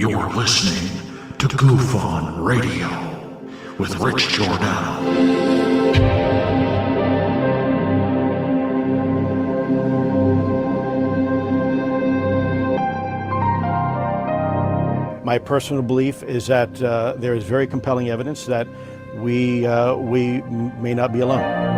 You're listening to Goof On Radio with Rich Giordano. My personal belief is that there is very compelling evidence that we may not be alone.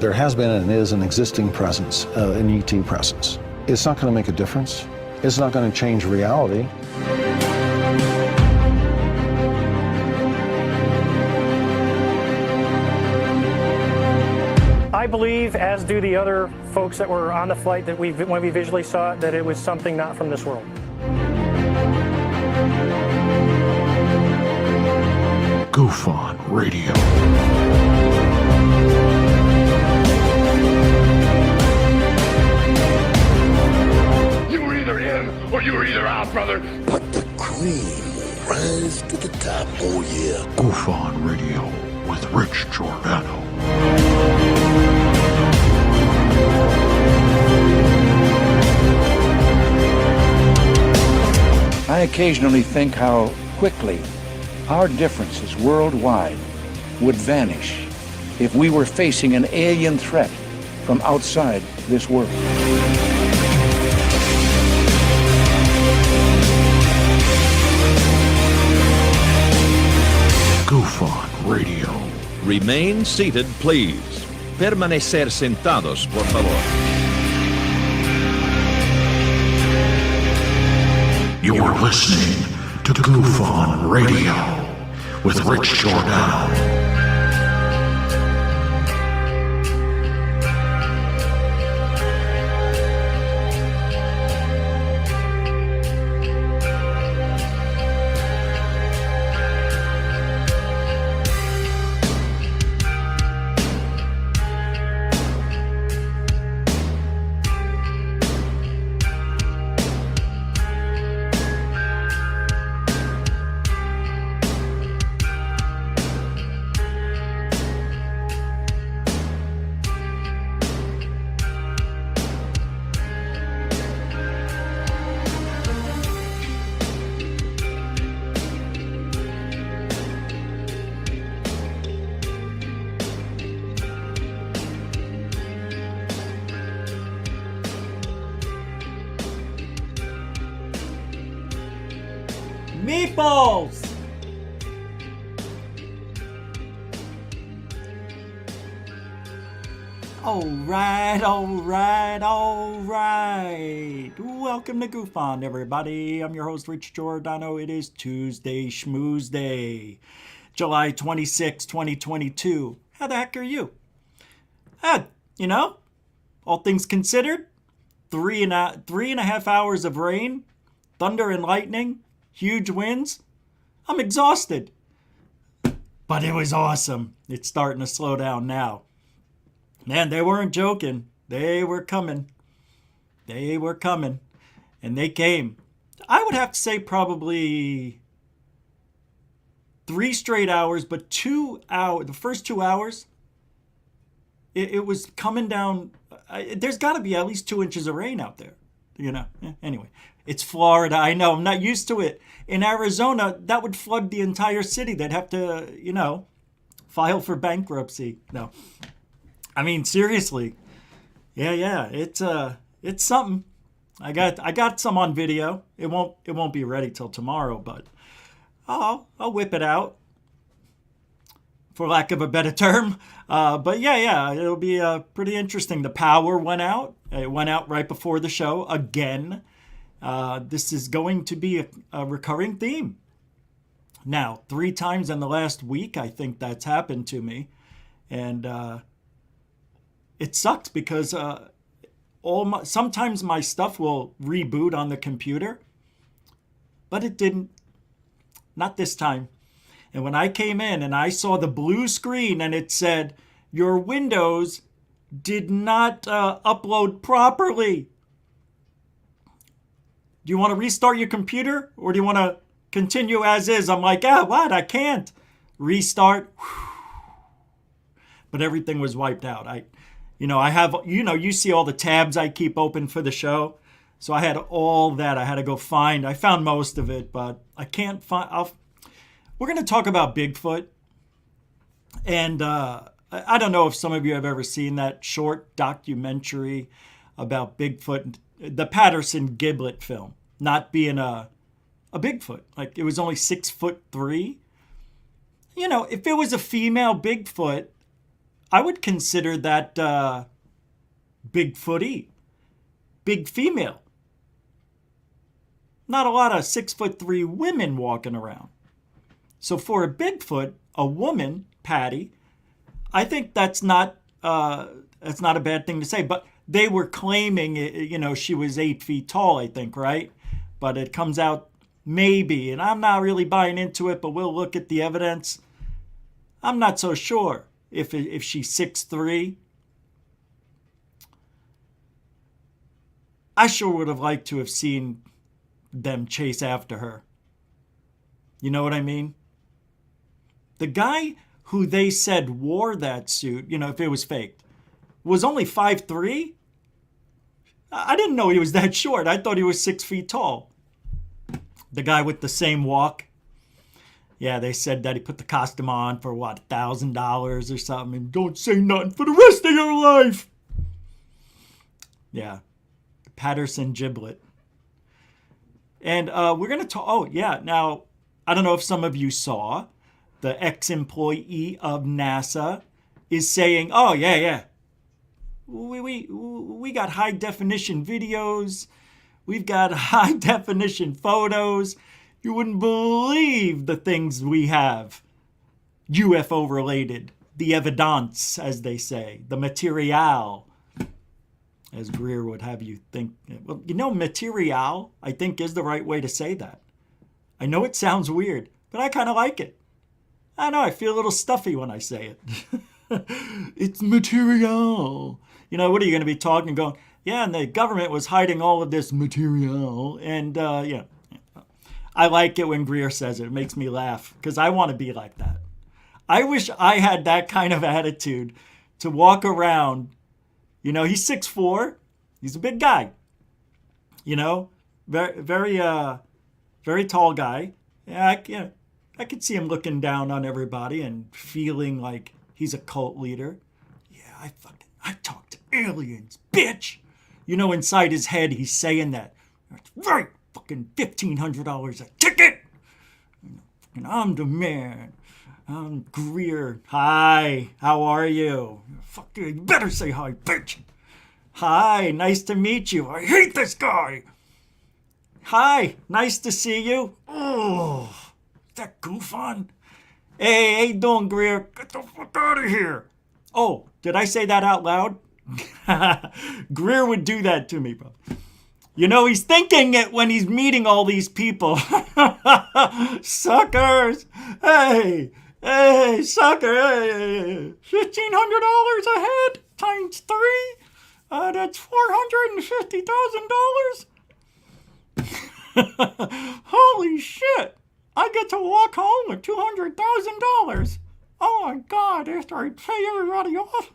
There has been and is an existing presence, an ET presence. It's not going to make a difference. It's not going to change reality. I believe, as do the other folks that were on the flight, that when we visually saw it, that it was something not from this world. Goof On Radio. You were either in or you were either out, brother. But the cream will rise to the top, oh yeah. Goof On Radio with Rich Giordano. I occasionally think how quickly our differences worldwide would vanish if we were facing an alien threat from outside this world. Goof On Radio. Remain seated, please. Permanecer sentados, por favor. You're listening to Goof On Radio with Rich Giordano. Meatballs! Alright. Welcome to Goof On, everybody. I'm your host, Rich Giordano. It is Tuesday Schmooze Day, July 26, 2022. How the heck are you? All things considered, three and a half hours of rain, thunder and lightning, huge winds. I'm exhausted. But it was awesome. It's starting to slow down now. Man, they weren't joking. They were coming. And they came. I would have to say probably 3 straight hours, but 2 hours, the first 2 hours, it was coming down. There's got to be at least 2 inches of rain out there. Anyway. It's Florida. I know. I'm not used to it. In Arizona, that would flood the entire city. They'd have to, file for bankruptcy. No. I mean, seriously. Yeah. It's something. I got some on video. It won't be ready till tomorrow, but I'll whip it out, for lack of a better term. But yeah, it'll be pretty interesting. The power went out. It went out right before the show again. This is going to be a recurring theme. Now, 3 times in the last week, I think that's happened to me. And it sucks because sometimes my stuff will reboot on the computer. But it didn't. Not this time. And when I came in and I saw the blue screen and it said, your Windows did not upload properly. Do you want to restart your computer or do you want to continue as is? I'm like, what? I can't. Restart. but everything was wiped out. I have, you see all the tabs I keep open for the show. So I had all that I had to go find. I found most of it, but I can't find. We're going to talk about Bigfoot. And I don't know if some of you have ever seen that short documentary about Bigfoot, the Patterson Giblet film, not being a Bigfoot. Like, it was only 6'3". If it was a female Bigfoot, I would consider that Bigfooty. Big female. Not a lot of 6'3" women walking around. So for a Bigfoot, a woman, Patty, I think that's not a bad thing to say. But they were claiming, she was 8 feet tall, I think, right? But it comes out maybe, and I'm not really buying into it, but we'll look at the evidence. I'm not so sure if she's 6'3". I sure would have liked to have seen them chase after her. You know what I mean? The guy who they said wore that suit, if it was faked, was only 5'3". I didn't know he was that short. I thought he was 6 feet tall. The guy with the same walk. Yeah, they said that he put the costume on for, $1,000 or something, and don't say nothing for the rest of your life. Yeah. Patterson Giblet. And we're going to talk... Now, I don't know if some of you saw, the ex-employee of NASA is saying, we got high-definition videos. We've got high-definition photos. You wouldn't believe the things we have. UFO-related. The evidence, as they say. The material, as Greer would have you think. Well, material, I think, is the right way to say that. I know it sounds weird, but I kind of like it. I know, I feel a little stuffy when I say it. It's material. What are you going to be talking and going, yeah, and the government was hiding all of this material. And, I like it when Greer says it. It makes me laugh because I want to be like that. I wish I had that kind of attitude to walk around. He's 6'4". He's a big guy. Very, very, very tall guy. Yeah, I could see him looking down on everybody and feeling like he's a cult leader. Yeah, I talk to aliens, bitch. Inside his head, he's saying that. It's right. Fucking $1,500 a ticket. And I'm the man. I'm Greer. Hi, how are you? Fuck you. You better say hi, bitch. Hi, nice to meet you. I hate this guy. Hi, nice to see you. Oh, is that goof on? Hey, how you doing, Greer? Get the fuck out of here. Oh, did I say that out loud? Greer would do that to me, bro. He's thinking it when he's meeting all these people. Suckers! Hey, sucker! Hey. $1,500 a head times 3. That's $450,000. Holy shit! I get to walk home with $200,000. Oh my God! After I pay everybody off.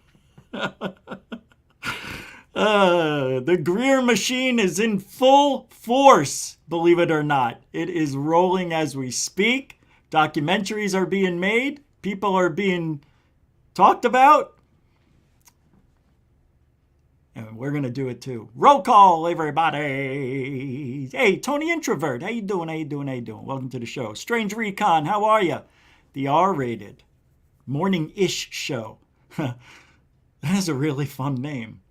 The Greer machine is in full force, believe it or not. It is rolling as we speak. Documentaries are being made. People are being talked about. And we're going to do it too. Roll call, everybody. Hey, Tony Introvert. How you doing? Welcome to the show. Strange Recon, how are you? The R-rated morning-ish show. That is a really fun name.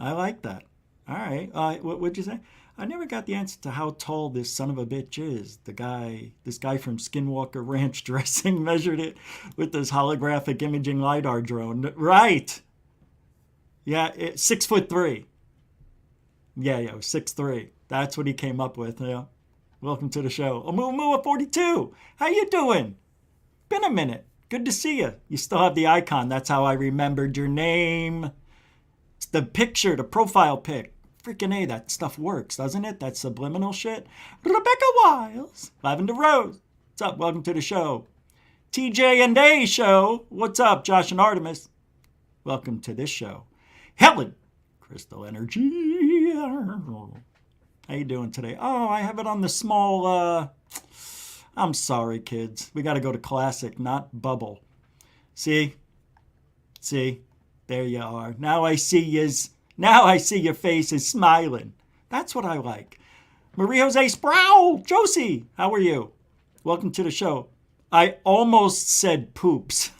I like that. All right. What'd you say? I never got the answer to how tall this son of a bitch is. This guy from Skinwalker Ranch Dressing measured it with this holographic imaging Lidar drone. Right. Yeah, 6'3". Yeah, it was 6'3". That's what he came up with. Yeah. Welcome to the show. Oumuamua42. How you doing? Been a minute. Good to see you. You still have the icon. That's how I remembered your name. It's the picture, the profile pic. Freaking A, that stuff works, doesn't it? That subliminal shit. Rebecca Wiles. Lavender Rose. What's up? Welcome to the show. TJ and A show. What's up, Josh and Artemis? welcome to this show. Helen, Crystal Energy. How you doing today? Oh, I have it on the small, I'm sorry, kids. We got to go to classic, not bubble. See? There you are. Now I see your face is smiling. That's what I like. Marie Jose Sproul, Josie, how are you? Welcome to the show. I almost said poops.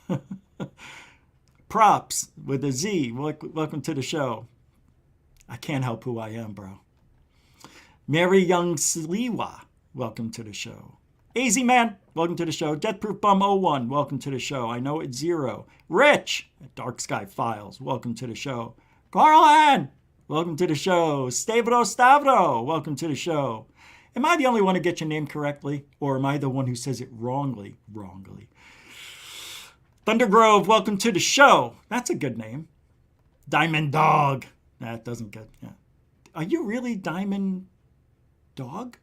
Props with a Z. Welcome to the show. I can't help who I am, bro. Mary Young Sliwa, welcome to the show. AZ Man, welcome to the show. Deathproof Bum 01, welcome to the show. I know it's Zero. Rich, Dark Sky Files, welcome to the show. Carlan, welcome to the show. Stavro, welcome to the show. Am I the only one to get your name correctly? Or am I the one who says it wrongly? Thundergrove, welcome to the show. That's a good name. Diamond Dog. That doesn't get, yeah. Are you really Diamond Dog?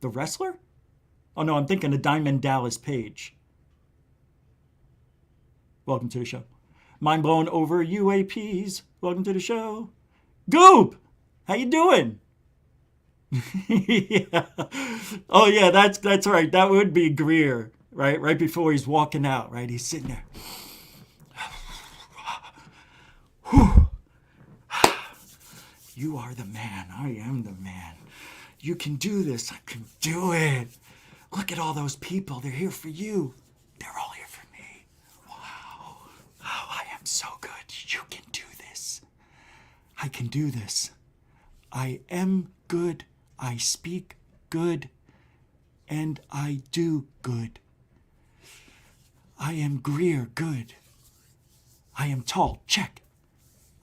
The wrestler? Oh no, I'm thinking of Diamond Dallas Page. Welcome to the show. Mind blown over UAPs. Welcome to the show. Goob! How you doing? Yeah. Oh yeah, that's right. That would be Greer, right? Right before he's walking out, right? He's sitting there. You are the man. I am the man. You can do this. I can do it. Look at all those people. They're here for you. They're all here for me. Wow. Oh, I am so good. You can do this. I can do this. I am good. I speak good. And I do good. I am Greer. Good. I am tall. Check.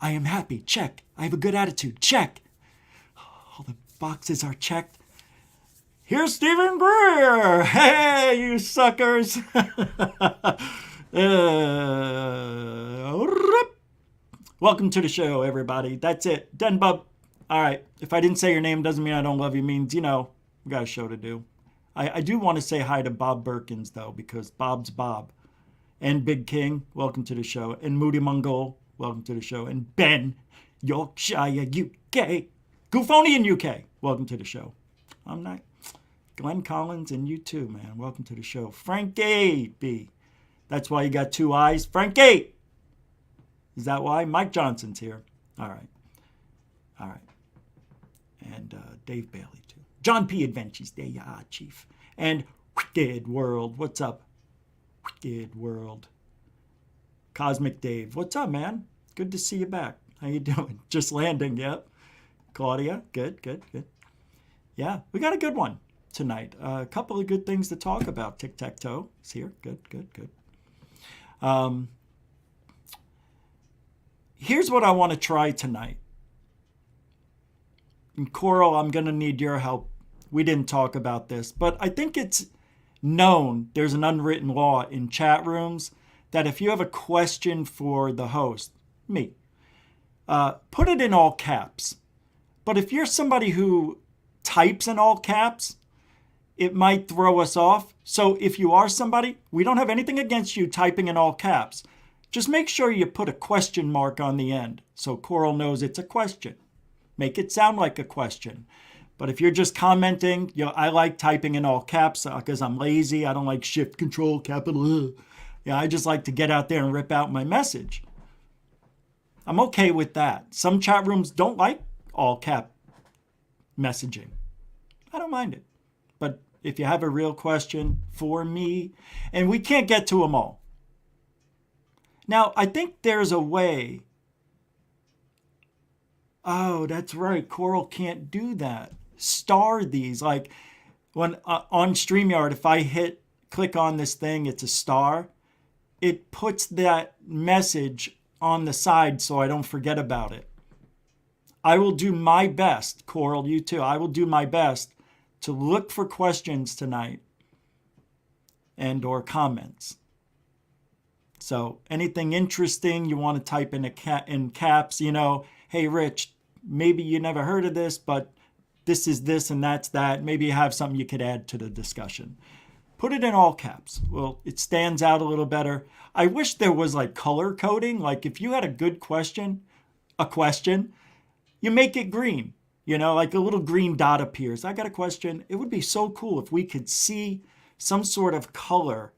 I am happy. Check. I have a good attitude. Check. All the boxes are checked. Here's Stephen Greer. Hey, you suckers. Welcome to the show, everybody. That's it. Done, bub. All right. If I didn't say your name, doesn't mean I don't love you. It means, we got a show to do. I do want to say hi to Bob Birkins, though, because Bob's Bob. And Big King, welcome to the show. And Moody Mongol, welcome to the show. And Ben, Yorkshire, UK. Goofonian UK, welcome to the show. I'm not. Glenn Collins and you too, man. Welcome to the show. Frankie B. That's why you got two eyes. Frankie! Is that why? Mike Johnson's here. All right. And Dave Bailey too. John P. Adventures. There you are, Chief. And Wicked World. What's up? Wicked World. Cosmic Dave. What's up, man? Good to see you back. How you doing? Just landing, yep. Claudia, good. Yeah, we got a good one tonight. A couple of good things to talk about. Tic Tac Toe is here. Good. Here's what I want to try tonight. And Coral, I'm going to need your help. We didn't talk about this, but I think it's known, there's an unwritten law in chat rooms, that if you have a question for the host, me, put it in all caps. But if you're somebody who types in all caps, it might throw us off. So if you are somebody, we don't have anything against you typing in all caps. Just make sure you put a question mark on the end so Coral knows it's a question. Make it sound like a question. But if you're just commenting, I like typing in all caps because I'm lazy. I don't like shift, control, capital. I just like to get out there and rip out my message. I'm okay with that. Some chat rooms don't like all cap messaging. I don't mind it. But if you have a real question for me, and we can't get to them all. Now, I think there's a way. Oh, that's right. Coral can't do that. Star these. Like when on StreamYard, if I click on this thing, it's a star. It puts that message on the side so I don't forget about it. I will do my best, Coral, you too. I will do my best to look for questions tonight and or comments. So anything interesting you want to type in in caps, hey, Rich, maybe you never heard of this, but this is this and that's that. Maybe you have something you could add to the discussion. Put it in all caps. Well, it stands out a little better. I wish there was like color coding. Like if you had a good question, you make it green. You know, like a little green dot appears. I got a question. It would be so cool if we could see some sort of color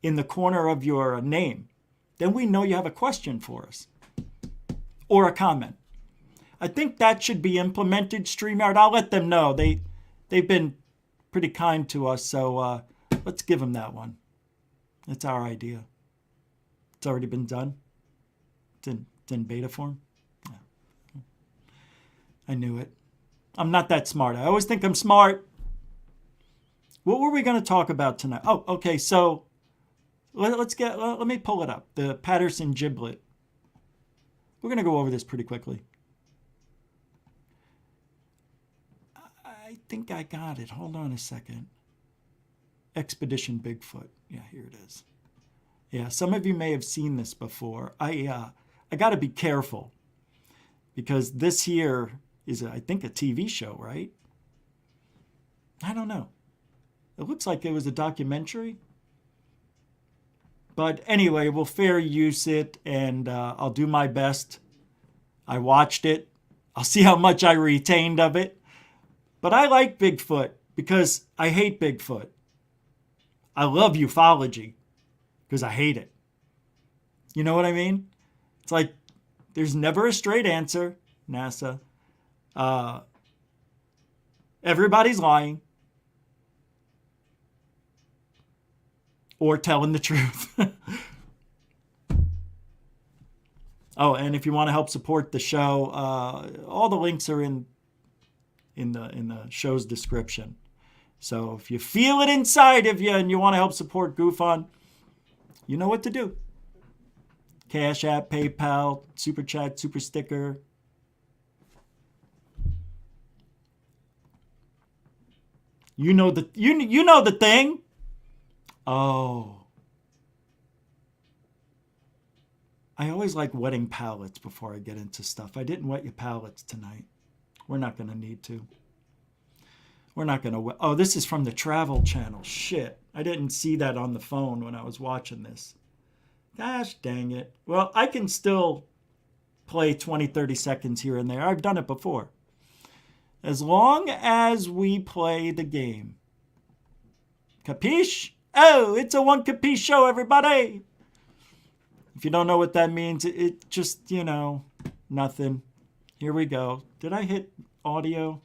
in the corner of your name. Then we know you have a question for us or a comment. I think that should be implemented, StreamYard. I'll let them know. They've been pretty kind to us, so let's give them that one. It's our idea. It's already been done. It's in beta form. Yeah. I knew it. I'm not that smart. I always think I'm smart. What were we going to talk about tonight? Oh, okay. So let me pull it up. The Patterson giblet. We're going to go over this pretty quickly. I think I got it. Hold on a second. Expedition Bigfoot. Yeah, here it is. Yeah, some of you may have seen this before. I got to be careful because this here is, I think, a TV show, right? I don't know. It looks like it was a documentary. But anyway, we'll fair use it, and I'll do my best. I watched it. I'll see how much I retained of it. But I like Bigfoot because I hate Bigfoot. I love ufology because I hate it. You know what I mean? It's like there's never a straight answer, NASA. Everybody's lying or telling the truth. Oh, and if you want to help support the show, all the links are in the show's description. So if you feel it inside of you and you want to help support GoofOn, you know what to do. Cash App, PayPal, Super Chat, Super Sticker. You know the thing. Oh. I always like wetting palettes before I get into stuff. I didn't wet your palettes tonight. We're not going to need to. We're not going to... Oh, this is from the Travel Channel. Shit. I didn't see that on the phone when I was watching this. Gosh dang it. Well, I can still play 20, 30 seconds here and there. I've done it before. As long as we play the game. Capiche? Oh, it's a one capiche show, everybody. If you don't know what that means, it just, you know, nothing. Here we go. Did I hit audio?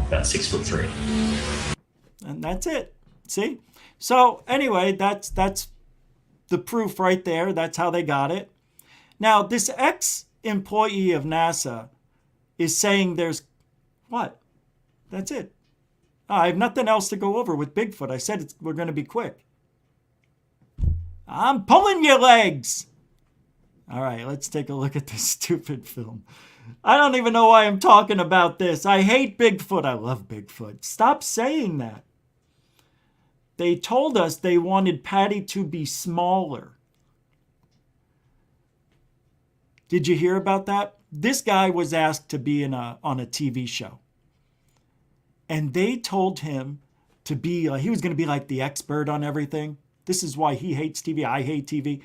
About 6'3". And that's it. See? So anyway, that's the proof right there. That's how they got it. Now, this ex-employee of NASA is saying there's what? That's it. I have nothing else to go over with Bigfoot. I said we're going to be quick. I'm pulling your legs. All right, let's take a look at this stupid film. I don't even know why I'm talking about this. I hate Bigfoot. I love Bigfoot. Stop saying that. They told us they wanted Patty to be smaller. Did you hear about that? This guy was asked to be on a TV show. And they told him to be like, he was going to be like the expert on everything. This is why he hates TV. I hate TV.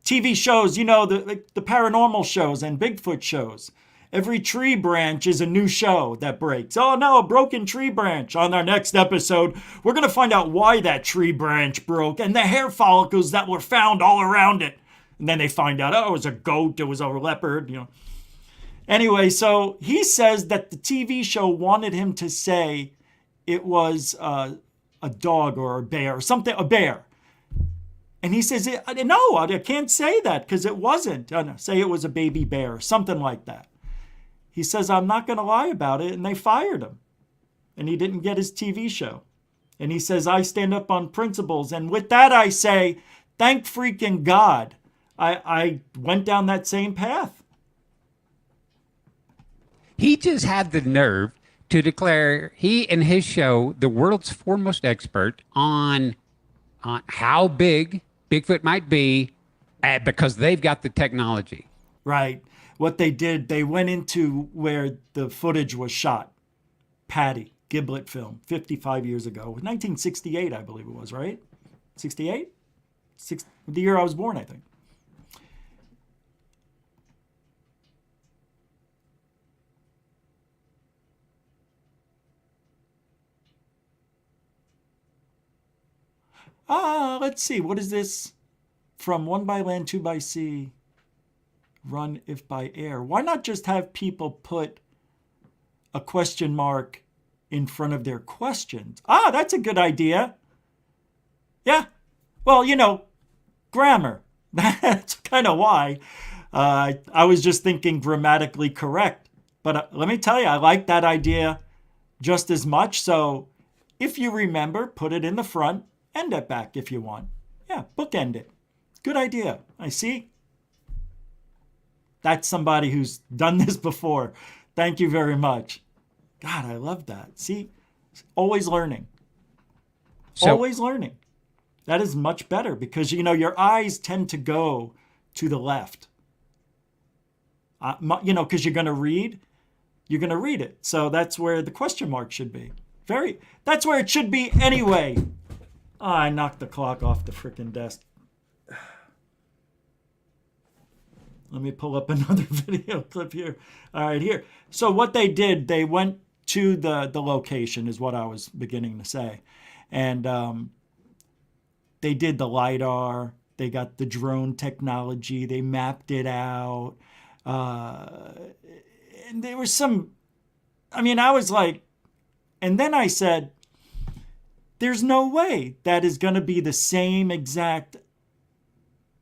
TV shows, you know, the paranormal shows and Bigfoot shows. Every tree branch is a new show that breaks. Oh no, a broken tree branch. On our next episode, we're going to find out why that tree branch broke and the hair follicles that were found all around it. And then they find out, oh, it was a goat, it was a leopard, you know. Anyway, so he says that the TV show wanted him to say it was a dog or a bear or something, a bear. And he says, no, I can't say that because it wasn't. No, say it was a baby bear, something like that. He says, I'm not going to lie about it. And they fired him. And he didn't get his TV show. And he says, I stand up on principles. And with that, I say, thank freaking God. I went down that same path. He just had the nerve to declare he and his show the world's foremost expert on how big Bigfoot might be because they've got the technology. Right. What they did, they went into where the footage was shot. Patty. Giblet film 55 years ago. 1968, I believe it was, right? 68? The year I was born, I think. Let's see. What is this? From 1 by land, 2 by sea, run if by air. Why not just have people put a question mark in front of their questions? That's a good idea. Yeah. Well, grammar. That's kind of why. I was just thinking grammatically correct. But let me tell you, I like that idea just as much. So if you remember, put it in the front, end it back if you want. Yeah, bookend it. Good idea. I see. That's somebody who's done this before. Thank you very much. God, I love that. See, always learning. Always learning. That is much better because, your eyes tend to go to the left. Because you're going to read it. So that's where the question mark should be. That's where it should be anyway. I knocked the clock off the freaking desk. Let me pull up another video clip here. All right, here. So what they did, they went to the location is what I was beginning to say. And they did the Lidar. They got the drone technology. They mapped it out. And there was I was like, and then I said, there's no way that is going to be the same exact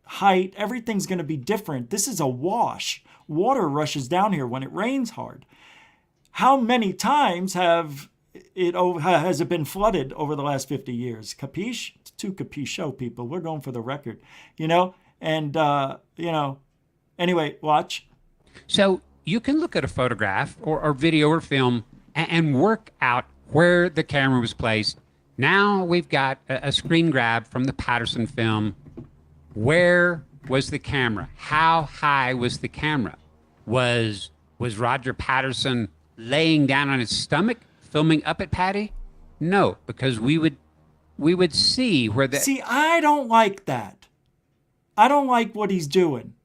height. Everything's going to be different. This is a wash. Water rushes down here when it rains hard. How many times has it been flooded over the last 50 years? Capiche? It's too capiche show, people. We're going for the record, and anyway, watch. So you can look at a photograph or video or film and work out where the camera was placed. Now we've got a screen grab from the Patterson film. Where was the camera? How high was the camera? Was Roger Patterson laying down on his stomach, filming up at Patty? No, because we would see where the... See, I don't like that. I don't like what he's doing.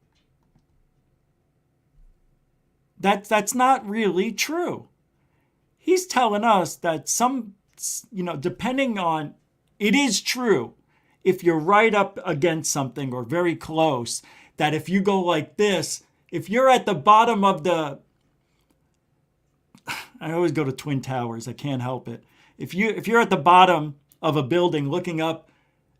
That's not really true. He's telling us that depending on... It is true. If you're right up against something or very close, that if you go like this, if you're at the bottom of the... I always go to Twin Towers. I can't help it. If you're at the bottom of a building looking up,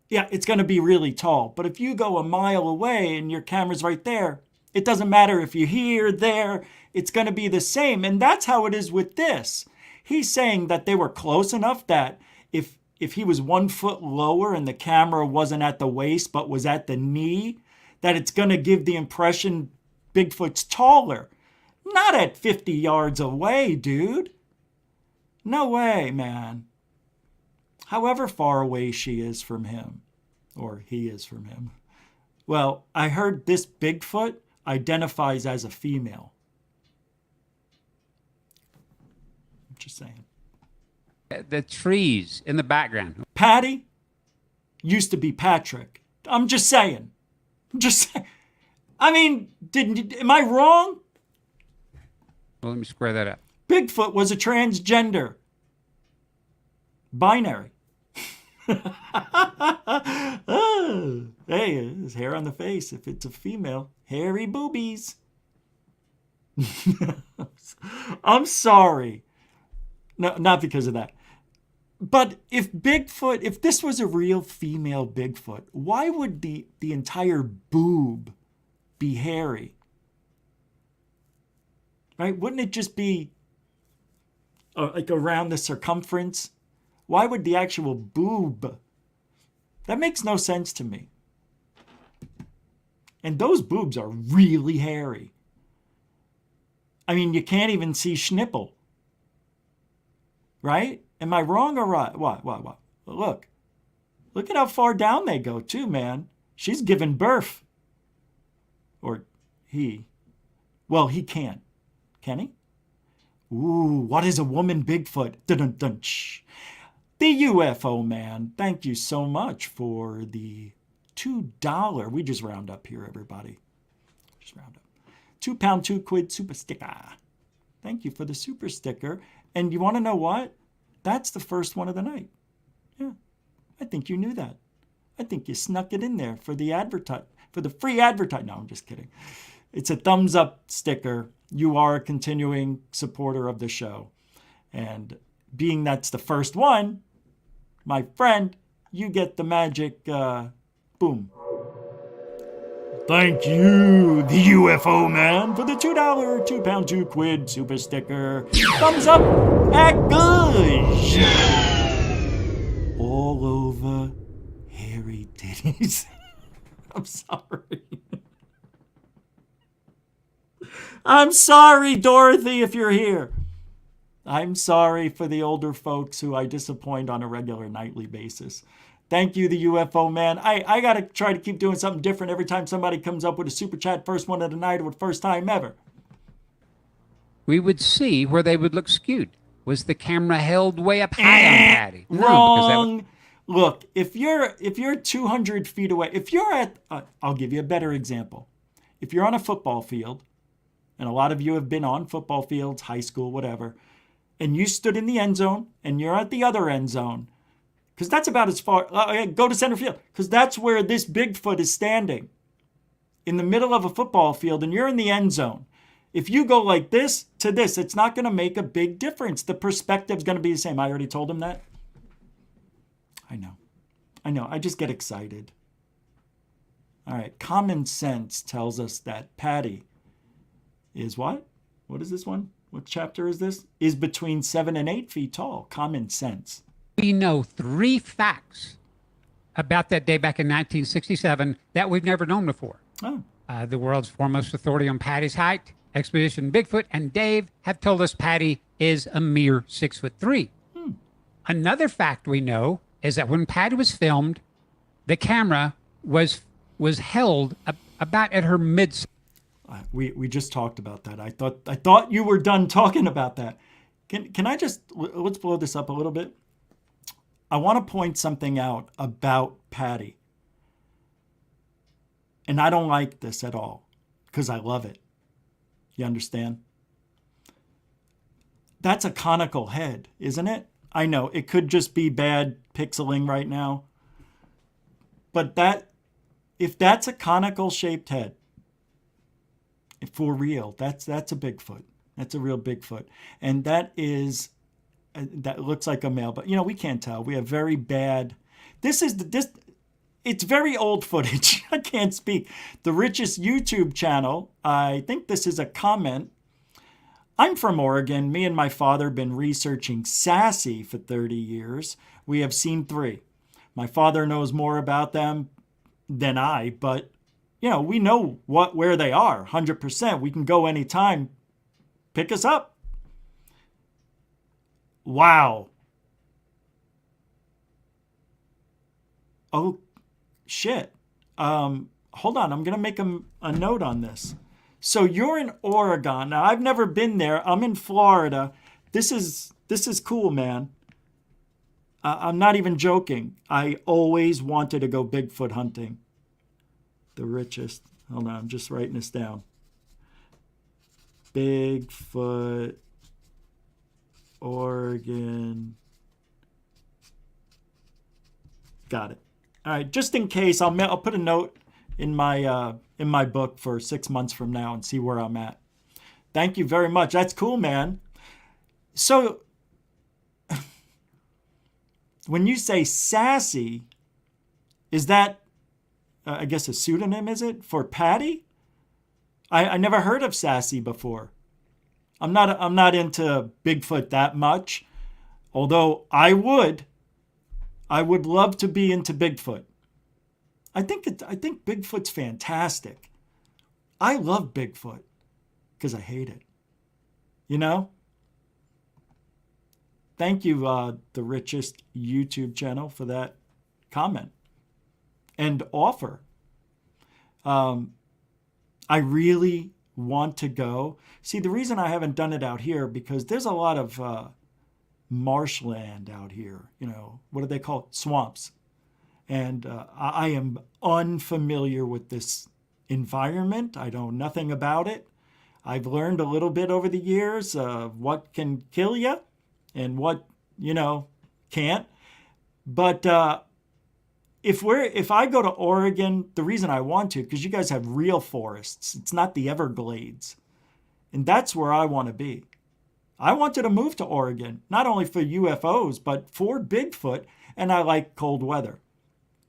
yeah, it's going to be really tall. But if you go a mile away and your camera's right there, it doesn't matter if you're here, there, it's going to be the same. And that's how it is with this. He's saying that they were close enough that if he was 1 foot lower and the camera wasn't at the waist but was at the knee, that it's going to give the impression Bigfoot's taller. Not at 50 yards away, dude. No way, man. However far away she is from him, or he is from him. Well, I heard this Bigfoot identifies as a female. I'm just saying. The trees in the background. Patty used to be Patrick. I'm just saying. I mean, am I wrong? Well, let me square that up. Bigfoot was a transgender. Binary. Oh, hey, there's hair on the face. If it's a female, hairy boobies. I'm sorry. No, not because of that. But if this was a real female Bigfoot, why would the entire boob be hairy? Right? Wouldn't it just be like around the circumference? Why would the actual boob? That makes no sense to me. And those boobs are really hairy. I mean, you can't even see schnipple. Right? Am I wrong or right? What? Look at how far down they go too, man. She's giving birth. Or he. Well, he can't. Can he? Ooh, what is a woman Bigfoot? Dun-dun-dun. Shh. The UFO Man, thank you so much for the $2. We just round up here, everybody. Just round up. £2, 2 quid super sticker. Thank you for the super sticker. And you want to know what? That's the first one of the night. Yeah, I think you knew that. I think you snuck it in there for the free advertise. No, I'm just kidding. It's a thumbs up sticker. You are a continuing supporter of the show. And being that's the first one, my friend, you get the magic boom. Thank you, the UFO Man, for the $2, £2, 2 quid super sticker. Thumbs up at Gush. All over hairy titties. I'm sorry. I'm sorry, Dorothy, if you're here. I'm sorry for the older folks who I disappoint on a regular nightly basis. Thank you, the UFO Man. I got to try to keep doing something different every time somebody comes up with a super chat, first one of the night or first time ever. We would see where they would look skewed. Was the camera held way up high on Patty? Wrong. Look, if you're 200 feet away, if you're at, I'll give you a better example. If you're on a football field, and a lot of you have been on football fields, high school, whatever, and you stood in the end zone, and you're at the other end zone, because that's about as far, go to center field, because that's where this Bigfoot is standing, in the middle of a football field, and you're in the end zone. If you go like this to this, it's not going to make a big difference. The perspective's going to be the same. I already told him that. I know. I just get excited. All right. Common sense tells us that Patty is what? What is this one? What chapter is this? Is between 7 and 8 feet tall. Common sense. We know 3 facts about that day back in 1967 that we've never known before. Oh. The world's foremost authority on Patty's height, Expedition Bigfoot, and Dave have told us Patty is a mere 6'3". Another fact we know is that when Patty was filmed, the camera was held about at her mid. We just talked about that. I thought you were done talking about that. Can I just let's blow this up a little bit? I want to point something out about Patty. And I don't like this at all because I love it. You understand? That's a conical head, isn't it? I know it could just be bad pixeling right now. But if that's a conical shaped head, for real, that's a Bigfoot. That's a real Bigfoot. And that looks like a male, but we can't tell. We have very bad. It's very old footage. I can't speak. The Richest YouTube channel. I think this is a comment. I'm from Oregon. Me and my father have been researching Sassy for 30 years. We have seen 3. My father knows more about them than I, but we know where they are. 100%. We can go anytime. Pick us up. Wow. Oh, shit. Hold on. I'm going to make a note on this. So you're in Oregon. Now, I've never been there. I'm in Florida. This is cool, man. I'm not even joking. I always wanted to go Bigfoot hunting. The Richest. Hold on. I'm just writing this down. Bigfoot, Oregon. Got it. All right. Just in case, I'll put a note in my book for 6 months from now and see where I'm at. Thank you very much. That's cool, man. So when you say Sassy, is that I guess a pseudonym, is it, for Patty? I never heard of Sassy before. I'm not into Bigfoot that much, although I would love to be into Bigfoot. I think Bigfoot's fantastic. I love Bigfoot because I hate it. Thank you, the Richest YouTube channel, for that comment and offer. I really want to go. See, the reason I haven't done it out here, because there's a lot of marshland out here. You know, what do they call it? Swamps. And I am unfamiliar with this environment. I know nothing about it. I've learned a little bit over the years of what can kill you and what, you know, can't. But if I go to Oregon, the reason I want to, because you guys have real forests. It's not the Everglades. And that's where I want to be. I wanted to move to Oregon, not only for UFOs, but for Bigfoot, and I like cold weather.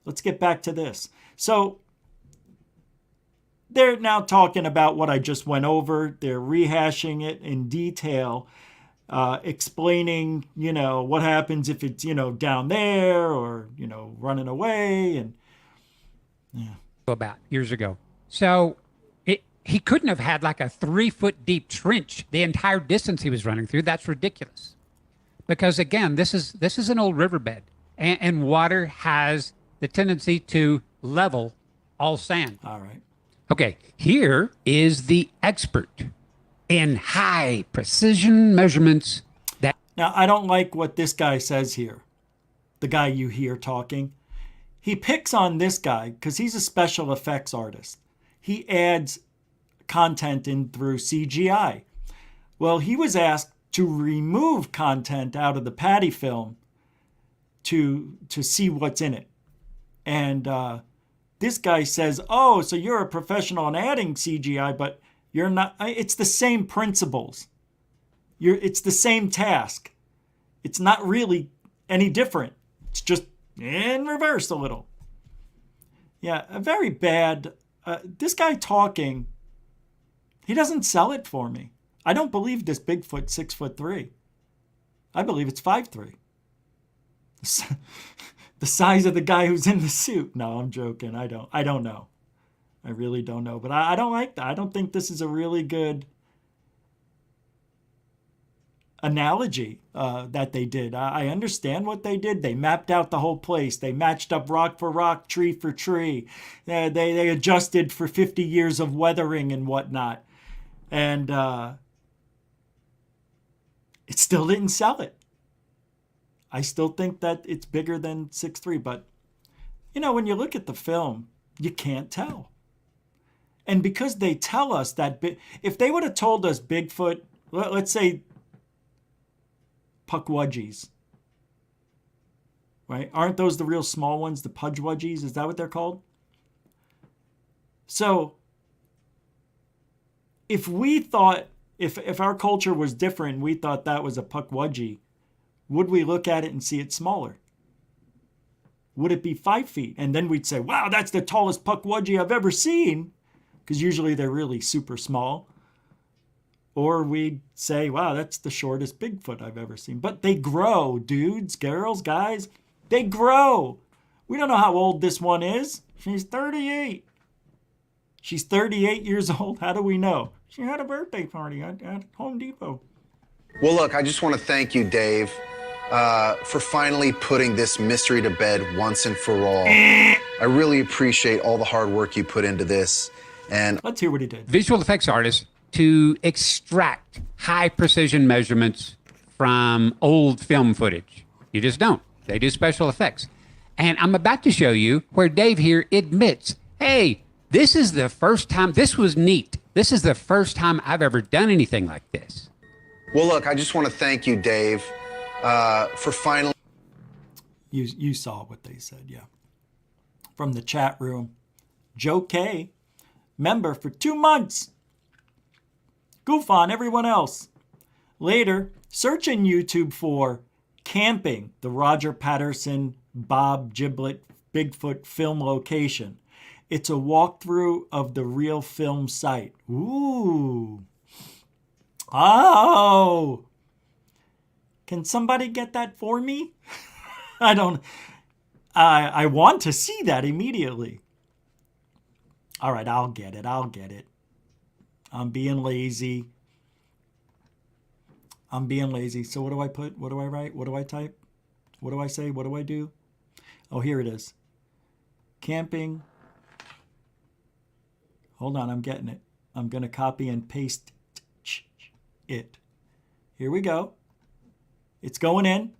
Let's get back to this. So they're now talking about what I just went over. They're rehashing it in detail, explaining, you know, what happens if it's, you know, down there or, you know, running away. And yeah. About years ago. So he couldn't have had like a 3-foot deep trench the entire distance he was running through. That's ridiculous. Because again, this is an old riverbed, and water has the tendency to level all sand. All right. Okay, here is the expert in high precision measurements. Now, I don't like what this guy says here, the guy you hear talking. He picks on this guy because he's a special effects artist. He adds content in through CGI. Well, he was asked to remove content out of the Patty film to see what's in it. And this guy says, oh, so you're a professional in adding CGI, but you're not. It's the same principles. It's the same task. It's not really any different. It's just in reverse a little. Yeah, a very bad. This guy talking, he doesn't sell it for me. I don't believe this Bigfoot 6'3". I believe it's 5'3". The size of the guy who's in the suit. No, I'm joking. I don't know. I really don't know. But I don't like that. I don't think this is a really good analogy that they did. I understand what they did. They mapped out the whole place. They matched up rock for rock, tree for tree. They adjusted for 50 years of weathering and whatnot. And it still didn't sell it. I still think that it's bigger than 6'3", but, you know, when you look at the film, you can't tell. And because they tell us that, if they would have told us Bigfoot, let's say puckwudgies, right? Aren't those the real small ones, the pudgewudgies? Is that what they're called? So if we thought, if our culture was different, we thought that was a puckwudgie, would we look at it and see it smaller? Would it be 5 feet? And then we'd say, wow, that's the tallest puckwudgie I've ever seen. Because usually they're really super small. Or we'd say, wow, that's the shortest Bigfoot I've ever seen. But they grow, dudes, girls, guys. They grow. We don't know how old this one is. She's 38. She's 38 years old. How do we know? She had a birthday party at Home Depot. Well, look, I just want to thank you, Dave, for finally putting this mystery to bed once and for all. I really appreciate all the hard work you put into this. And let's hear what he did. Visual effects artists to extract high precision measurements from old film footage. You just don't. They do special effects. And I'm about to show you where Dave here admits, hey, this is the first time, this was neat. This is the first time I've ever done anything like this. Well, look, I just want to thank you, Dave, for finally... You saw what they said, yeah. From the chat room. Joe K, member for 2 months. Goof on everyone else. Later, search in YouTube for Camping, the Roger Patterson Bob Giblet Bigfoot film location. It's a walkthrough of the real film site. Ooh. Oh. Can somebody get that for me? I want to see that immediately. All right, I'll get it. I'm being lazy. So what do I put? What do I write? What do I type? What do I say? What do I do? Oh, here it is. Camping. Hold on, I'm getting it. I'm going to copy and paste it. Here we go. It's going in.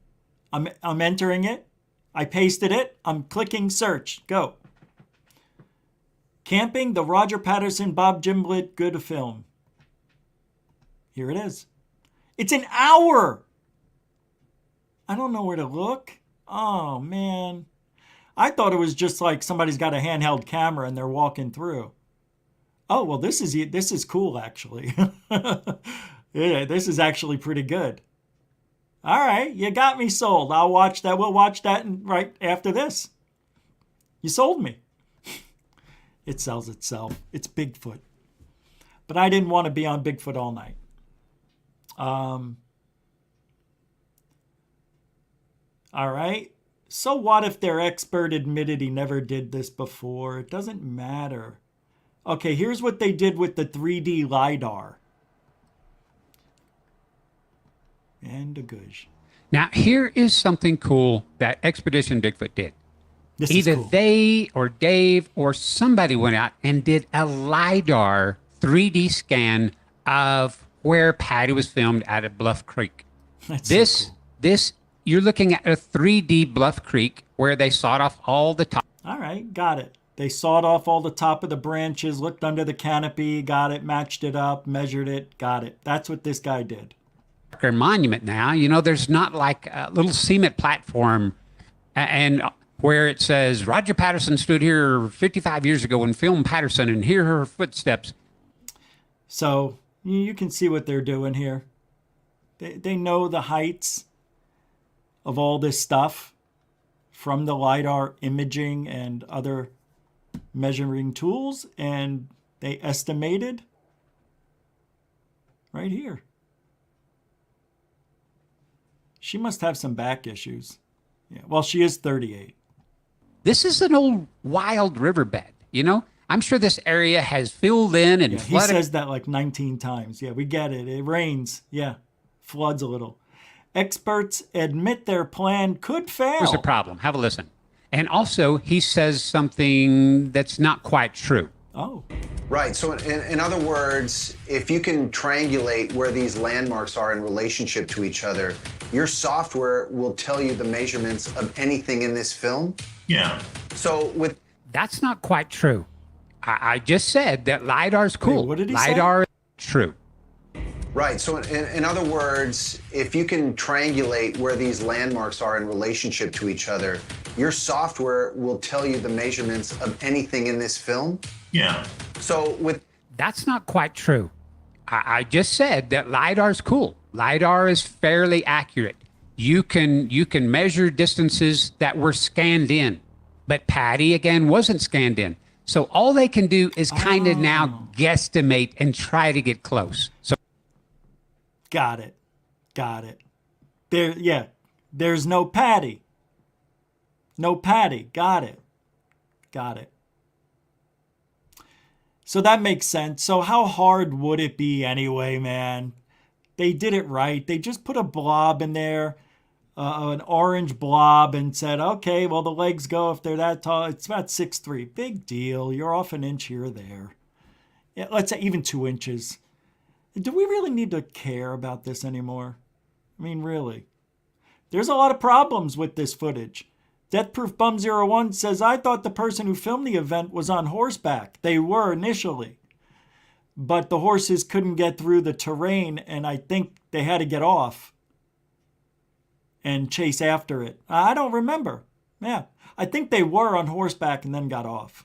I'm entering it. I pasted it. I'm clicking search. Go. Camping, the Roger Patterson, Bob Gimblett, good film. Here it is. It's an hour. I don't know where to look. Oh, man. I thought it was just like somebody's got a handheld camera and they're walking through. Oh, well, this is cool, actually. Yeah, this is actually pretty good. All right, you got me sold. I'll watch that. We'll watch that right after this. You sold me. It sells itself. It's Bigfoot. But I didn't want to be on Bigfoot all night. All right. So what if their expert admitted he never did this before? It doesn't matter. Okay, here's what they did with the 3D Lidar. And a goosh. Now, here is something cool that Expedition Bigfoot did. This Either is cool. they or Dave or somebody went out and did a LiDAR 3D scan of where Patty was filmed out at Bluff Creek. That's This, so cool. you're looking at a 3D Bluff Creek where they sawed off all the top. All right, got it. They sawed off all the top of the branches, looked under the canopy, got it, matched it up, measured it, got it. That's what this guy did. Monument now. You know, there's not like a little cement platform and where it says Roger Patterson stood here 55 years ago and filmed Patterson and hear her footsteps. So you can see what they're doing here. They know the heights of all this stuff from the LiDAR imaging and other measuring tools, and they estimated right here. She must have some back issues. Yeah, well, she is 38. This is an old wild riverbed, you know? I'm sure this area has filled in and Yeah, he flooded. says that like 19 times. Yeah, we get it. It rains. Yeah, floods a little. Experts admit their plan could fail. Here's the problem. Have a listen. And also, he says something that's not quite true. Oh. Right. So, in other words, if you can triangulate where these landmarks are in relationship to each other, your software will tell you the measurements of anything in this film? Yeah. So, with. That's not quite true. I just said that LiDAR's cool. Wait, what did he say? LiDAR is true. Right. So, in other words, if you can triangulate where these landmarks are in relationship to each other, your software will tell you the measurements of anything in this film? Yeah. So, with. That's not quite true. I just said that LiDAR's cool. LiDAR is fairly accurate. You can measure distances that were scanned in. But Patty, again, wasn't scanned in. So all they can do is kind of now guesstimate and try to get close. So Got it. Got it. There's no Patty. No Patty. Got it. Got it. So that makes sense. So how hard would it be anyway, man? They did it right. They just put a blob in there, an orange blob, and said, okay, well, the legs go if they're that tall. It's about 6'3". Big deal. You're off an inch here or there. Yeah, let's say even 2 inches. Do we really need to care about this anymore? I mean, really. There's a lot of problems with this footage. Deathproof Bum 01 says, I thought the person who filmed the event was on horseback. They were initially. But the horses couldn't get through the terrain, and I think they had to get off and chase after it. I don't remember. Yeah, I think they were on horseback and then got off.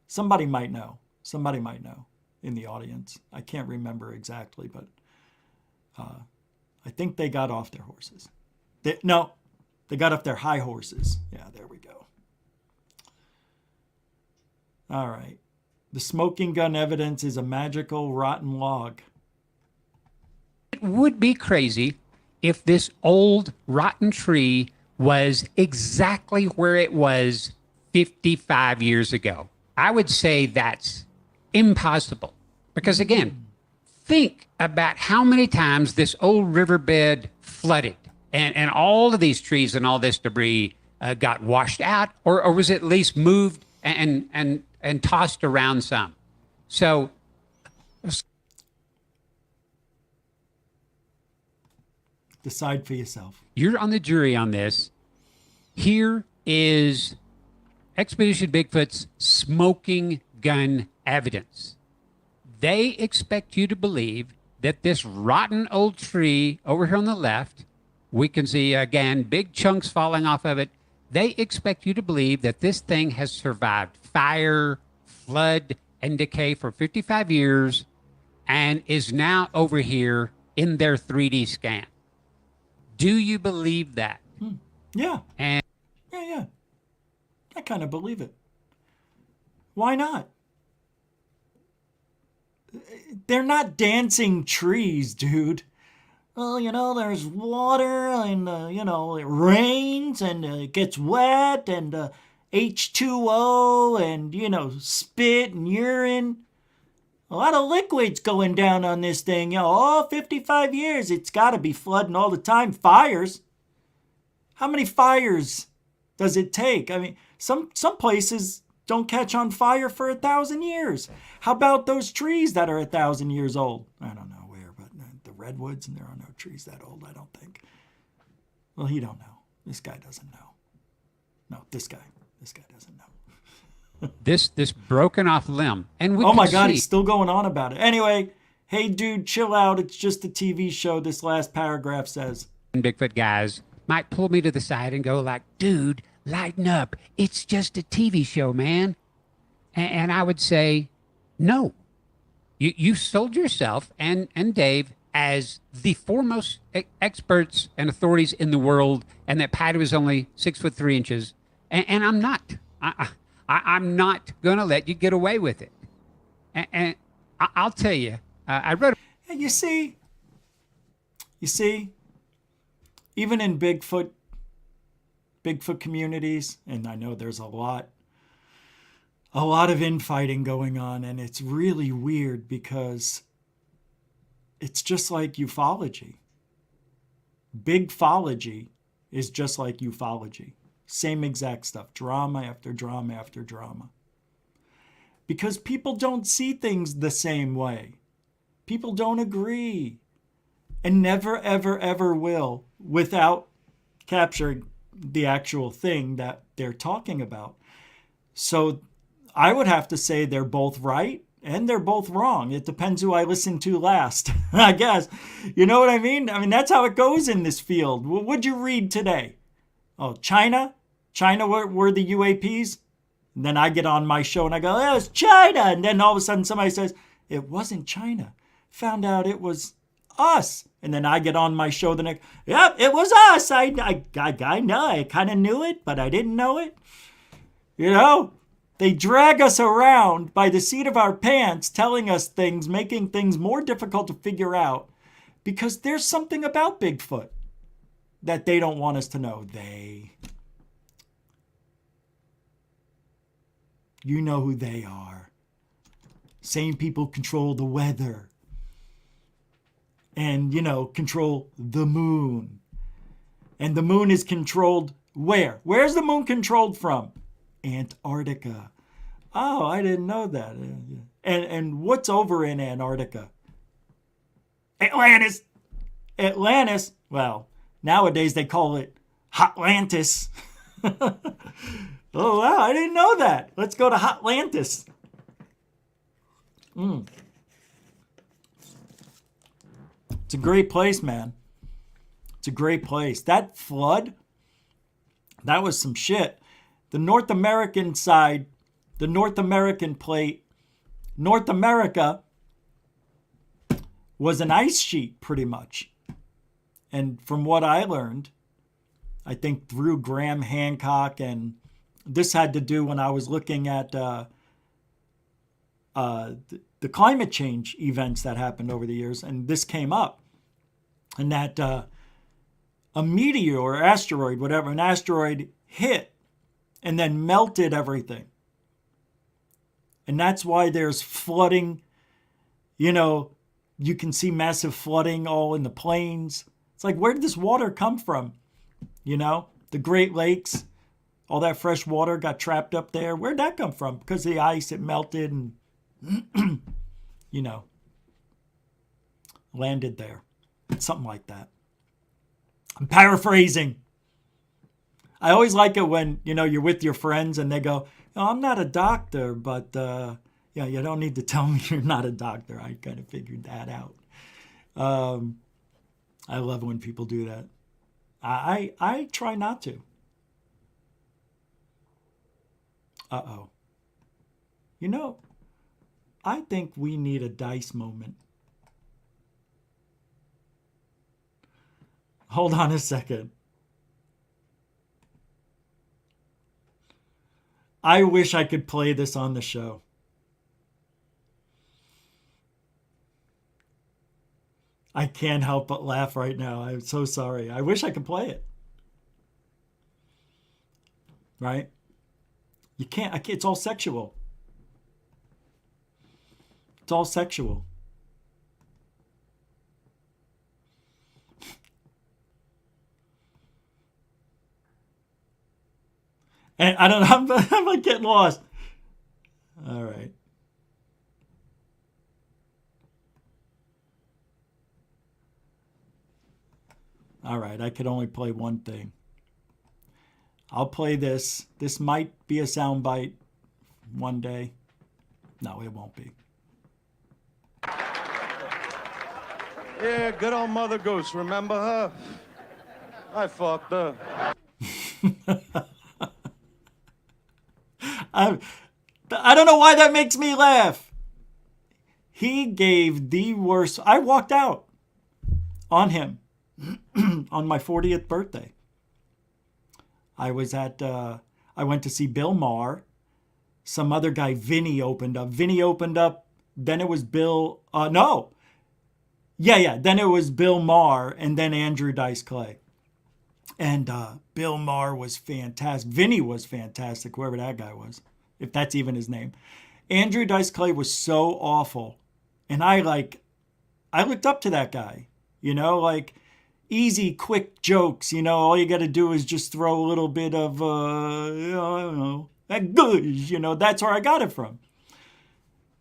Somebody might know. Somebody might know in the audience. I can't remember exactly, but I think they got off their horses. They got off their high horses. Yeah, there we go. All right. The smoking gun evidence is a magical rotten log. it would be crazy if this old rotten tree was exactly where it was 55 years ago. I would say that's impossible. Because again, think about how many times this old riverbed flooded and all of these trees and all this debris got washed out or was at least moved and tossed around some. So Decide for yourself. you're on the jury on this. Here is Expedition Bigfoot's smoking gun evidence. They expect you to believe that this rotten old tree over here on the left, we can see again big chunks falling off of it. They expect you to believe that this thing has survived fire, flood, and decay for 55 years and is now over here in their 3D scan. Do you believe that? Yeah. And Yeah. I kind of believe it. Why not? They're not dancing trees, dude. Well, you know, there's water and, you know, it rains and it gets wet and H2O and, you know, spit and urine. A lot of liquids going down on this thing. You know, all 55 years, it's got to be flooding all the time. Fires. How many fires does it take? I mean, some places don't catch on fire for 1,000 years. How about those trees that are 1,000 years old? I don't know where, but the redwoods, and there are no trees that old, I don't think. Well, he don't know. This guy doesn't know. No, this guy doesn't know. this broken off limb, and we oh my can God, see, he's still going on about it. Anyway, hey dude, chill out. It's just a TV show. This last paragraph says. Bigfoot guys might pull me to the side and go like, dude, lighten up. It's just a TV show, man. And I would say, no. You sold yourself and Dave as the foremost experts and authorities in the world, and that Patty was only 6'3". And I'm not. I'm not going to let you get away with it. And I'll tell you, I wrote. You see, even in Bigfoot communities, and I know there's a lot of infighting going on, and it's really weird because it's just like ufology. Bigfology is just like ufology. Same exact stuff, drama after drama after drama. Because people don't see things the same way. People don't agree. And never, ever, ever will without capturing the actual thing that they're talking about. So I would have to say they're both right and they're both wrong. It depends who I listen to last, I guess. You know what I mean? I mean, that's how it goes in this field. What'd you read today? Oh, China? China were the UAPs? And then I get on my show and I go, oh, it's China. And then all of a sudden somebody says, it wasn't China. Found out it was us. And then I get on my show the next, yep, it was us. I know, I kind of knew it, but I didn't know it. You know, they drag us around by the seat of our pants, telling us things, making things more difficult to figure out because there's something about Bigfoot that they don't want us to know. You know who they are. Same people control the weather. And, you know, control the moon. And the moon is controlled where? Where's the moon controlled from? Antarctica. Oh, I didn't know that. And what's over in Antarctica? Atlantis. Atlantis. Well, nowadays they call it Hotlantis. Oh, wow, I didn't know that. Let's go to Hotlantis. It's a great place, man. It's a great place. That flood, that was some shit. The North American side, the North American plate, North America was an ice sheet pretty much. And from what I learned, I think through Graham Hancock, and this had to do when I was looking at the climate change events that happened over the years, and this came up. And that a meteor or asteroid, whatever, an asteroid hit and then melted everything. And that's why there's flooding. You know, you can see massive flooding all in the plains. It's like, where did this water come from? You know, the Great Lakes, all that fresh water got trapped up there. Where'd that come from? Because of the ice, it melted and you know, landed there. Something like that. I'm paraphrasing. I always like it when, you know, you're with your friends and they go, "Oh, I'm not a doctor, but yeah, you don't need to tell me you're not a doctor." I kind of figured that out. I love when people do that. I try not to. Uh-oh. You know, I think we need a dice moment. Hold on a second. I wish I could play this on the show. I can't help but laugh right now. I'm so sorry. I wish I could play it. Right? You can't. It's all sexual. It's all sexual. And I don't know, I'm like getting lost. All right. All right, I could only play one thing. I'll play this. This might be a soundbite one day. No, it won't be. Yeah, good old Mother Goose, remember her? I fucked her. I don't know why that makes me laugh. He gave the worst. I walked out on him on my 40th birthday. I was at, I went to see Bill Maher. Some other guy, Vinny, opened up. Then it was Bill, no. Yeah. Then it was Bill Maher and then Andrew Dice Clay. And Bill Maher was fantastic. Vinny was fantastic, whoever that guy was, if that's even his name. Andrew Dice Clay was so awful. And I looked up to that guy, you know, like easy, quick jokes, you know, all you got to do is just throw a little bit of, I don't know, that good, you know, that's where I got it from.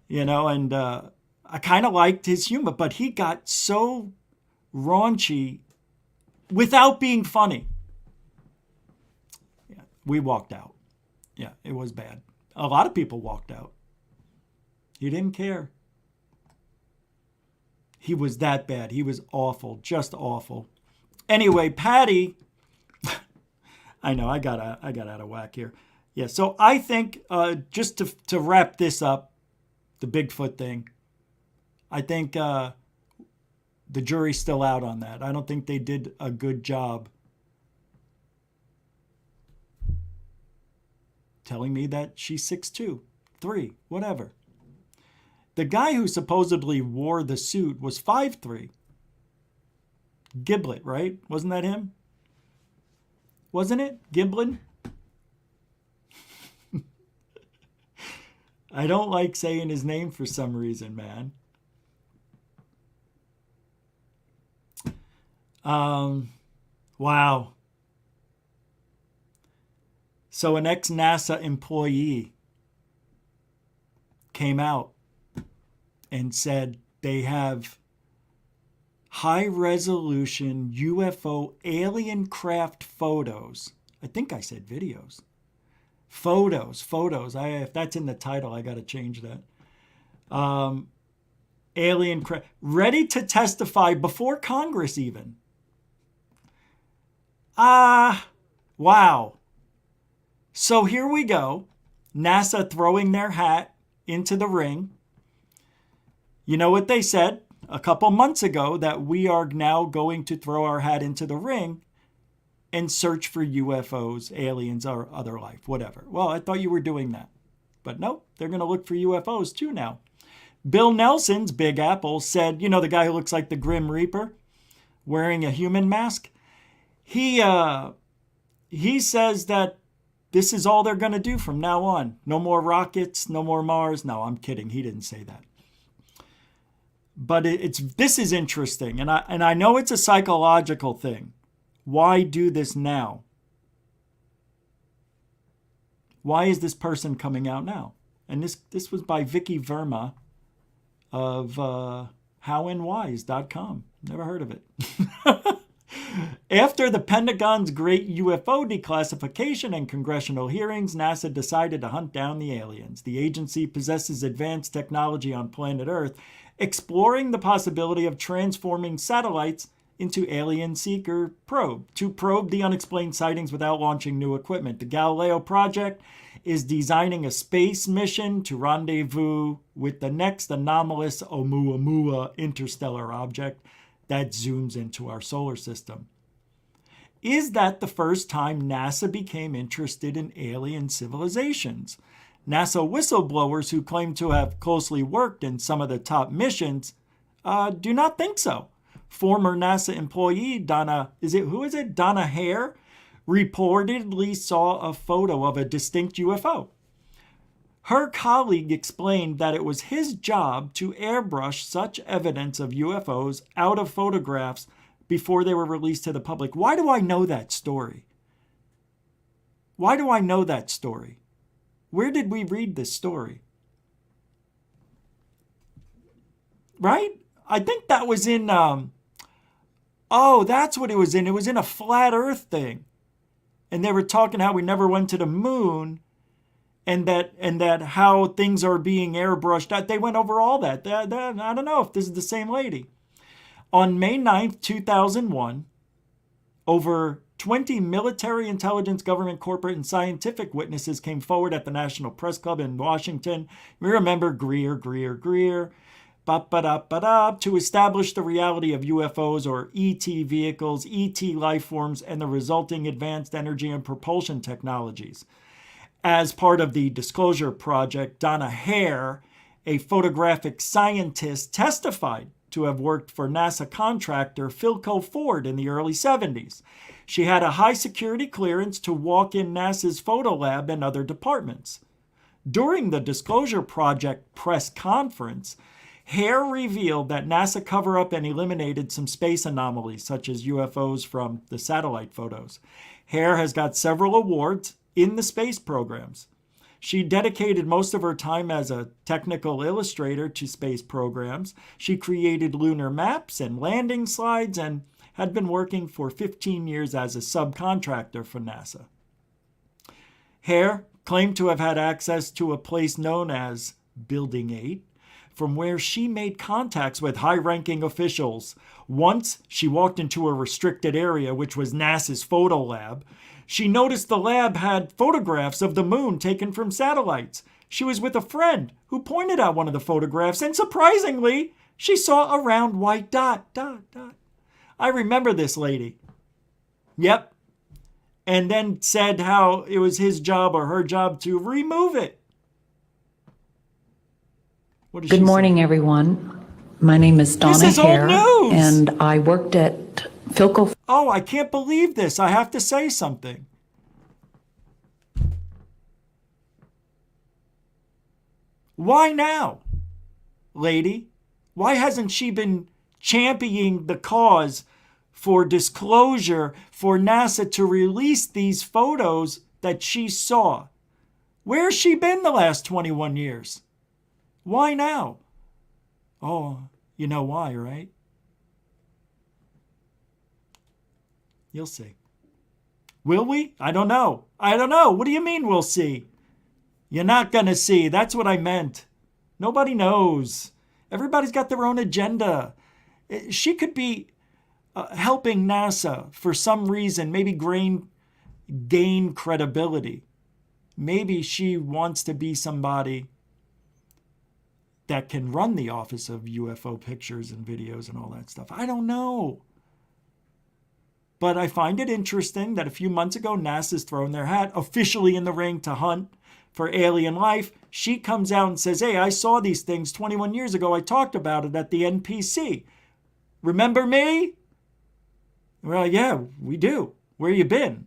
You know, and I kind of liked his humor, but he got so raunchy without being funny. Yeah, we walked out. Yeah, it was bad. A lot of people walked out. He didn't care. He was that bad. He was awful, just awful. Anyway, Patty, I know I got out of whack here. Yeah, so I think just to wrap this up, the Bigfoot thing, I think the jury's still out on that. I don't think they did a good job telling me that she's 6'2", 3, whatever. The guy who supposedly wore the suit was 5'3". Giblet, right? Wasn't that him? Wasn't it? Giblin? I don't like saying his name for some reason, man. Wow. So an ex-NASA employee came out and said they have high-resolution UFO alien craft photos. I think I said videos. Photos. If that's in the title, I got to change that. Alien craft. Ready to testify before Congress even. Wow. So here we go. NASA throwing their hat into the ring. You know what they said a couple months ago, that we are now going to throw our hat into the ring and search for UFOs, aliens, or other life, whatever. Well, I thought you were doing that. But nope, they're going to look for UFOs too now. Bill Nelson's Big Apple said, you know, the guy who looks like the Grim Reaper wearing a human mask? He says that this is all they're going to do from now on. No more rockets, no more Mars. No, I'm kidding. He didn't say that. But this is interesting, and I know it's a psychological thing. Why do this now? Why is this person coming out now And this was by Vicky Verma of howandwise.com. Never heard of it. After the Pentagon's great UFO declassification and congressional hearings, NASA decided to hunt down the aliens. The agency possesses advanced technology on planet Earth, exploring the possibility of transforming satellites into alien seeker probe to probe the unexplained sightings without launching new equipment. The Galileo project is designing a space mission to rendezvous with the next anomalous Oumuamua interstellar object that zooms into our solar system. Is that the first time NASA became interested in alien civilizations? NASA whistleblowers who claim to have closely worked in some of the top missions do not think so. Former NASA employee Donna Hare reportedly saw a photo of a distinct UFO. Her colleague explained that it was his job to airbrush such evidence of UFOs out of photographs before they were released to the public. Why do I know that story? Why do I know that story? Where did we read this story? Right? I think that was in, that's what it was in. It was in a flat earth thing. And they were talking how we never went to the moon and that how things are being airbrushed. They went over all that. I don't know if this is the same lady. On May 9th, 2001, over 20 military, intelligence, government, corporate, and scientific witnesses came forward at the National Press Club in Washington. You remember Greer, to establish the reality of UFOs or ET vehicles, ET life forms, and the resulting advanced energy and propulsion technologies. As part of the Disclosure Project, Donna Hare, a photographic scientist, testified to have worked for NASA contractor Philco Ford in the early 70s. She had a high security clearance to walk in NASA's photo lab and other departments. During the Disclosure Project press conference, Hare revealed that NASA covered up and eliminated some space anomalies, such as UFOs from the satellite photos. Hare has got several awards in the space programs. She dedicated most of her time as a technical illustrator to space programs. She created lunar maps and landing slides and had been working for 15 years as a subcontractor for NASA. Hare claimed to have had access to a place known as Building 8, from where she made contacts with high-ranking officials. Once, she walked into a restricted area, which was NASA's photo lab. She noticed the lab had photographs of the moon taken from satellites. She was with a friend who pointed out one of the photographs, and surprisingly, she saw a round white dot. I remember this lady. Yep. And then said how it was his job or her job to remove it. Good morning, everyone. My name is Donna Hare, and I worked at Philco. Oh, I can't believe this. I have to say something. Why now, lady? Why hasn't she been championing the cause for disclosure, for NASA to release these photos that she saw? Where's she been the last 21 years? Why now? Oh, you know why, right? You'll see. Will we? I don't know. What do you mean we'll see? You're not going to see. That's what I meant. Nobody knows. Everybody's got their own agenda. She could be helping NASA for some reason, maybe gain credibility. Maybe she wants to be somebody that can run the Office of UFO Pictures and Videos and all that stuff. I don't know. But I find it interesting that a few months ago, NASA's thrown their hat officially in the ring to hunt for alien life. She comes out and says, hey, I saw these things 21 years ago. I talked about it at the NPC. Remember me? Well, yeah, we do. Where you been?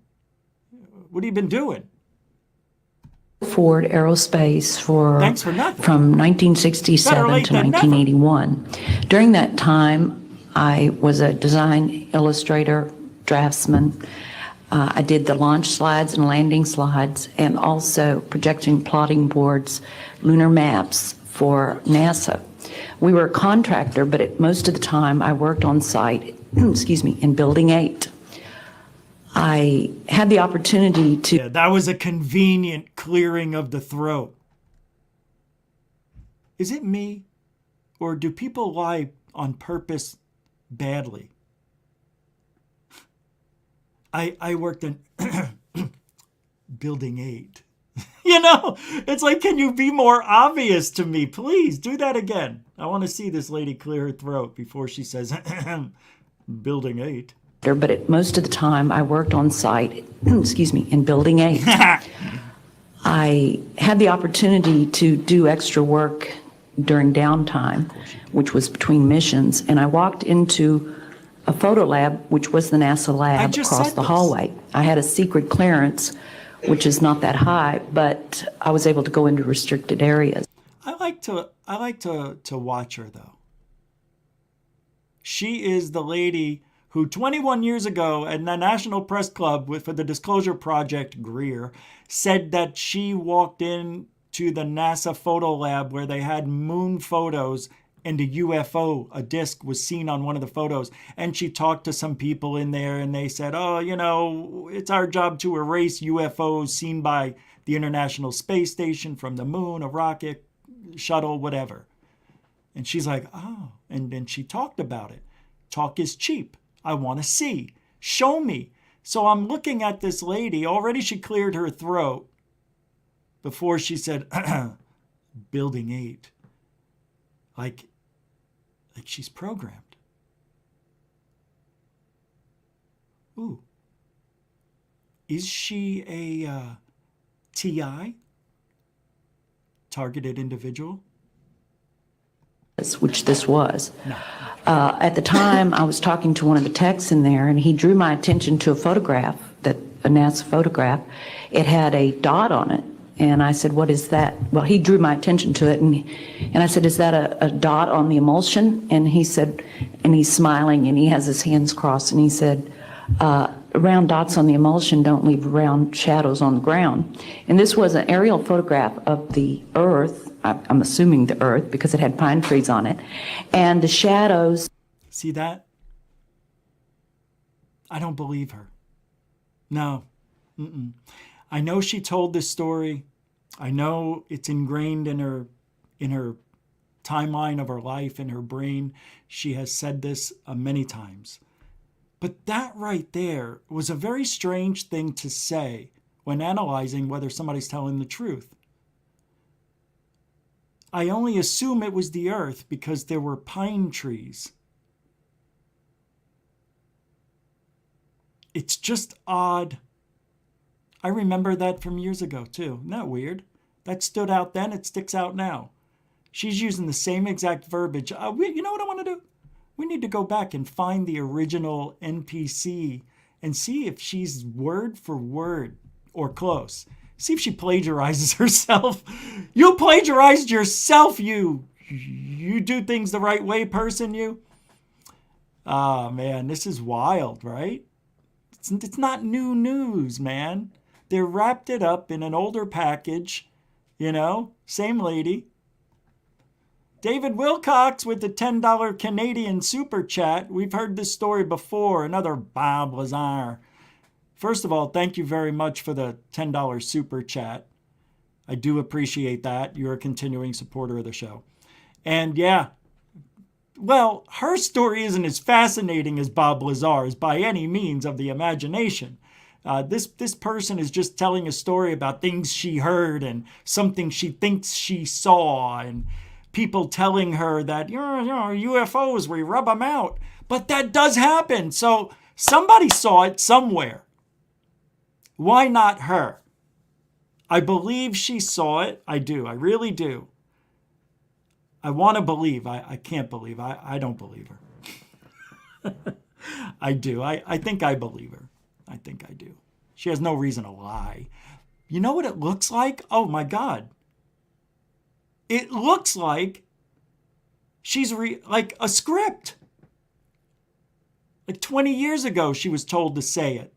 What have you been doing? Ford Aerospace Thanks for nothing. from 1967 to 1981. During that time, I was a design illustrator, draftsman. I did the launch slides and landing slides, and also projection plotting boards, lunar maps for NASA. We were a contractor, but most of the time I worked on site, excuse me, in Building 8. I had the opportunity to... Yeah, that was a convenient clearing of the throat. Is it me? Or do people lie on purpose badly? I worked in Building 8. You know, it's like, can you be more obvious to me? Please do that again. I want to see this lady clear her throat before she says, Building 8. But most of the time I worked on site, excuse me, in Building 8. I had the opportunity to do extra work during downtime, which was between missions, and I walked into a photo lab, which was the NASA lab across the hallway. I had a secret clearance, which is not that high, but I was able to go into restricted areas. I like to watch her though. She is the lady who 21 years ago at the National Press Club for the Disclosure Project, Greer, said that she walked in to the NASA photo lab where they had moon photos and a UFO, a disc, was seen on one of the photos. And she talked to some people in there and they said, oh, you know, it's our job to erase UFOs seen by the International Space Station from the moon, a rocket, shuttle, whatever. And she's like, oh, and then she talked about it. Talk is cheap. I want to see. Show me. So I'm looking at this lady. Already she cleared her throat before she said, Building 8. Like she's programmed. Ooh. Is she a TI? Targeted individual? Which this was. No. At the time, I was talking to one of the techs in there, and he drew my attention to a photograph, a NASA photograph. It had a dot on it. And I said, what is that? Well, he drew my attention to it, and I said, is that a dot on the emulsion? And he said, and he's smiling, and he has his hands crossed, and he said, round dots on the emulsion don't leave round shadows on the ground. And this was an aerial photograph of the Earth, I'm assuming the Earth, because it had pine trees on it, and the shadows. See that? I don't believe her. No. Mm-mm. I know she told this story. I know it's ingrained in her timeline of her life, in her brain. She has said this many times. But that right there was a very strange thing to say when analyzing whether somebody's telling the truth. I only assume it was the Earth because there were pine trees. It's just odd. I remember that from years ago, too. Isn't that weird? That stood out then, it sticks out now. She's using the same exact verbiage. You know what I want to do? We need to go back and find the original NPC and see if she's word for word or close. See if she plagiarizes herself. You plagiarized yourself, you do things the right way person, you. Ah, man, this is wild, right? It's not new news, man. They wrapped it up in an older package, you know, same lady. David Wilcox with the $10 Canadian super chat. We've heard this story before, another Bob Lazar. First of all, thank you very much for the $10 super chat. I do appreciate that. You're a continuing supporter of the show. And yeah, well, her story isn't as fascinating as Bob Lazar's by any means of the imagination. This person is just telling a story about things she heard and something she thinks she saw and people telling her that, you know, UFOs, we rub them out. But that does happen. So somebody saw it somewhere. Why not her? I believe she saw it. I do. I really do. I want to believe. I can't believe. I don't believe her. I do. I think I believe her. I think I do. She has no reason to lie. You know what it looks like? Oh my God. It looks like she's like a script. Like 20 years ago, she was told to say it.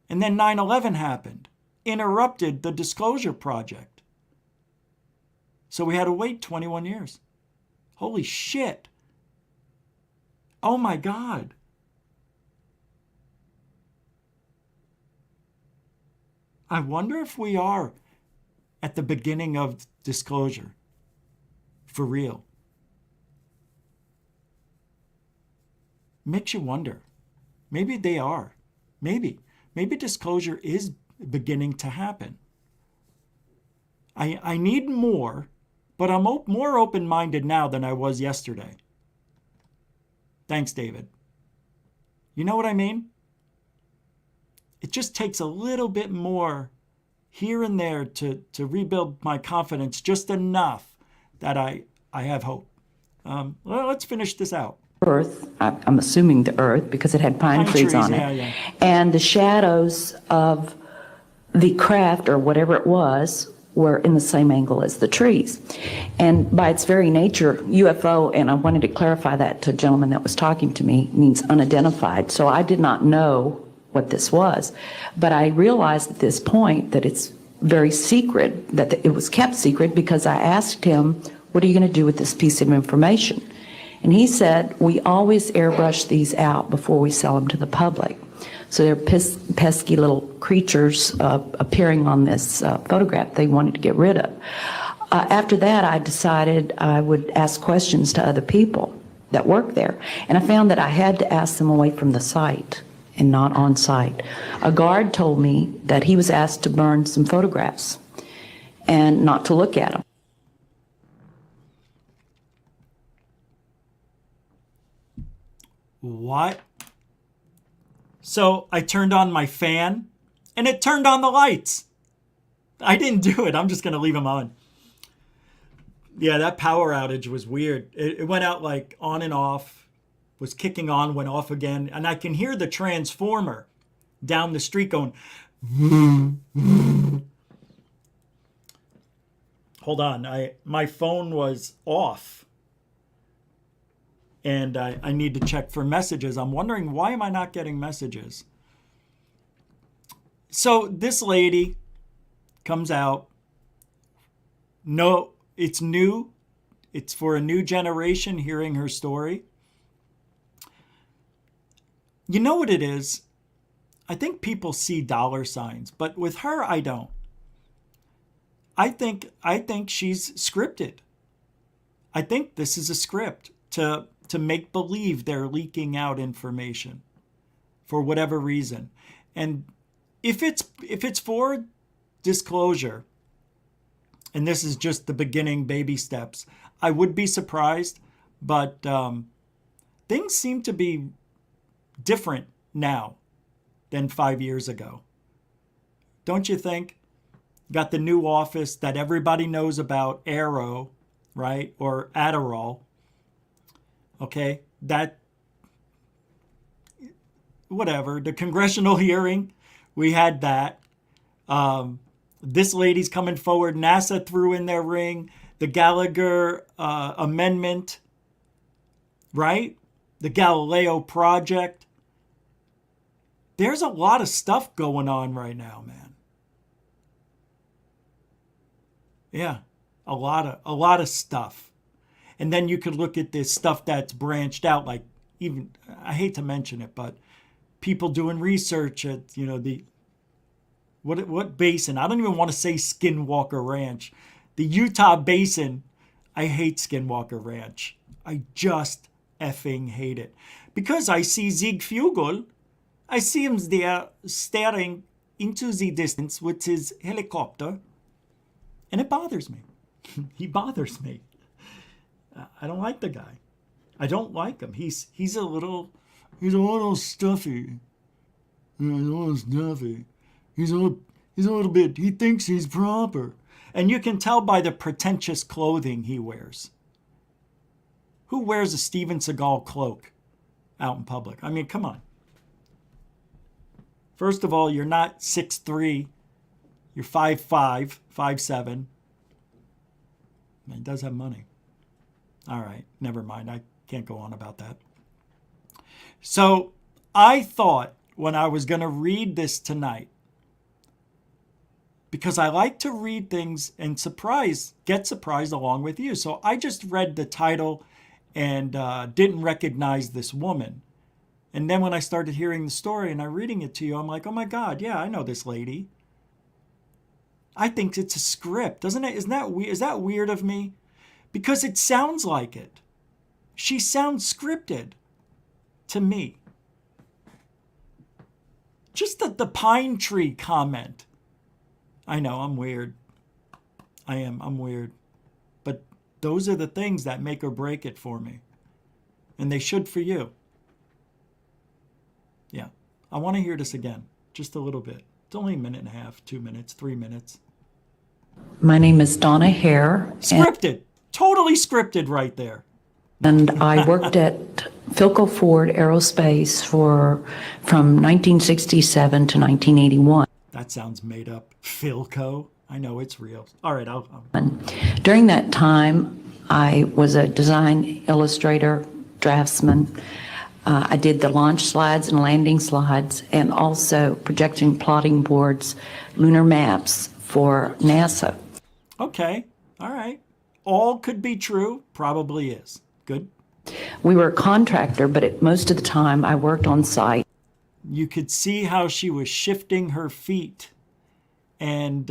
And then 9/11 happened, interrupted the disclosure project. So we had to wait 21 years. Holy shit. Oh my God. I wonder if we are at the beginning of disclosure. For real. Makes you wonder. Maybe they are. Maybe disclosure is beginning to happen. I need more, but I'm more open-minded now than I was yesterday. Thanks, David. You know what I mean? It just takes a little bit more here and there to rebuild my confidence, just enough that I have hope. Well, let's finish this out. Earth, I'm assuming the earth because it had pine trees on it, yeah. and the shadows of the craft or whatever it was were in the same angle as the trees. And by its very nature, UFO, and I wanted to clarify that to a gentleman that was talking to me, means unidentified. So I did not know what this was, but I realized at this point that it's very secret, that it was kept secret, because I asked him, what are you going to do with this piece of information? And he said, we always airbrush these out before we sell them to the public. So they're pesky little creatures appearing on this photograph they wanted to get rid of. After that, I decided I would ask questions to other people that work there. And I found that I had to ask them away from the site and not on site. A guard told me that he was asked to burn some photographs and not to look at them. What? So I turned on my fan and it turned on the lights. I didn't do it. I'm just going to leave them on. Yeah, that power outage was weird. It went out like on and off, was kicking on, went off again. And I can hear the transformer down the street going. Hold on. My phone was off. And I need to check for messages. I'm wondering, why am I not getting messages? So this lady comes out. No, it's new. It's for a new generation hearing her story. You know what it is? I think people see dollar signs, but with her, I don't. I think she's scripted. I think this is a script to make believe they're leaking out information for whatever reason. And if it's for disclosure, and this is just the beginning baby steps, I would be surprised, but things seem to be different now than 5 years ago. Don't you think? Got the new office that everybody knows about, Arrow, right? Or Adderall. Okay, that, whatever, the congressional hearing, we had that. This lady's coming forward. NASA threw in their ring. The Gallagher amendment, right? The Galileo project. There's a lot of stuff going on right now, man. Yeah, a lot of stuff. And then you could look at this stuff that's branched out, like even, I hate to mention it, but people doing research at, the, what basin? I don't even want to say Skinwalker Ranch. The Utah Basin, I hate Skinwalker Ranch. I just effing hate it. Because I see Sieg Fugel, I see him there staring into the distance with his helicopter, and it bothers me. He bothers me. I don't like the guy. I don't like him. He's a little stuffy. He's a little stuffy. He's a little bit. He thinks he's proper, and you can tell by the pretentious clothing he wears. Who wears a Steven Seagal cloak out in public? I mean, come on. First of all, you're not 6'3". You're 5'5", 5'7". He does have money. All right, never mind. I can't go on about that. So I thought when I was going to read this tonight, because I like to read things and get surprised along with you. So I just read the title and didn't recognize this woman. And then when I started hearing the story and I'm reading it to you, I'm like, oh my God, yeah, I know this lady. I think it's a script, doesn't it? Isn't that weird? Is that weird of me? Because it sounds like it. She sounds scripted to me. Just the pine tree comment. I know, I'm weird. I'm weird. But those are the things that make or break it for me. And they should for you. Yeah. I want to hear this again. Just a little bit. It's only a minute and a half, 2 minutes, 3 minutes. My name is Donna Hare. Scripted. Totally scripted right there. And I worked at Philco Ford Aerospace from 1967 to 1981. That sounds made up. Philco. I know it's real. All right. During that time, I was a design illustrator, draftsman. I did the launch slides and landing slides, and also projection plotting boards, lunar maps for NASA. Okay. All right. All could be true. Probably is. Good. We were a contractor, but most of the time I worked on site. You could see how she was shifting her feet, and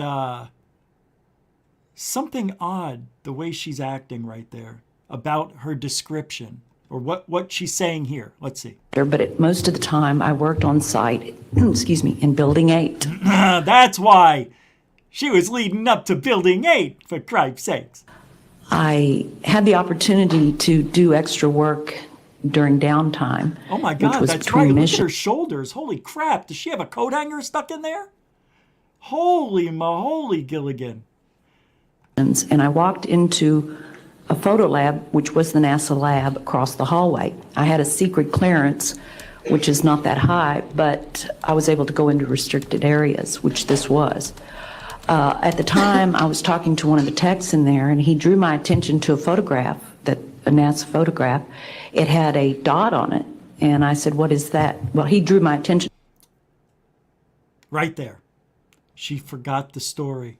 something odd the way she's acting right there about her description or what she's saying here. Let's see. But most of the time I worked on site, excuse me, in Building 8. That's why she was leading up to Building 8, for Christ's sakes. I had the opportunity to do extra work during downtime. Oh my God, that's right. Look at her shoulders. Holy crap. Does she have a coat hanger stuck in there? Holy moly, Gilligan. And I walked into a photo lab, which was the NASA lab across the hallway. I had a secret clearance, which is not that high, but I was able to go into restricted areas, which this was. At the time, I was talking to one of the techs in there, and he drew my attention to a photograph, a NASA photograph. It had a dot on it, and I said, what is that? Well, he drew my attention. Right there. She forgot the story.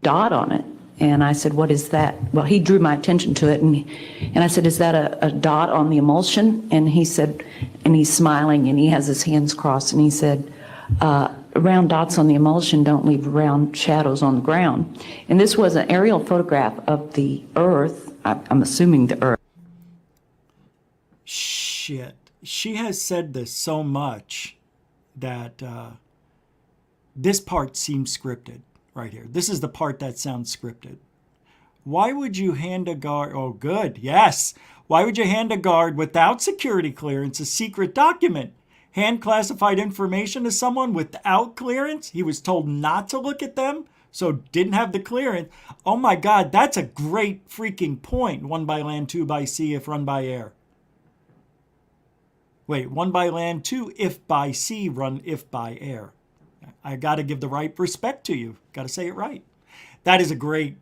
Dot on it, and I said, what is that? Well, he drew my attention to it, and I said, is that a dot on the emulsion? And he said, and he's smiling, and he has his hands crossed, and he said, round dots on the emulsion don't leave round shadows on the ground. And this was an aerial photograph of the Earth. I'm assuming the Earth. Shit. She has said this so much that this part seems scripted right here. This is the part that sounds scripted. Why would you hand a guard? Oh, good. Yes. Why would you hand a guard without security clearance a secret document? Hand classified information to someone without clearance? He was told not to look at them, so didn't have the clearance. Oh my God, that's a great freaking point. 1 by land, 2 by sea, if run by air. Wait, 1 by land, 2 if by sea, run if by air. I got to give the right respect to you. Got to say it right. That is a great,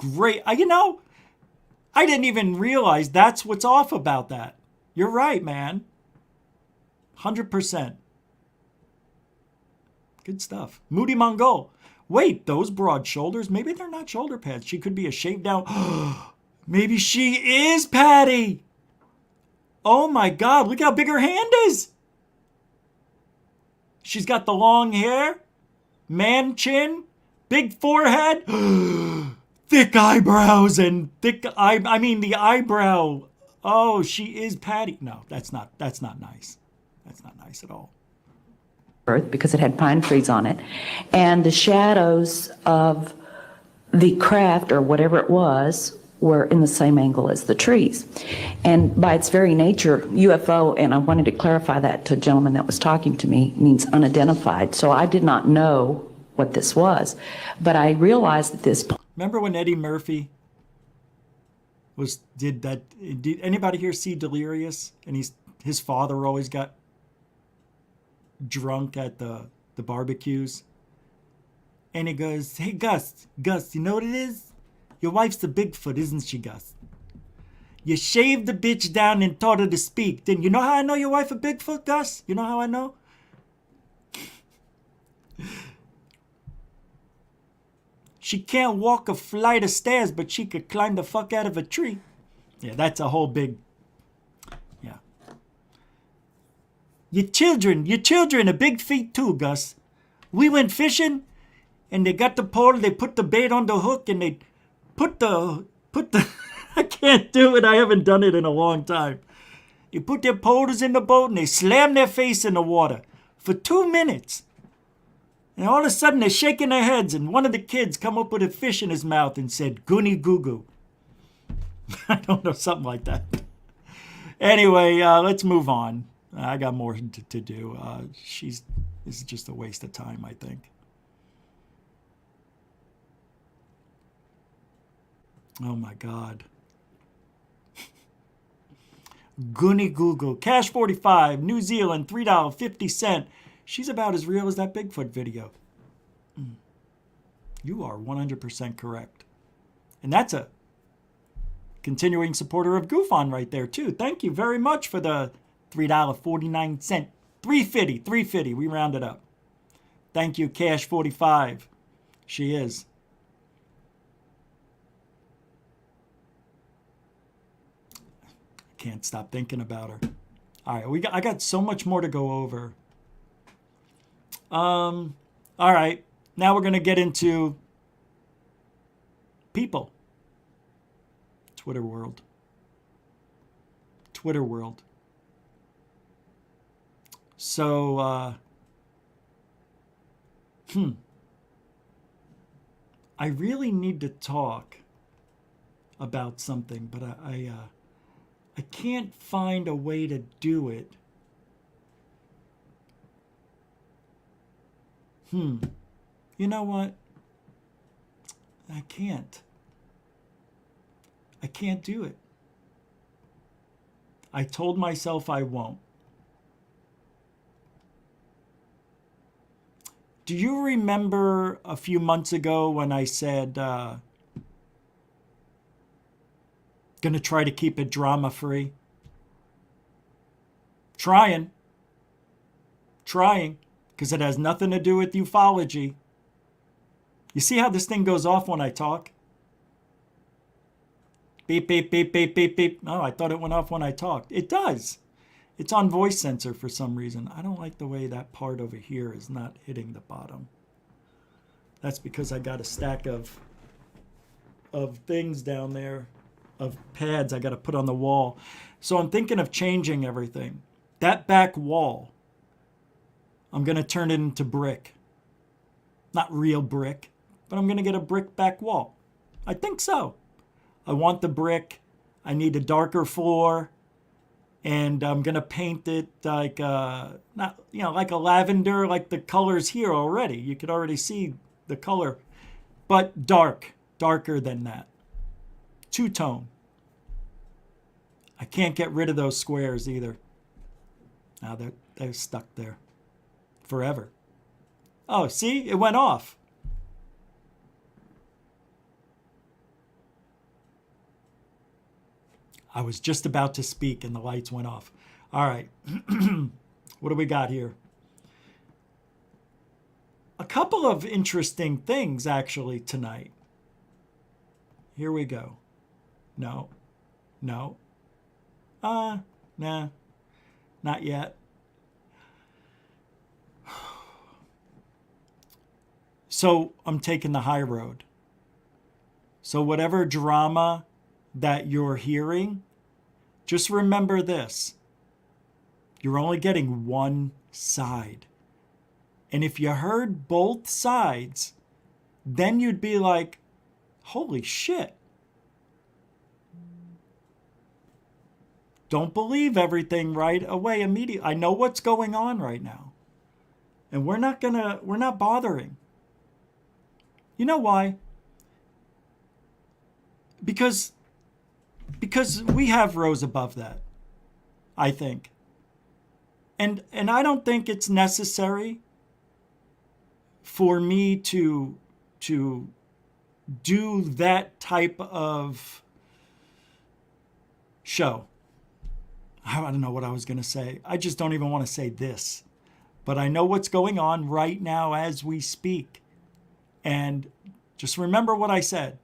I didn't even realize that's what's off about that. You're right, man. 100%. Good stuff. Moody Mongol. Wait, those broad shoulders, maybe they're not shoulder pads. She could be a shaved down. Maybe she is Patty. Oh my God, look how big her hand is. She's got the long hair, man chin, big forehead, thick eyebrows and the eyebrow. Oh, she is Patty. No, that's not nice. That's not nice at all. Earth, because it had pine trees on it, and the shadows of the craft or whatever it was were in the same angle as the trees. And by its very nature, UFO, and I wanted to clarify that to a gentleman that was talking to me, means unidentified. So I did not know what this was, but I realized that this. Remember when Eddie Murphy did anybody here see Delirious? And his father always got drunk at the barbecues, and he goes, hey Gus, you know what it is? Your wife's a Bigfoot, isn't she, Gus? You shaved the bitch down and taught her to speak. Then you know how I know your wife a Bigfoot, Gus? You know how I know? She can't walk a flight of stairs, but she could climb the fuck out of a tree. Yeah, that's a whole big... Yeah. Your children are big feet too, Gus. We went fishing, and they got the pole, they put the bait on the hook, and they put the... I can't do it. I haven't done it in a long time. They put their poles in the boat, and they slam their face in the water for 2 minutes. And all of a sudden, they're shaking their heads, and one of the kids come up with a fish in his mouth and said, "Goony goo goo." I don't know, something like that. Anyway, let's move on. I got more to do. This is just a waste of time, I think. Oh my God. Goony goo goo. Cash 45, New Zealand, $3.50. She's about as real as that Bigfoot video. You are 100% correct. And that's a continuing supporter of Goof On right there, too. Thank you very much for the $3.49. $3.50. We rounded up. Thank you, Cash 45. She is. I can't stop thinking about her. All right, I got so much more to go over. All right, now we're going to get into people. Twitter world. So, I really need to talk about something, but I can't find a way to do it. You know what? I can't do it. I told myself I won't. Do you remember a few months ago when I said, gonna try to keep it drama-free? Trying. Because it has nothing to do with ufology. You see how this thing goes off when I talk? Beep, beep, beep, beep, beep, beep. No, I thought it went off when I talked. It does. It's on voice sensor for some reason. I don't like the way that part over here is not hitting the bottom. That's because I got a stack of things down there, of pads I got to put on the wall. So I'm thinking of changing everything. That back wall, I'm going to turn it into brick. Not real brick, but I'm going to get a brick back wall. I think so. I want the brick. I need a darker floor. And I'm going to paint it like, not, like a lavender, like the colors here already. You could already see the color, but darker than that. Two-tone. I can't get rid of those squares either. Now they're stuck there forever. Oh, see? It went off. I was just about to speak and the lights went off. All right. What do we got here? A couple of interesting things actually tonight. Here we go. No. Nah, not yet. So I'm taking the high road. So whatever drama that you're hearing, just remember this. You're only getting one side. And if you heard both sides, then you'd be like, holy shit. Don't believe everything right away immediately. I know what's going on right now. And we're not bothering. You know why? Because we have rows above that, I think. And I don't think it's necessary for me to do that type of show. I don't know what I was going to say. I just don't even want to say this. But I know what's going on right now as we speak. And just remember what I said.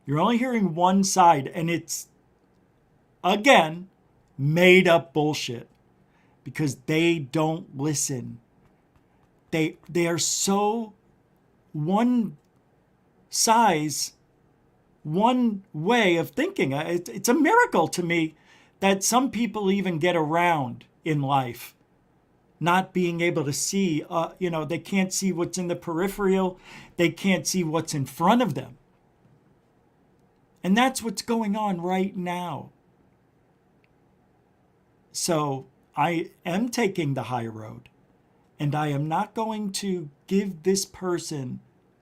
You're only hearing one side, and it's, again, made up bullshit. Because they don't listen. They are so one size, one way of thinking. It's a miracle to me that some people even get around in life. Not being able to see, they can't see what's in the peripheral. They can't see what's in front of them. And that's what's going on right now. So I am taking the high road, and I am not going to give this person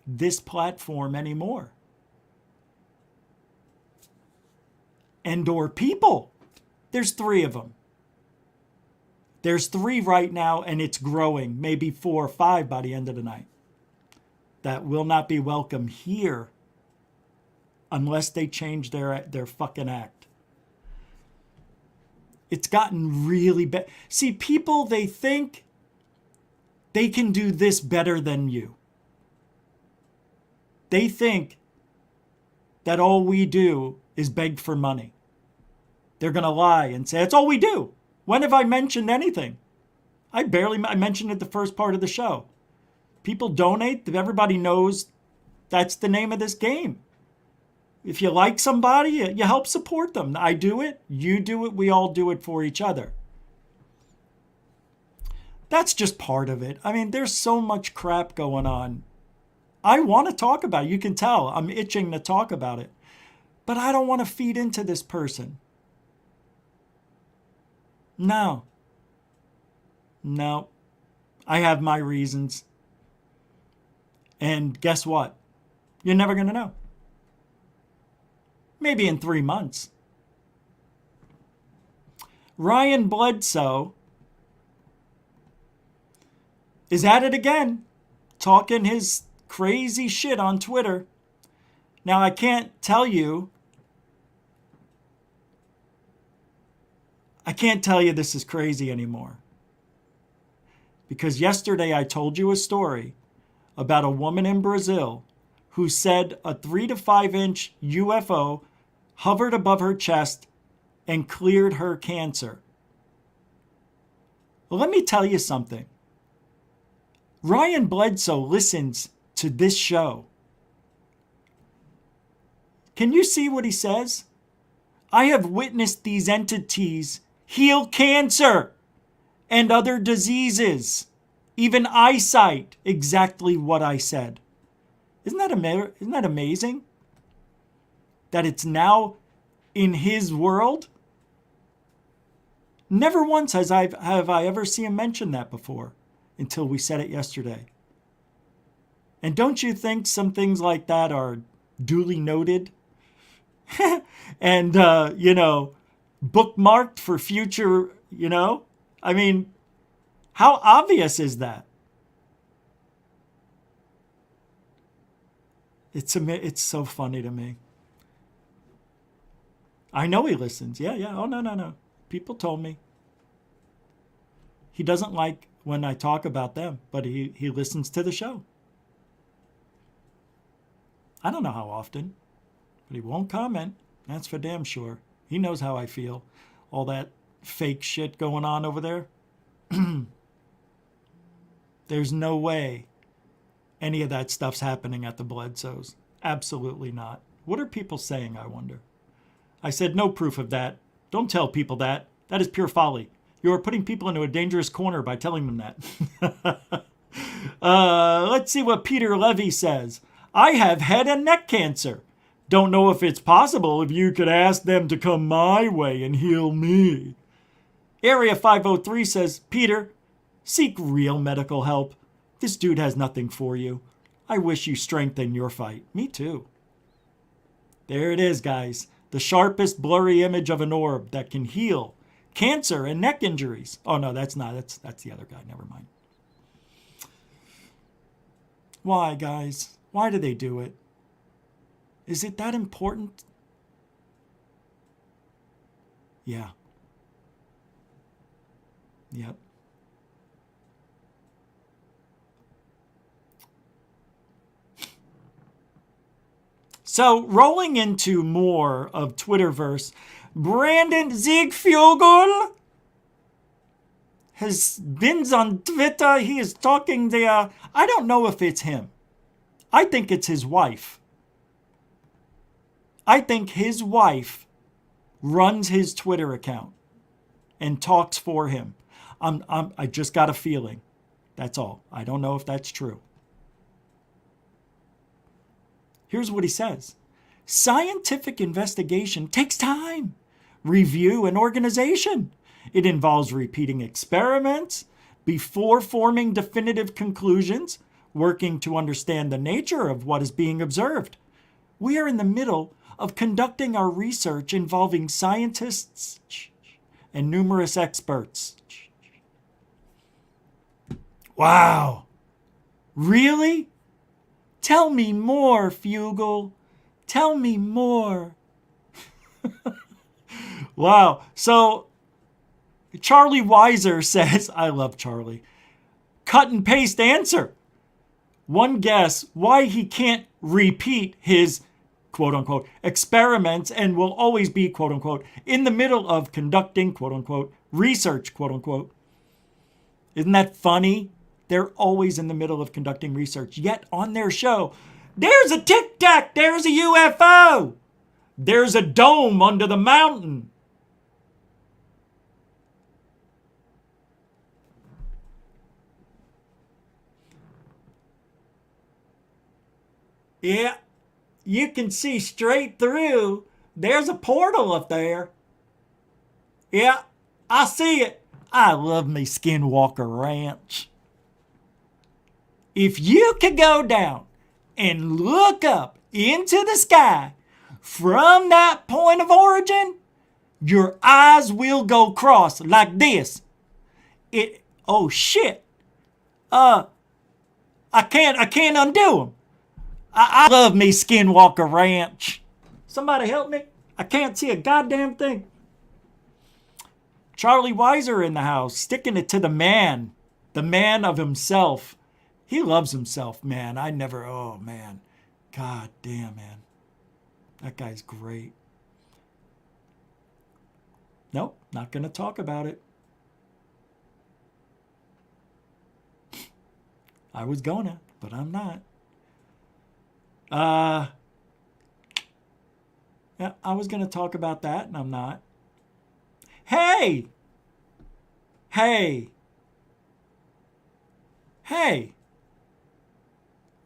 this platform anymore. And or people. There's 3 of them. There's 3 right now, and it's growing, maybe 4 or 5 by the end of the night, that will not be welcome here unless they change their fucking act. It's gotten really bad. See, people, they think they can do this better than you. They think that all we do is beg for money. They're going to lie and say, that's all we do. When have I mentioned anything? I mentioned it the first part of the show. People donate. Everybody knows that's the name of this game. If you like somebody, you help support them. I do it. You do it. We all do it for each other. That's just part of it. I mean, there's so much crap going on. I want to talk about it. You can tell I'm itching to talk about it. But I don't want to feed into this person. No. I have my reasons. And guess what? You're never going to know. Maybe in 3 months. Ryan Bledsoe is at it again, talking his crazy shit on Twitter. Now, I can't tell you this is crazy anymore. Because yesterday I told you a story about a woman in Brazil who said a 3 to 5 inch UFO hovered above her chest and cleared her cancer. Well, let me tell you something. Ryan Bledsoe listens to this show. Can you see what he says? I have witnessed these entities heal cancer and other diseases, even eyesight, exactly what I said. Isn't that amazing? That it's now in his world? Never once have I ever seen him mention that before until we said it yesterday. And don't you think some things like that are duly noted? And, bookmarked for future, I mean, how obvious is that? It's so funny to me. I know he listens. Yeah. Oh, no. People told me. He doesn't like when I talk about them, but he listens to the show. I don't know how often, but he won't comment. That's for damn sure. He knows how I feel. All that fake shit going on over there. There's no way any of that stuff's happening at the Bledsoes. Absolutely not. What are people saying, I wonder? I said no proof of that. Don't tell people that. That is pure folly. You are putting people into a dangerous corner by telling them that. Let's see what Peter Levy says. I have head and neck cancer. Don't know if it's possible if you could ask them to come my way and heal me. Area 503 says, Peter, seek real medical help. This dude has nothing for you. I wish you strength in your fight. Me too. There it is, guys. The sharpest blurry image of an orb that can heal cancer and neck injuries. Oh, no, that's not. That's the other guy. Never mind. Why, guys? Why do they do it? Is it that important? Yeah. Yep. So, rolling into more of Twitterverse, Brandon Ziegfugel has been on Twitter. He is talking there. I don't know if it's him. I think it's his wife. I think his wife runs his Twitter account and talks for him. I just got a feeling. That's all. I don't know if that's true. Here's what he says. Scientific investigation takes time, review, and organization. It involves repeating experiments before forming definitive conclusions, working to understand the nature of what is being observed. We are in the middle of conducting our research involving scientists and numerous experts. Wow. Really? Tell me more, Fugel. Tell me more. Wow. So, Charlie Weiser says, I love Charlie, cut and paste answer. One guess why he can't repeat his quote unquote experiments and will always be quote unquote in the middle of conducting quote unquote research quote unquote. Isn't that funny? They're always in the middle of conducting research. Yet on their show, there's a Tic Tac, there's a UFO, there's a dome under the mountain. Yeah, you can see straight through. There's a portal up there. Yeah, I see it. I love me Skinwalker Ranch. If you could go down and look up into the sky from that point of origin, your eyes will go cross like this. Oh shit. I can't undo them. I love me Skinwalker Ranch. Somebody help me. I can't see a goddamn thing. Charlie Weiser in the house, sticking it to the man of himself. He loves himself, man. Oh, man. God damn, man. That guy's great. Nope, not going to talk about it. I was gonna, but I'm not. Yeah, I was going to talk about that, and I'm not. Hey!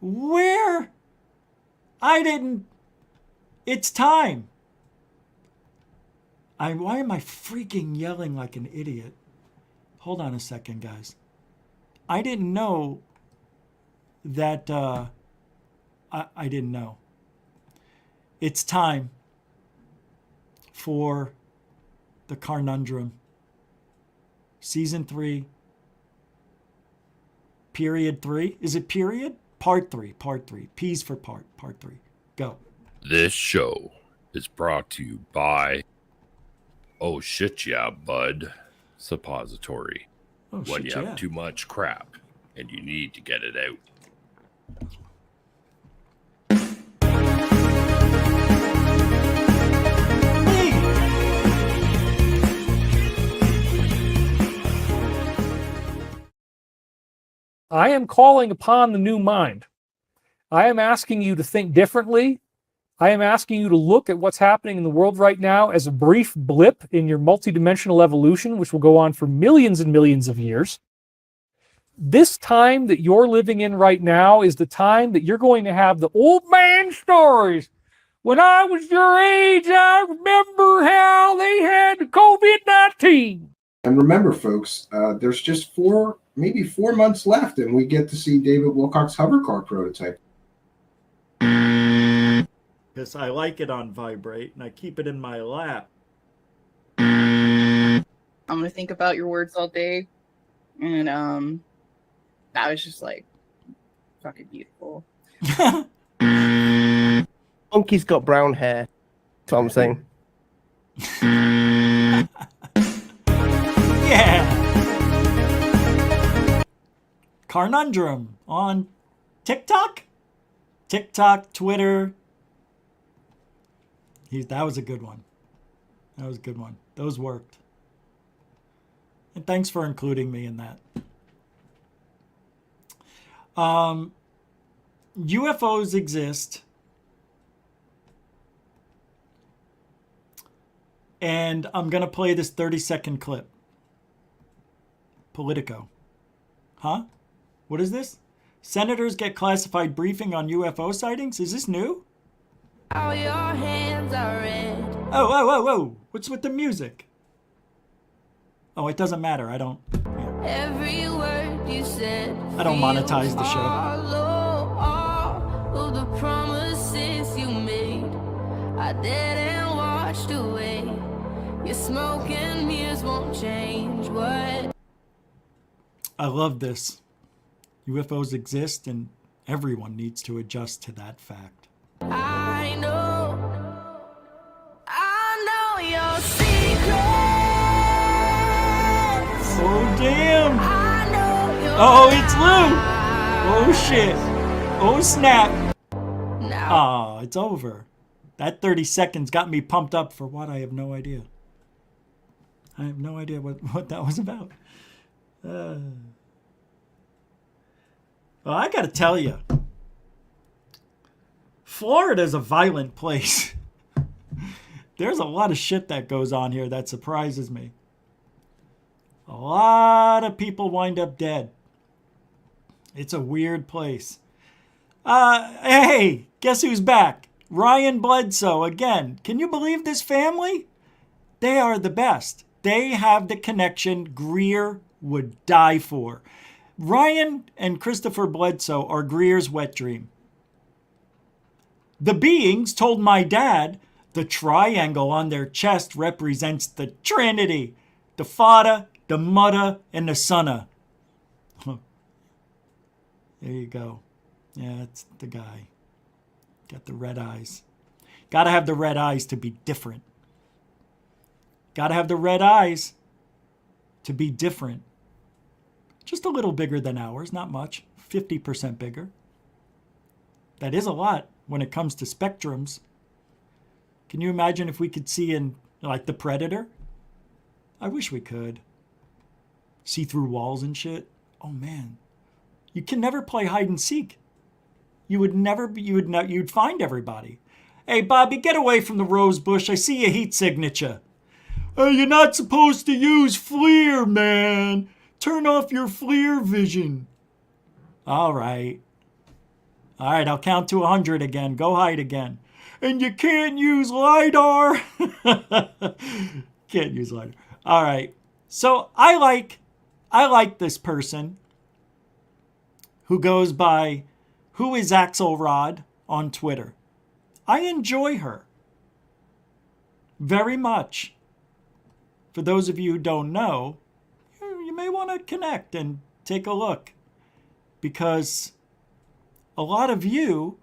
Where? It's time. Why am I freaking yelling like an idiot? Hold on a second, guys. I didn't know that, I didn't know. It's time for the Carnundrum. Season 3. Period 3. Is it period? Part 3. P's for part 3. Go. This show is brought to you by Oh Shit Yeah Bud Suppository. Oh, when shit, you yeah. have too much crap and you need to get it out. I am calling upon the new mind. I am asking you to think differently. I am asking you to look at what's happening in the world right now as a brief blip in your multidimensional evolution, which will go on for millions and millions of years. This time that you're living in right now is the time that you're going to have the old man stories. When I was your age, I remember how they had COVID-19. And remember, folks, there's just maybe 4 months left, and we get to see David Wilcock's hover car prototype. Because I like it on vibrate, and I keep it in my lap. I'm gonna think about your words all day, and that was just like fucking beautiful. Monkey's got brown hair. That's what I'm saying. Carnundrum on TikTok, Twitter. That was a good one. That was a good one. Those worked. And thanks for including me in that. UFOs exist. And I'm going to play this 30-second clip. Politico. Huh? What is this? Senators get classified briefing on UFO sightings? Is this new? All your hands are red. Oh, whoa, whoa, whoa. What's with the music? Oh, it doesn't matter. I don't... Every word you said. I don't monetize the show. All of the promises you made. I didn't washed away. Your smoke and mirrors won't change what. I love this. UFOs exist and everyone needs to adjust to that fact. I know your secrets. Oh, damn. Oh, it's Lou. Oh, shit. Oh, snap. Oh, it's over. That 30 seconds got me pumped up for what? I have no idea. I have no idea what that was about. Well, I got to tell you, Florida's a violent place. There's a lot of shit that goes on here that surprises me. A lot of people wind up dead. It's a weird place. Hey, guess who's back? Ryan Bledsoe again. Can you believe this family? They are the best. They have the connection Greer would die for. Ryan and Christopher Bledsoe are Greer's wet dream. The beings told my dad the triangle on their chest represents the Trinity, the Father, the Mother, and the Son. There you go. Yeah, that's the guy. Got the red eyes. Gotta have the red eyes to be different. Gotta have the red eyes to be different. Just a little bigger than ours, not much. 50% bigger. That is a lot when it comes to spectrums. Can you imagine if we could see in, like, the Predator? I wish we could. See through walls and shit. Oh, man. You can never play hide and seek. You'd find everybody. Hey, Bobby, get away from the rose bush. I see a heat signature. You're not supposed to use FLIR, man. Turn off your FLIR vision. All right. All right, I'll count to 100 again. Go hide again. And you can't use Lidar. Can't use Lidar. All right. So I like this person who goes by Who is Axelrod on Twitter. I enjoy her very much. For those of you who don't know, you may want to connect and take a look, because a lot of you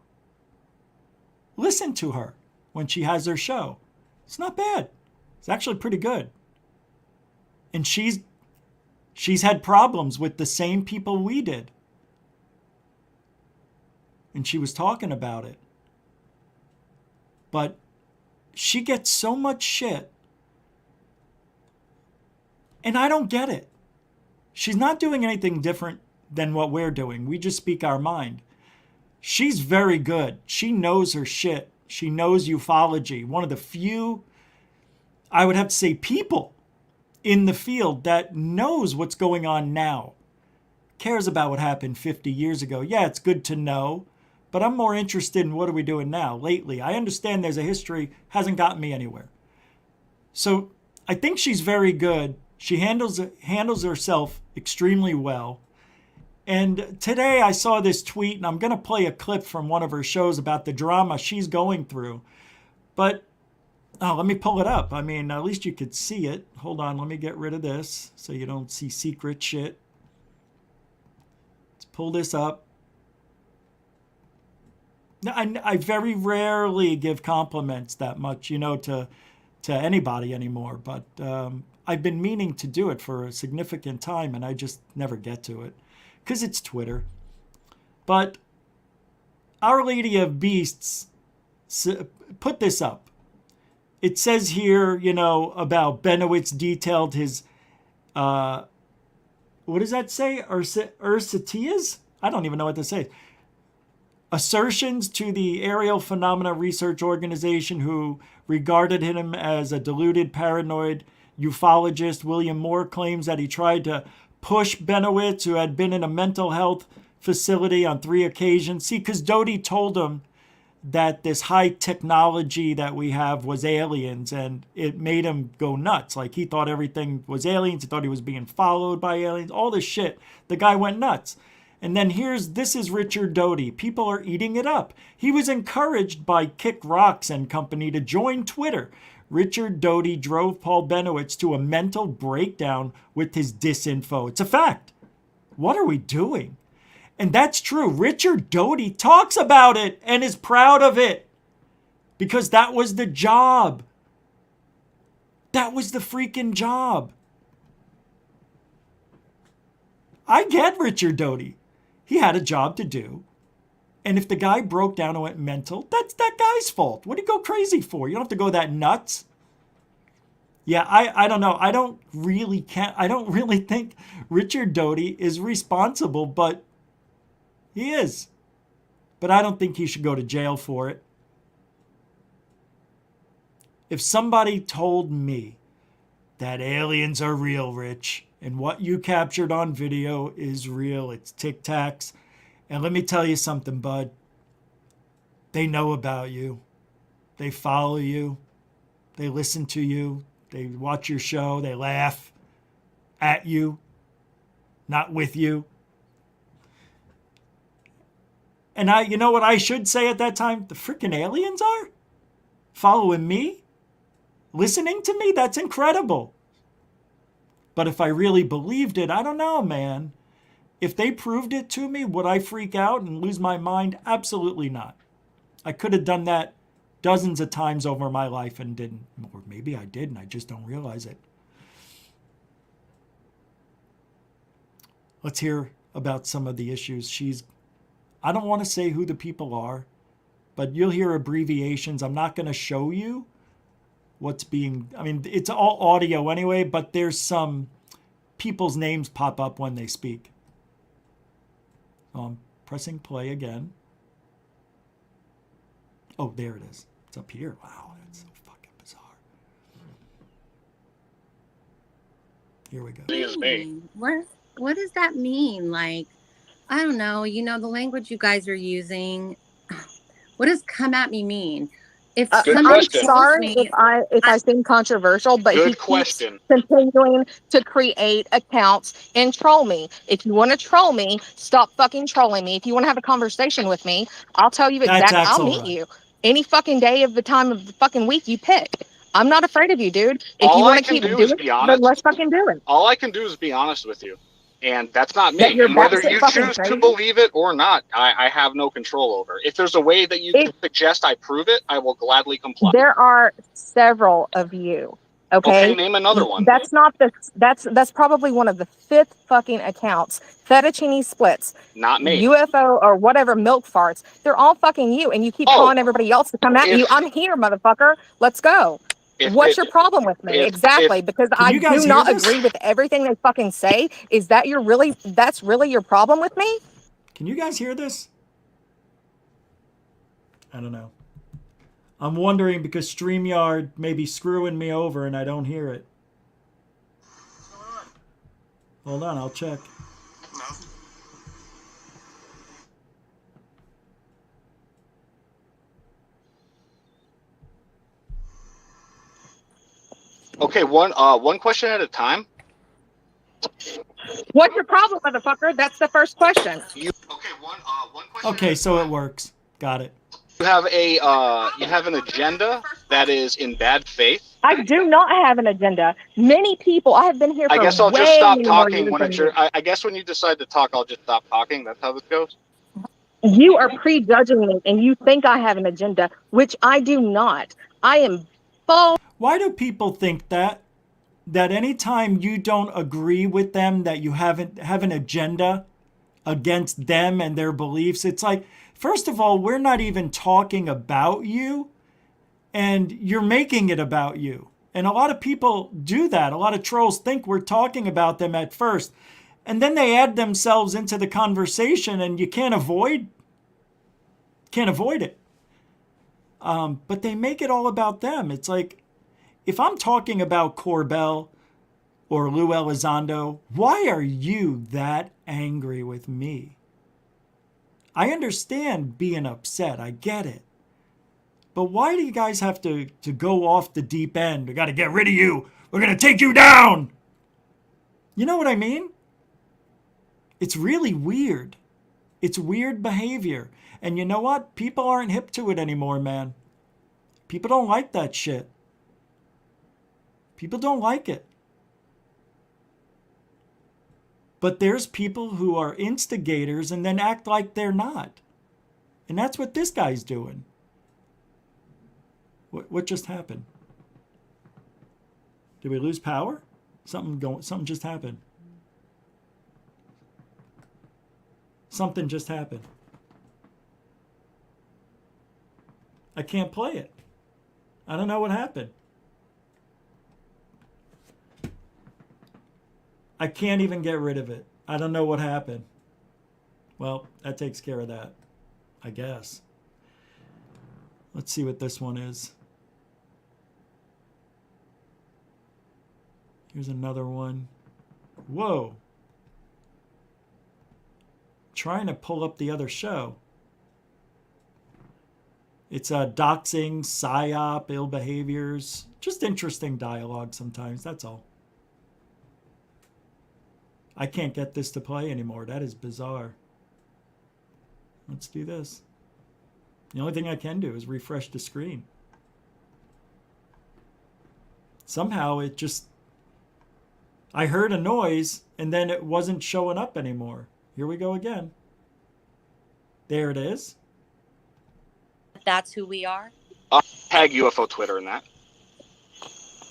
listen to her when she has her show. It's not bad. It's actually pretty good. And she's had problems with the same people we did. And she was talking about it. But she gets so much shit. And I don't get it. She's not doing anything different than what we're doing. We just speak our mind. She's very good. She knows her shit. She knows ufology. One of the few, I would have to say, people in the field that knows what's going on now. Cares about what happened 50 years ago. Yeah, it's good to know. But I'm more interested in what are we doing now, lately. I understand there's a history, hasn't gotten me anywhere. So I think she's very good. She handles herself extremely well. And today I saw this tweet, and I'm going to play a clip from one of her shows about the drama she's going through. But, let me pull it up. I mean, at least you could see it. Hold on, let me get rid of this so you don't see secret shit. Let's pull this up. I very rarely give compliments that much, to anybody anymore. But I've been meaning to do it for a significant time, and I just never get to it. because it's Twitter. But Our Lady of Beasts put this up. It says here, you know, about Benowitz detailed his, what does that say? Ursatias? I don't even know what to say. Assertions to the Aerial Phenomena Research Organization, who regarded him as a deluded, paranoid ufologist. William Moore claims that he tried to push Benowitz, who had been in a mental health facility on 3 occasions. See, because Doty told him that this high technology that we have was aliens, and it made him go nuts. Like, he thought everything was aliens. He thought he was being followed by aliens. All this shit. The guy went nuts. And then this is Richard Doty. People are eating it up. He was encouraged by Kick Rocks and company to join Twitter. Richard Doty drove Paul Benowitz to a mental breakdown with his disinfo. It's a fact. What are we doing? And that's true. Richard Doty talks about it and is proud of it because that was the job. That was the freaking job. I get Richard Doty. He had a job to do. And if the guy broke down and went mental, that's that guy's fault. What do you go crazy for? You don't have to go that nuts. Yeah, I don't know. I don't really think Richard Doty is responsible, but he is. But I don't think he should go to jail for it. If somebody told me that aliens are real, Rich, and what you captured on video is real, it's Tic Tacs, and let me tell you something, bud. They know about you. They follow you. They listen to you. They watch your show. They laugh at you, not with you. And you know what I should say at that time? The freaking aliens are following me, listening to me. That's incredible. But if I really believed it, I don't know, man. If they proved it to me, would I freak out and lose my mind? Absolutely not. I could have done that dozens of times over my life and didn't. Or maybe I did and I just don't realize it. Let's hear about some of the issues. I don't want to say who the people are, but you'll hear abbreviations. I'm not going to show you what's being, I mean, it's all audio anyway, but there's some people's names pop up when they speak. So I'm pressing play again. Oh, there it is. It's up here. Wow, that's so fucking bizarre. Here we go. What does that mean? Like, I don't know. You know, the language you guys are using. What does "come at me" mean? If I'm sorry if I seem controversial, but he keeps continuing to create accounts and troll me. If you want to troll me, stop fucking trolling me. If you want to have a conversation with me, I'll tell you exactly. I'll meet you any fucking day of the time of the fucking week you pick. I'm not afraid of you, dude. If you want to keep doing it, then let's fucking do it. All I can do is be honest with you. And that's not me. And whether you choose to believe it or not, I have no control over. If there's a way that you can suggest I prove it, I will gladly comply. There are several of you. Okay, name another one. That's probably one of the 5th fucking accounts. Fettuccine splits. Not me. UFO or whatever milk farts. They're all fucking you, and you keep calling everybody else to come at you. I'm here, motherfucker. Let's go. What's your problem with me? Exactly, because I do not agree with everything they fucking say. Is that that's really your problem with me? Can you guys hear this? I don't know. I'm wondering because StreamYard may be screwing me over and I don't hear it. Hold on, I'll check. Okay, one question at a time. What's your problem, motherfucker? That's the first question. One question. Okay, so it works. Got it. You have an agenda that is in bad faith. I do not have an agenda. Many people. I have been here for I guess I'll just stop talking when it's your. I guess when you decide to talk, I'll just stop talking. That's how this goes. You are prejudging me, and you think I have an agenda, which I do not. I am false. Why do people think that anytime you don't agree with them, that you have an agenda? against them and their beliefs. It's like, first of all, we're not even talking about you, and you're making it about you. And a lot of people do that. A lot of trolls think we're talking about them at first, and then they add themselves into the conversation, and you can't avoid it. But they make it all about them. It's like, if I'm talking about Corbell or Lou Elizondo, why are you that angry with me? I understand being upset. I get it. But why do you guys have to go off the deep end? We got to get rid of you. We're going to take you down. You know what I mean? It's really weird. It's weird behavior. And you know what? People aren't hip to it anymore, man. People don't like that shit. People don't like it. But there's people who are instigators and then act like they're not. And that's what this guy's doing. What just happened? Did we lose power? Something just happened. Something just happened. I can't play it. I don't know what happened. I can't even get rid of it. I don't know what happened. Well, that takes care of that, I guess. Let's see what this one is. Here's another one. Whoa. Trying to pull up the other show. It's doxing, psyop, ill behaviors. Just interesting dialogue sometimes, that's all. I can't get this to play anymore. That is bizarre. Let's do this. The only thing I can do is refresh the screen. Somehow it just... I heard a noise and then it wasn't showing up anymore. Here we go again. There it is. That's who we are. I'll tag UFO Twitter in that.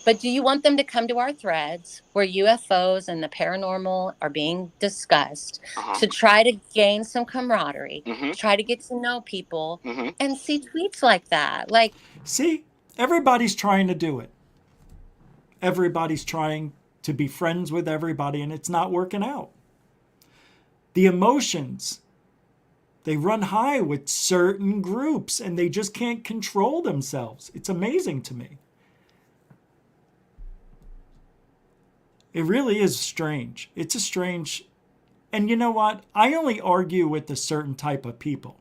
But do you want them to come to our threads where UFOs and the paranormal are being discussed to try to gain some camaraderie, try to get to know people, and see tweets like that? Like, see, everybody's trying to do it. Everybody's trying to be friends with everybody, and it's not working out. The emotions, they run high with certain groups, and they just can't control themselves. It's amazing to me. It really is strange. It's a strange... And you know what? I only argue with a certain type of people.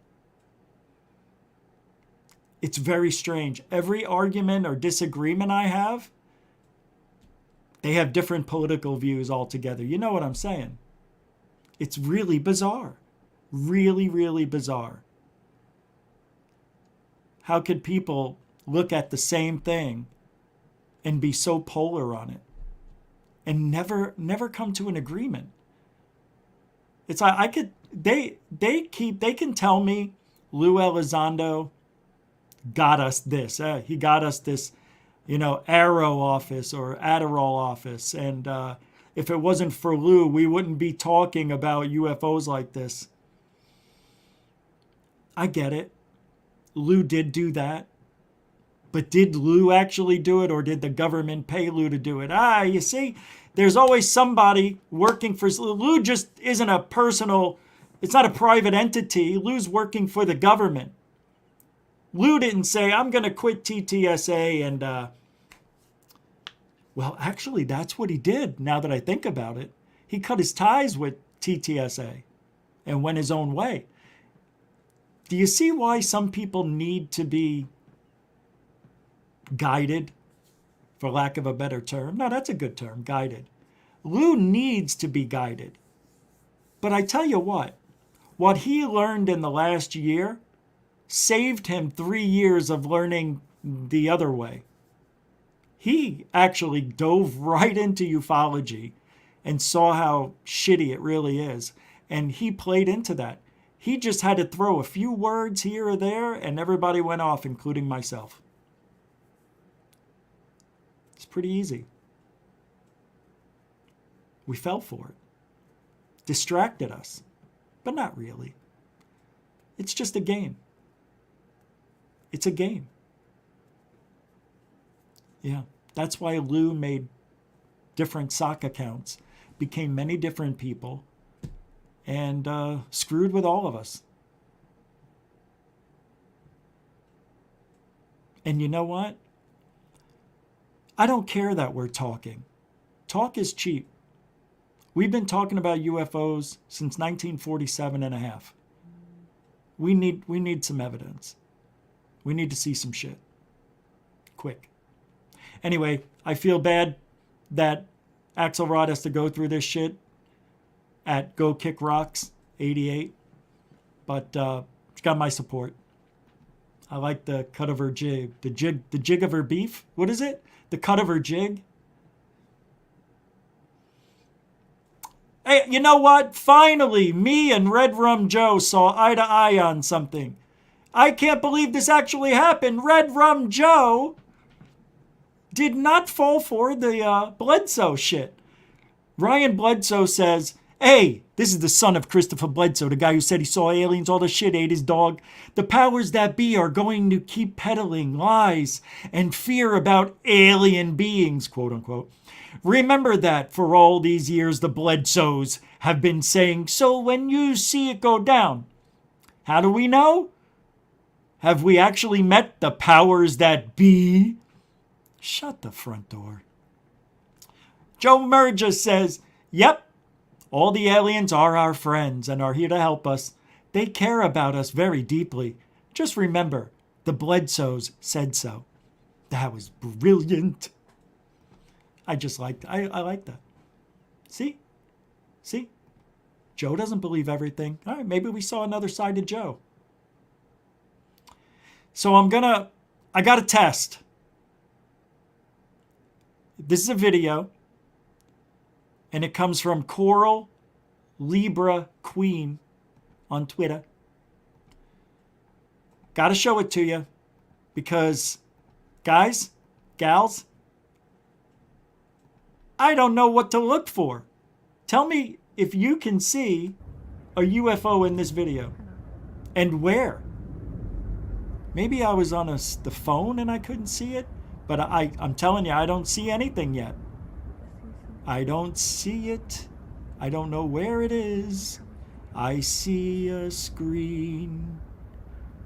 It's very strange. Every argument or disagreement I have, they have different political views altogether. You know what I'm saying? It's really bizarre. Really, really bizarre. How could people look at the same thing and be so polar on it and never come to an agreement? It's like they can tell me Lou Elizondo got us this. He got us this, Arrow office or Adderall office. And if it wasn't for Lou, we wouldn't be talking about UFOs like this. I get it. Lou did do that. But did Lou actually do it, or did the government pay Lou to do it? You see, there's always somebody working for... Lou just isn't a personal... It's not a private entity. Lou's working for the government. Lou didn't say, I'm going to quit TTSA and... Well, actually, that's what he did, now that I think about it. He cut his ties with TTSA and went his own way. Do you see why some people need to be guided, for lack of a better term? No, that's a good term, guided. Lou needs to be guided. But I tell you what he learned in the last year saved him 3 years of learning the other way. He actually dove right into ufology and saw how shitty it really is. And he played into that. He just had to throw a few words here or there, and everybody went off, including myself. It's pretty easy. We fell for it. Distracted us. but not really. It's just a game. It's a game. Yeah, that's why Lou made different sock accounts, became many different people, and screwed with all of us. And you know what? I don't care that we're talking. Talk is cheap. We've been talking about UFOs since 1947 and a half. We need some evidence. We need to see some shit. Quick. Anyway, I feel bad that Axelrod has to go through this shit at Go Kick Rocks 88, but it's got my support. I like the cut of her jig. The jig of her beef? What is it? The cut of her jig? Hey, you know what? Finally, me and Red Rum Joe saw eye to eye on something. I can't believe this actually happened. Red Rum Joe did not fall for the Bledsoe shit. Ryan Bledsoe says, hey, this is the son of Christopher Bledsoe, the guy who said he saw aliens, all the shit, ate his dog. The powers that be are going to keep peddling lies and fear about alien beings, quote unquote. Remember that for all these years the Bledsoes have been saying, so when you see it go down, how do we know? Have we actually met the powers that be? Shut the front door. Joe Merja says, yep, all the aliens are our friends and are here to help us. They care about us very deeply. Just remember, the Bledsoes said so. That was brilliant. I like that. See? Joe doesn't believe everything. All right, maybe we saw another side to Joe. So I got a test. This is a video, and it comes from Coral Libra Queen on Twitter. Got to show it to you because, guys, gals, I don't know what to look for. Tell me if you can see a UFO in this video and where. Maybe I was on the phone and I couldn't see it, but I'm telling you, I don't see anything yet. I don't see it. I don't know where it is. I see a screen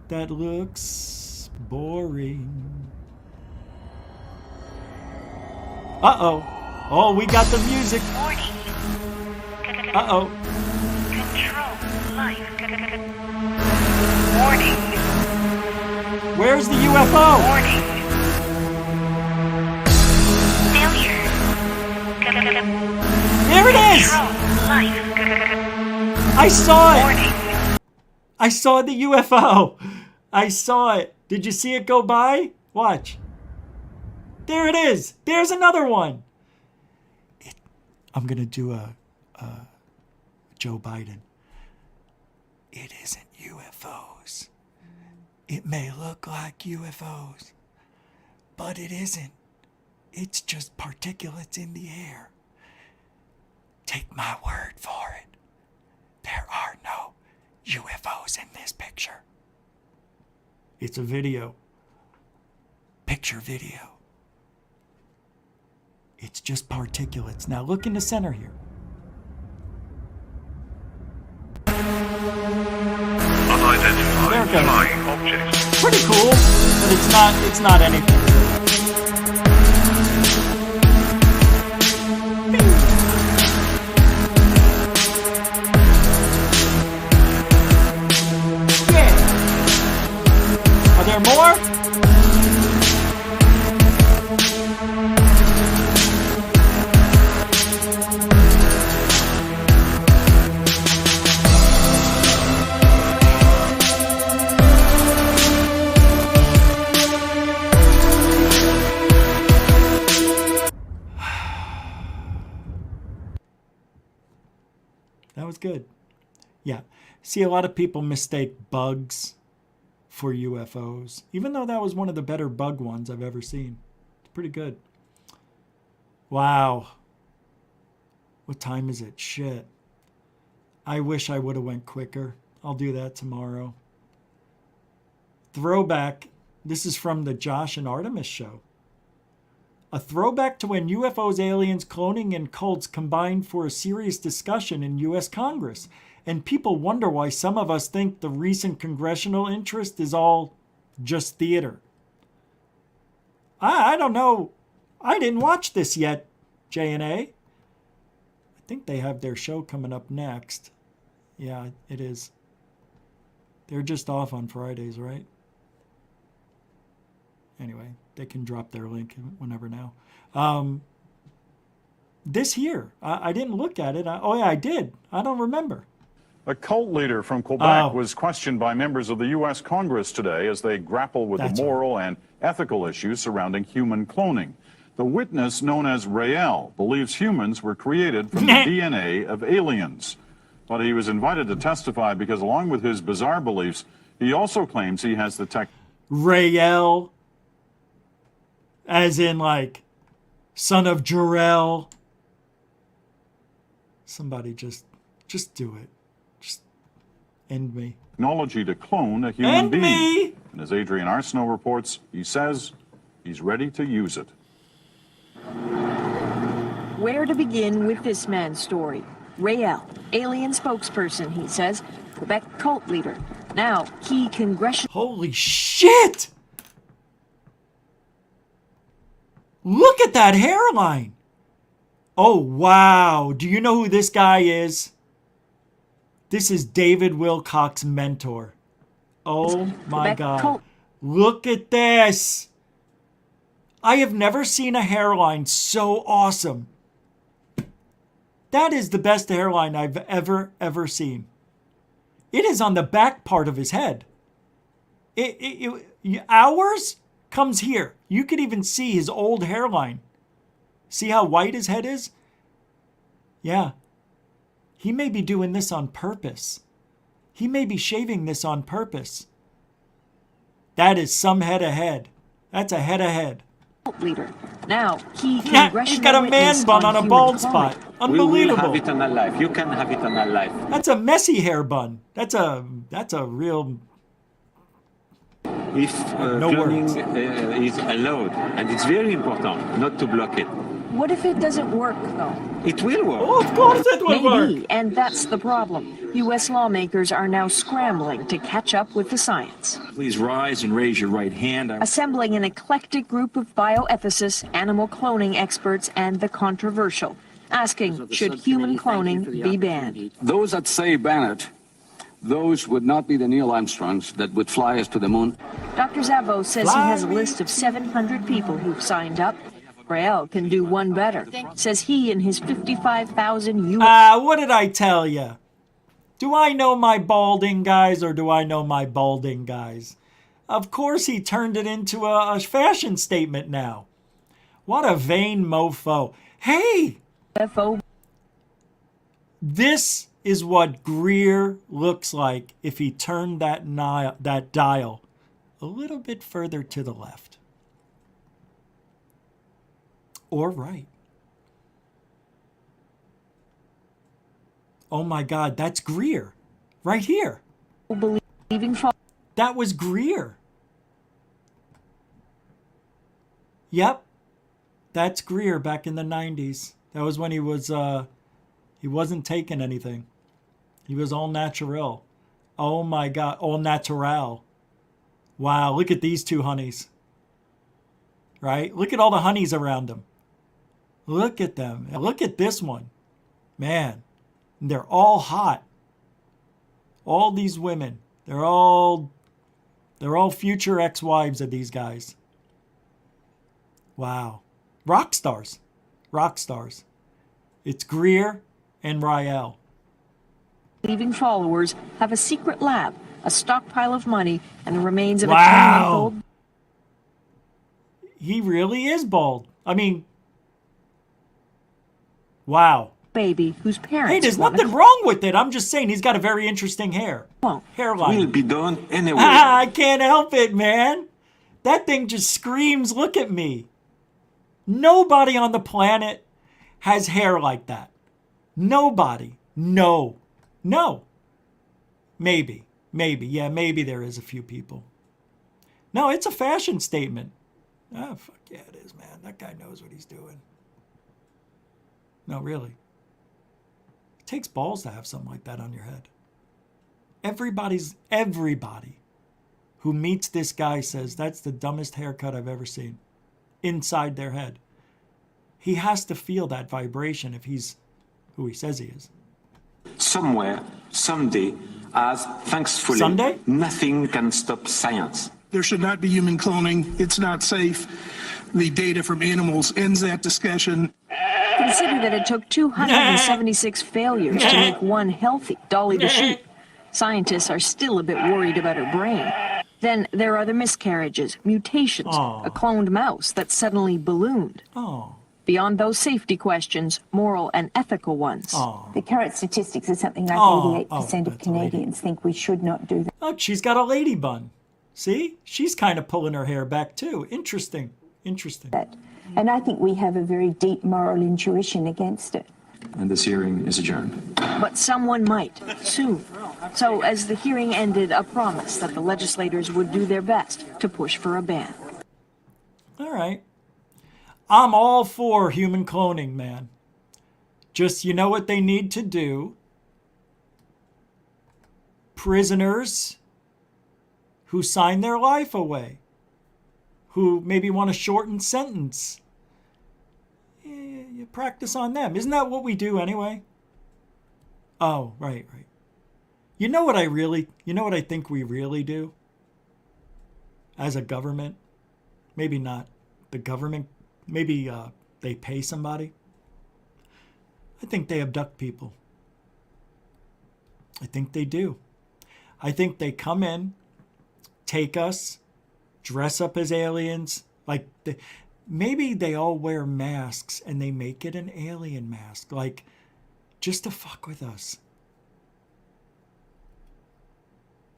that looks boring. Uh-oh. Oh, we got the music. Uh-oh. Control life. Warning. Where's the UFO? Warning. Failure. There it is! Control life. I saw it! Warning. I saw the UFO. I saw it. Did you see it go by? Watch. There it is. There's another one. I'm going to do a Joe Biden. It isn't UFOs. It may look like UFOs, but it isn't. It's just particulates in the air. Take my word for it. There are no UFOs in this picture. It's a video. Picture video. It's just particulates. Now look in the center here. Unidentified flying objects. Pretty cool, but it's not anything. Yeah. Are there more? That was good. Yeah. See, a lot of people mistake bugs for UFOs, even though that was one of the better bug ones I've ever seen. It's pretty good. Wow. What time is it? Shit. I wish I would have went quicker. I'll do that tomorrow. Throwback. This is from the Josh and Artemis show. A throwback to when UFOs, aliens, cloning, and cults combined for a serious discussion in U.S. Congress. And people wonder why some of us think the recent congressional interest is all just theater. I don't know. I didn't watch this yet, J&A. I think they have their show coming up next. Yeah, it is. They're just off on Fridays, right? Anyway, they can drop their link whenever now. This here, I didn't look at it. Oh, yeah, I did. I don't remember. A cult leader from Quebec was questioned by members of the U.S. Congress today as they grapple with the moral and ethical issues surrounding human cloning. The witness, known as Rael, believes humans were created from the DNA of aliens. But he was invited to testify because, along with his bizarre beliefs, he also claims he has the tech. Rael, as in like son of Jarrell. Somebody just do it. Just end me. Technology to clone a human being. And as Adrian Arsenault reports, he says he's ready to use it. Where to begin with this man's story? Rael, alien spokesperson, he says, Quebec cult leader. Now, key congressional... Holy shit! Look at that hairline! Oh, wow. Do you know who this guy is? This is David Wilcock's mentor. Oh, my God. Look at this. I have never seen a hairline so awesome. That is the best hairline I've ever seen. It is on the back part of his head. Ours comes here. You could even see his old hairline. See how white his head is? Yeah. He may be doing this on purpose. He may be shaving this on purpose. That is some head of head. That's a head of head. Leader. Now, key congressional he's got a man bun on a bald spot. Unbelievable. We will have it on our life. You can have it on our life. That's a messy hair bun. That's a real... If cloning is allowed, and it's very important not to block it. What if it doesn't work, though? It will work. Oh, of course it will work. Maybe, and that's the problem. U.S. lawmakers are now scrambling to catch up with the science. Please rise and raise your right hand. Assembling an eclectic group of bioethicists, animal cloning experts, and the controversial, asking, should human cloning be banned? Those that say ban it, those would not be the Neil Armstrongs that would fly us to the moon. Dr. Zavo says he has a list of 700 people who've signed up. Rael can do one better. Says he and his 55,000 U.S. What did I tell you? Do I know my balding guys or do I know my balding guys? Of course he turned it into a fashion statement now. What a vain mofo. Hey! UFO. This is what Greer looks like if he turned that dial a little bit further to the left. Or right. Oh my God, that's Greer. Right here. That was Greer. Yep. That's Greer back in the 90s. That was when he wasn't taking anything. He was all natural. Oh my God, all natural. Wow, look at these two honeys. Right? Look at all the honeys around him. Look at them. Look at this one. Man, they're all hot. All these women. They're all future ex-wives of these guys. Wow. Rock stars. Rock stars. It's Greer and Rael. Leaving followers have a secret lab, a stockpile of money, and the remains of a Wow. 10-month-old. He really is bald. I mean, wow. Baby whose parents. Hey, there's nothing wrong with it. I'm just saying he's got a very interesting hairline. Will be done anyway. I can't help it, man. That thing just screams, look at me. Nobody on the planet has hair like that. Nobody. No. No. Maybe. Yeah, maybe there is a few people. No, it's a fashion statement. Oh, fuck yeah, it is, man. That guy knows what he's doing. No, really. It takes balls to have something like that on your head. Everybody who meets this guy says that's the dumbest haircut I've ever seen. Inside their head. He has to feel that vibration if he's who he says he is. Somewhere, someday, as thankfully, nothing can stop science. There should not be human cloning. It's not safe. The data from animals ends that discussion. Consider that it took 276 failures to make one healthy Dolly the sheep. Scientists are still a bit worried about her brain. Then there are the miscarriages, mutations, a cloned mouse that suddenly ballooned. Beyond those safety questions, moral and ethical ones. The current statistics are something like 88% of Canadians think we should not do that. Oh, she's got a lady bun. See? She's kind of pulling her hair back too. Interesting. And I think we have a very deep moral intuition against it. And this hearing is adjourned. But someone might, soon. So as the hearing ended, a promise that the legislators would do their best to push for a ban. All right. I'm all for human cloning, man. Just, you know what they need to do? Prisoners who sign their life away, who maybe want a shortened sentence. You practice on them. Isn't that what we do anyway? Oh, right. You know what I think we really do? As a government? Maybe not the government. Maybe they pay somebody. I think they abduct people. I think they do. I think they come in, take us, dress up as aliens. Like, maybe they all wear masks and they make it an alien mask. Like, just to fuck with us.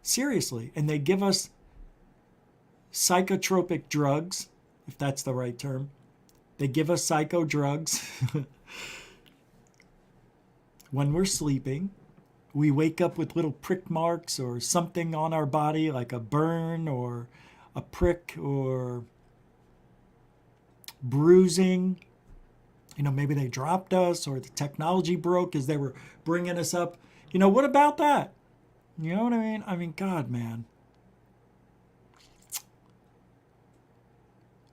Seriously. And they give us psychotropic drugs, if that's the right term. They give us psycho drugs when we're sleeping. We wake up with little prick marks or something on our body, like a burn or a prick or bruising. You know, maybe they dropped us or the technology broke as they were bringing us up. You know, what about that? You know what I mean? I mean, God, man.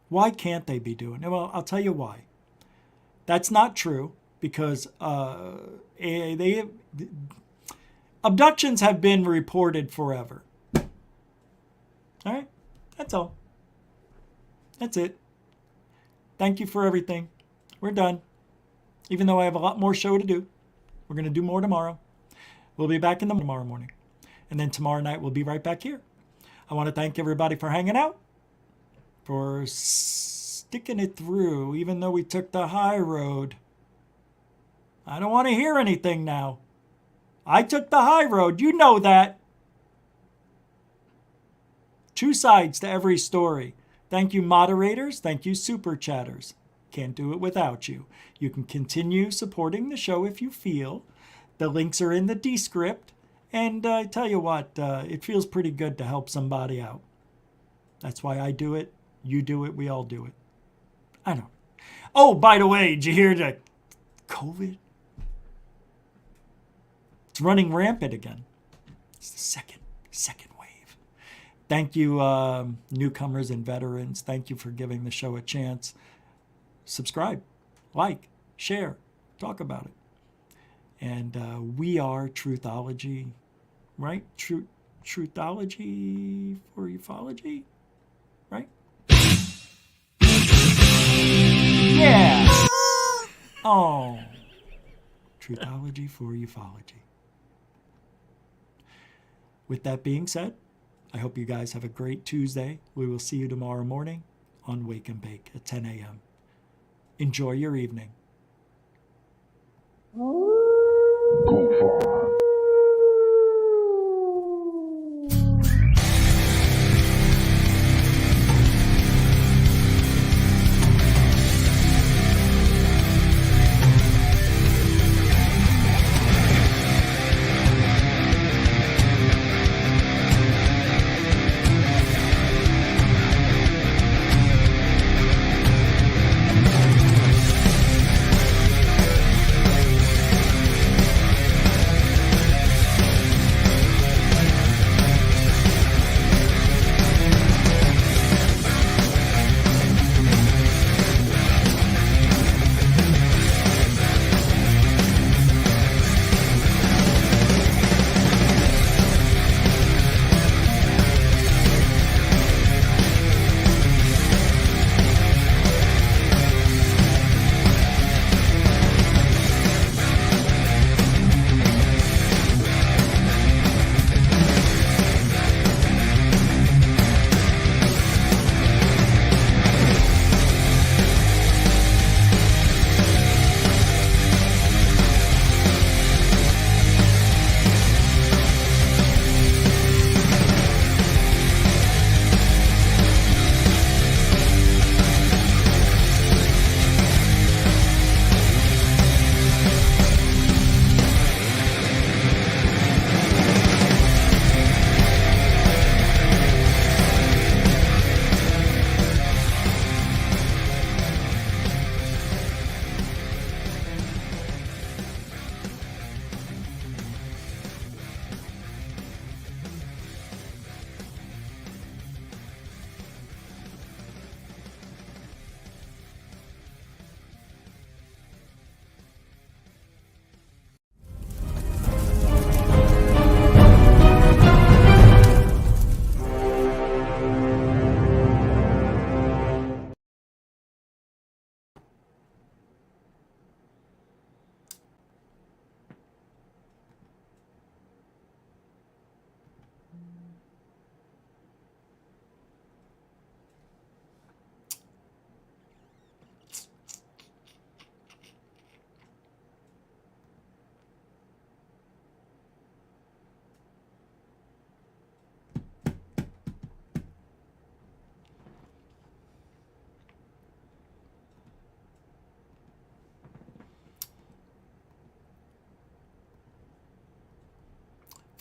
Why can't they be doing it? Well, I'll tell you why. That's not true because abductions have been reported forever. All right? That's all. That's it. Thank you for everything. We're done. Even though I have a lot more show to do. We're going to do more tomorrow. We'll be back in the tomorrow morning. And then tomorrow night we'll be right back here. I want to thank everybody for hanging out. For sticking it through, even though we took the high road. I don't want to hear anything now. I took the high road. You know that. Two sides to every story. Thank you, moderators. Thank you, super chatters. Can't do it without you. You can continue supporting the show if you feel. The links are in the descript. And I tell you what, it feels pretty good to help somebody out. That's why I do it. You do it. We all do it. I know. Oh, by the way, did you hear the COVID? It's running rampant again. It's the second wave. Thank you, newcomers and veterans. Thank you for giving the show a chance. Subscribe, like, share, talk about it. And we are Truthology, right? Truthology for ufology, right? Yeah. Oh. Truthology for ufology. With that being said, I hope you guys have a great Tuesday. We will see you tomorrow morning on Wake and Bake at 10 a.m. Enjoy your evening.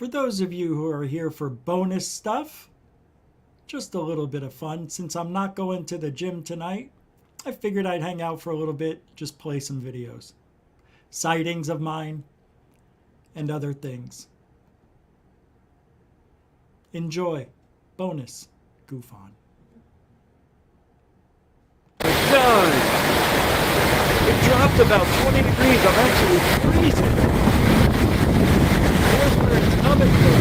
For those of you who are here for bonus stuff, just a little bit of fun. Since I'm not going to the gym tonight, I figured I'd hang out for a little bit, just play some videos. Sightings of mine and other things. Enjoy. Bonus. Goof on. God! It dropped about 20 degrees. I'm actually freezing. Here's where it's coming from.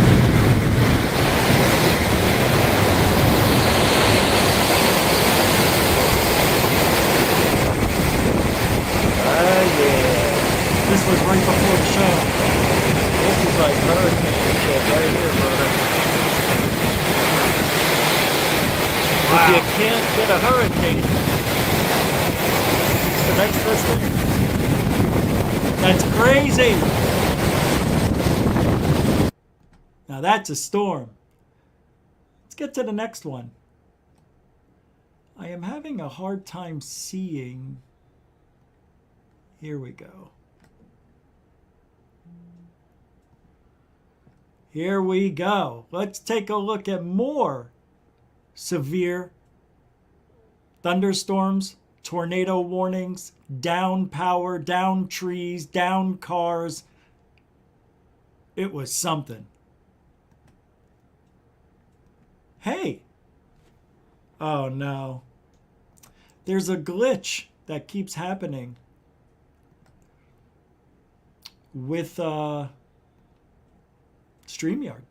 Yeah. This was right before the show. This is like hurricane shit right here, brother. Wow. If you can't get a hurricane, it's the next best thing. That's crazy. Now that's a storm. Let's get to the next one. I am having a hard time seeing. Here we go. Here we go. Let's take a look at more severe thunderstorms, tornado warnings, down power, down trees, down cars. It was something. Hey. Oh no. There's a glitch that keeps happening with StreamYard.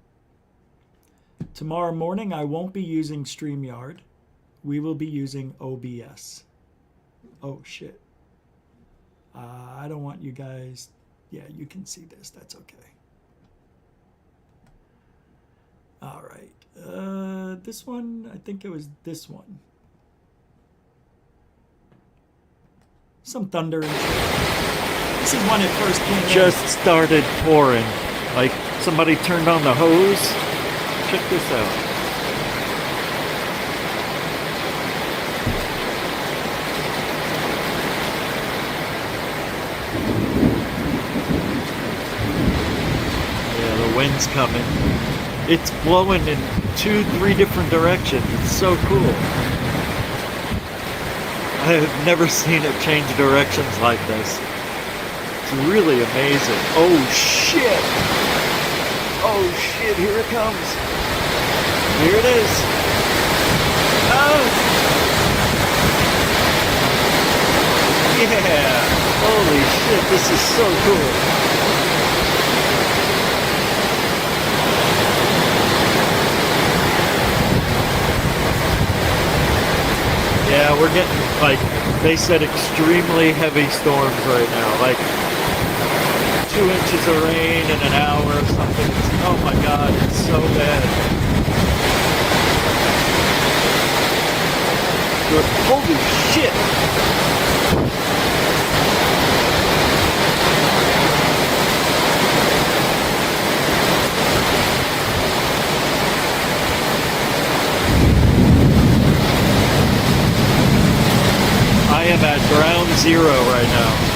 Tomorrow morning, I won't be using StreamYard. We will be using OBS. Oh, shit. I don't want you guys... Yeah, you can see this. That's okay. All right. This one, I think it was this one. Some thunder and shit. This is when it first came Just started pouring. Like somebody turned on the hose. Check this out. Yeah, the wind's coming. It's blowing in 2-3 different directions. It's so cool. I have never seen it change directions like this. It's really amazing. Oh shit! Oh shit, here it comes. Here it is. Oh! Yeah! Holy shit, this is so cool. Yeah, we're getting, like, they said extremely heavy storms right now. Like, 2 inches of rain in an hour or something. Oh my god, it's so bad. Holy shit! I am at ground zero right now.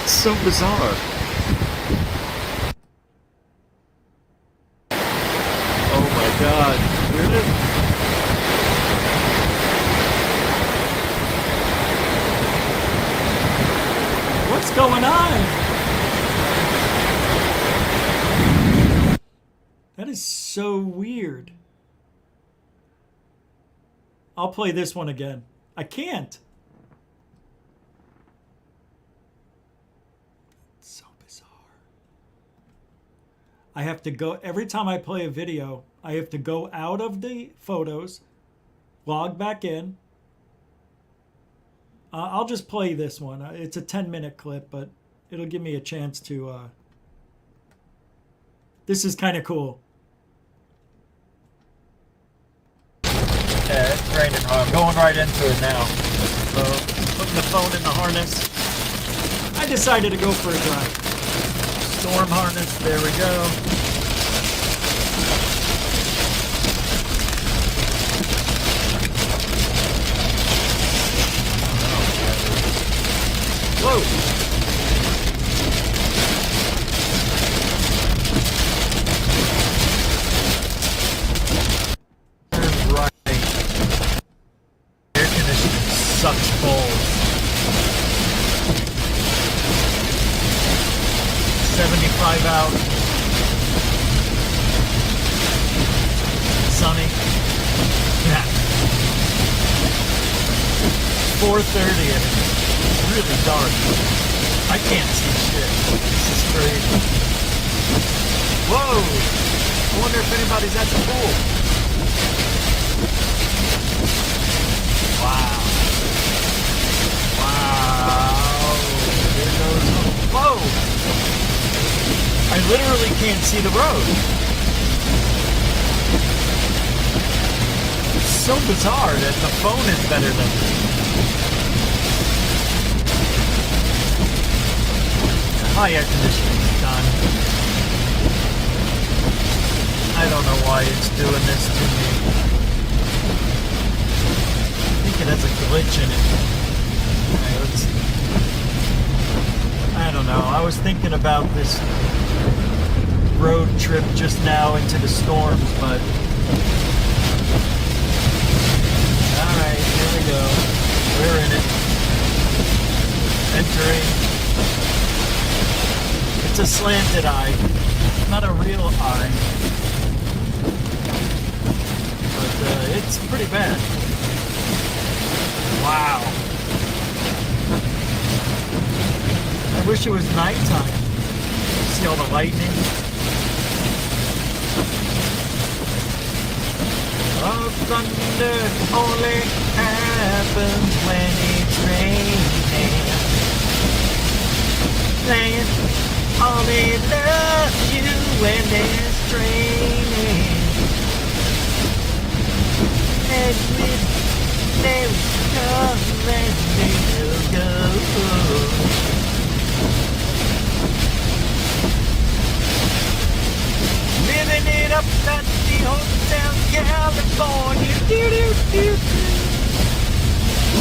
So bizarre. Oh my god. Where did... What's going on? That is so weird. I'll play this one again. I can't. I have to go, every time I play a video, I have to go out of the photos, log back in, I'll just play this one. It's a 10-minute clip, but it'll give me a chance to... This is kind of cool. Yeah, it's raining. I'm going right into it now. So, putting the phone in the harness. I decided to go for a drive. Storm harness, there we go. Whoa! Right. Air conditioning sucks balls. 75 out. Sunny. Yeah. 4:30 and it's really dark. I can't see shit. This is crazy. Whoa! I wonder if anybody's at the pool. Wow. Wow. There goes. Whoa! I literally can't see the road. It's so bizarre that the phone is better than this. My air conditioning is done. I don't know why it's doing this to me. I think it has a glitch in it. Alright, let's see. I don't know. I was thinking about this road trip just now into the storms, but... Alright, here we go. We're in it. Entering. It's a slanted eye, not a real eye. But it's pretty bad. Wow. I wish it was nighttime. See all the lightning? Oh, thunder only happens when it's raining. Playing only love you when there's training. And with them come and they'll go. Living it up at the Hotel California. Do-do-do-do.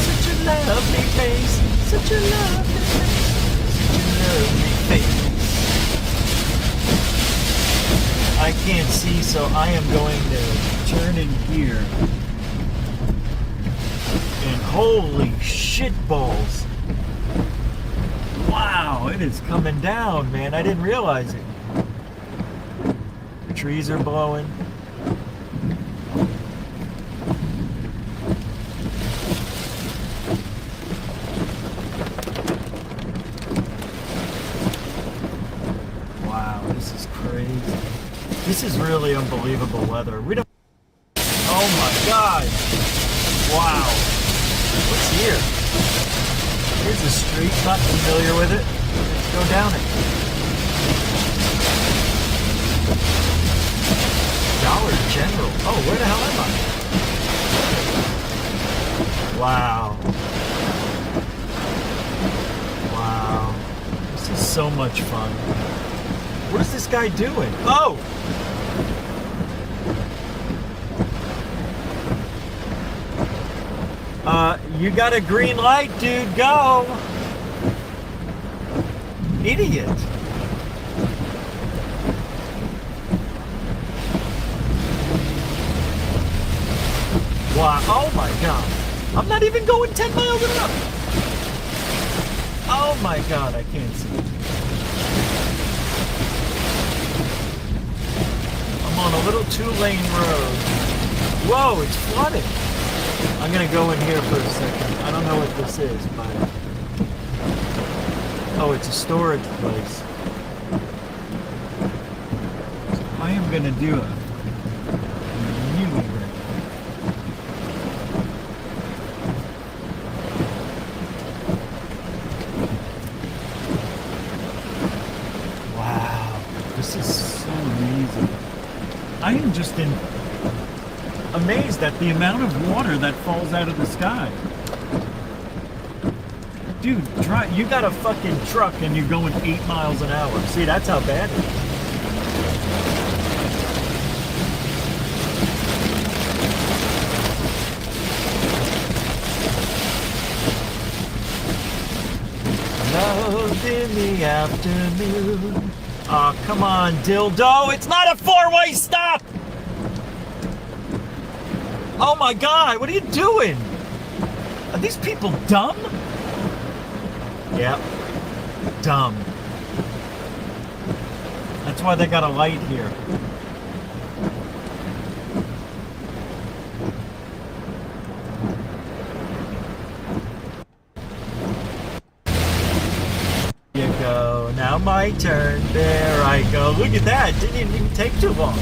Such a lovely place. Such a lovely place. Such a lovely face. I can't see, so I am going to turn in here. And holy shit balls. Wow, it is coming down, man. I didn't realize it. The trees are blowing. Wow, this is crazy. This is really unbelievable weather. We don't... Oh my god! Wow. What's here? Here's a street, not familiar with it. Let's go down it. Dollar General. Oh, where the hell am I? Wow. Wow. This is so much fun. What is this guy doing? Oh! You got a green light, dude. Go! Idiot. Wow. Oh my god. I'm not even going 10 miles an hour. Oh my god, I can't see. I'm on a little 2-lane road. Whoa, it's flooding. I'm gonna go in here for a second. I don't know what this is, but... Oh, it's a storage place. So I am gonna do a really right. This is so amazing. I am just amazed at the amount of water that falls out of the sky. Dude, you got a fucking truck and you're going 8 miles an hour. See, that's how bad it is. Love in the afternoon. Aw, oh, come on, dildo. It's not a four-way stop! Oh my God, what are you doing? Are these people dumb? Yep. Dumb. That's why they got a light here. Here you go. Now my turn. There I go. Look at that. Didn't even take too long.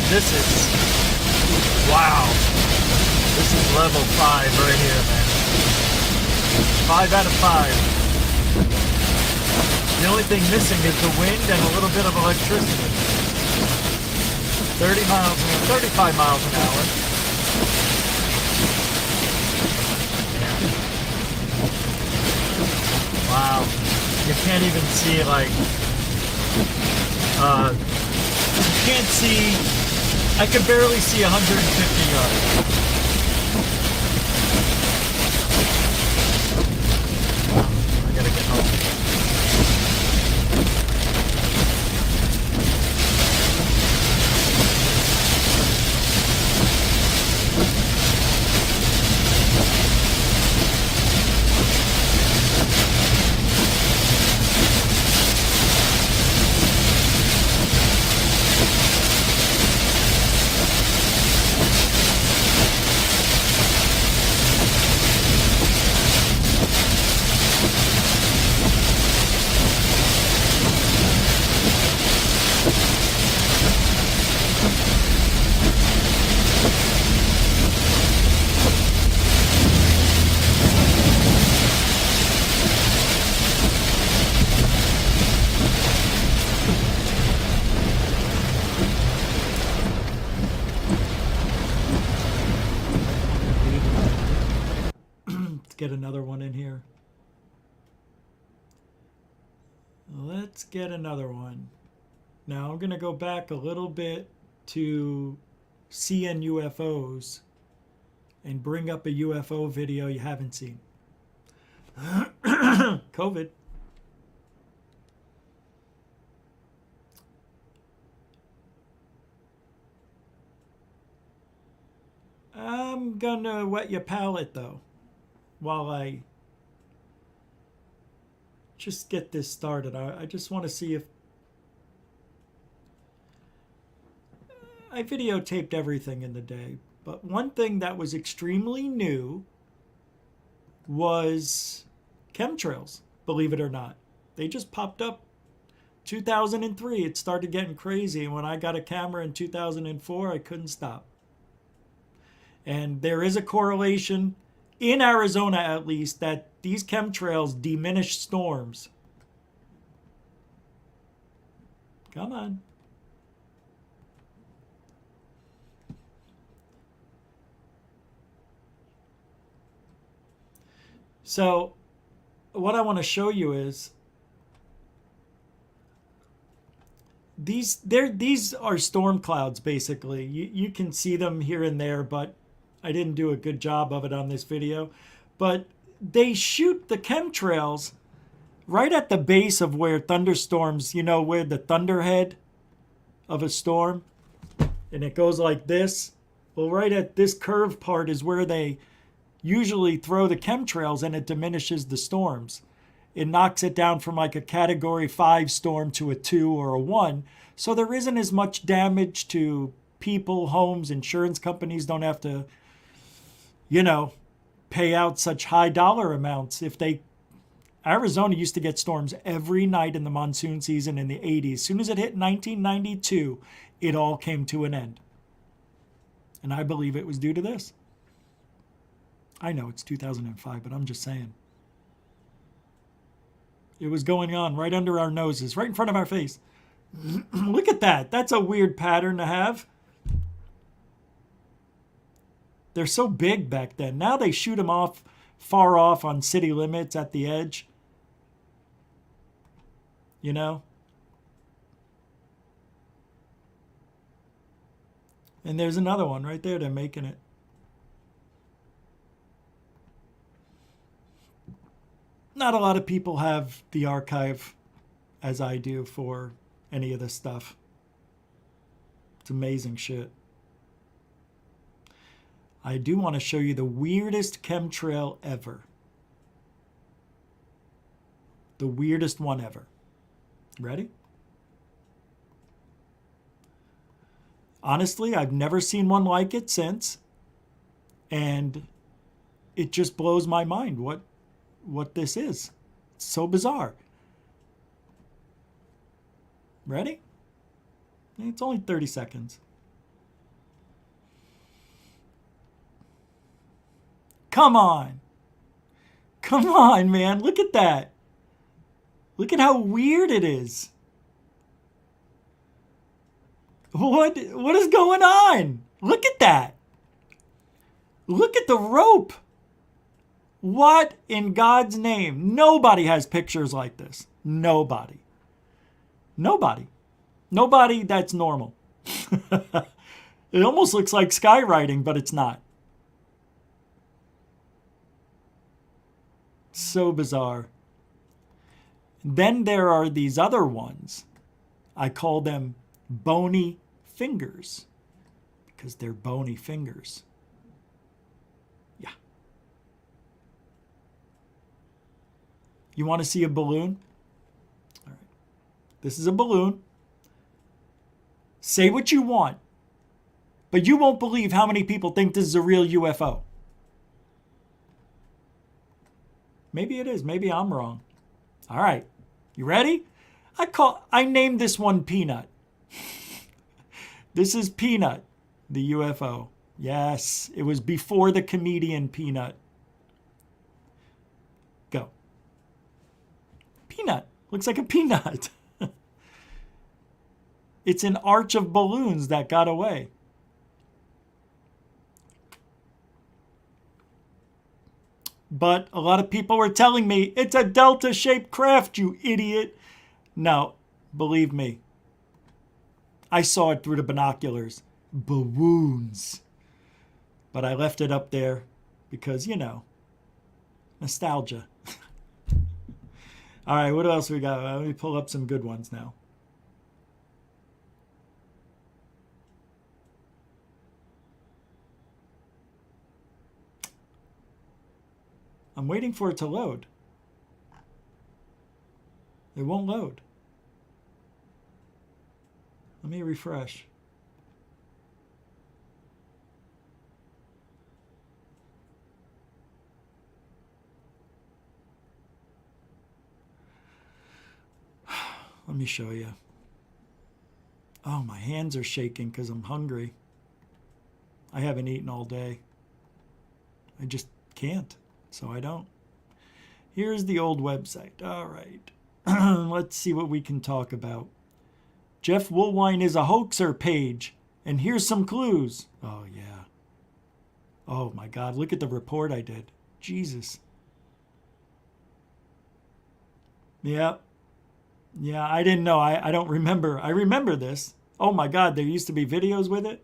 This is, wow, this is level 5 right here, man. 5 out of 5. The only thing missing is the wind and a little bit of electricity. 35 miles an hour. Yeah. Wow, you can't even see like, you can't see. I can barely see 150 yards. I gotta get home. Get another one in here. Let's get another one. Now I'm going to go back a little bit to seeing UFOs and bring up a UFO video you haven't seen. COVID. I'm gonna wet your palate though, while I just get this started. I just want to see if I videotaped everything in the day, but one thing that was extremely new was chemtrails, believe it or not. They just popped up 2003. It started getting crazy, and when I got a camera in 2004, I couldn't stop. And there is a correlation in Arizona, at least, that these chemtrails diminish storms. Come on. So what I want to show you is these are storm clouds, basically. You can see them here and there, but I didn't do a good job of it on this video. But they shoot the chemtrails right at the base of where thunderstorms, you know, where the thunderhead of a storm, and it goes like this. Well, right at this curved part is where they usually throw the chemtrails, and it diminishes the storms. It knocks it down from like a category 5 storm to a 2 or a 1. So there isn't as much damage to people, homes, insurance companies don't have to, you know, pay out such high dollar amounts. Arizona used to get storms every night in the monsoon season in the 80s. As soon as it hit 1992, it all came to an end. And I believe it was due to this. I know it's 2005, but I'm just saying. It was going on right under our noses, right in front of our face. Look at that. That's a weird pattern to have. They're so big back then. Now they shoot them off far off on city limits at the edge. You know? And there's another one right there. They're making it. Not a lot of people have the archive as I do for any of this stuff. It's amazing shit. I do want to show you the weirdest chemtrail ever. The weirdest one ever. Ready? Honestly, I've never seen one like it since. And it just blows my mind what this is. It's so bizarre. Ready? It's only 30 seconds. Come on. Come on, man. Look at that. Look at how weird it is. What is going on? Look at that. Look at the rope. What in God's name? Nobody has pictures like this. Nobody. Nobody. Nobody that's normal. It almost looks like skywriting, but it's not. So bizarre. Then there are these other ones. I call them bony fingers because they're bony fingers. Yeah. You want to see a balloon? All right. This is a balloon. Say what you want, but you won't believe how many people think this is a real UFO. Maybe it is. Maybe I'm wrong. All right. You ready? I named this one Peanut. This is Peanut, the UFO. Yes, it was before the comedian Peanut. Go. Peanut. Looks like a peanut. It's an arch of balloons that got away. But a lot of people were telling me, it's a delta-shaped craft, you idiot. No, believe me. I saw it through the binoculars. Balloons. But I left it up there because, you know, nostalgia. All right, what else we got? Let me pull up some good ones now. I'm waiting for it to load. It won't load. Let me refresh. Let me show you. Oh, my hands are shaking because I'm hungry. I haven't eaten all day. I just can't. So I don't. Here's the old website. All right. Let's see what we can talk about. Jeff Woolwine is a hoaxer page. And here's some clues. Oh, yeah. Oh, my God. Look at the report I did. Jesus. Yeah. Yeah, I didn't know. I don't remember. I remember this. Oh, my God. There used to be videos with it.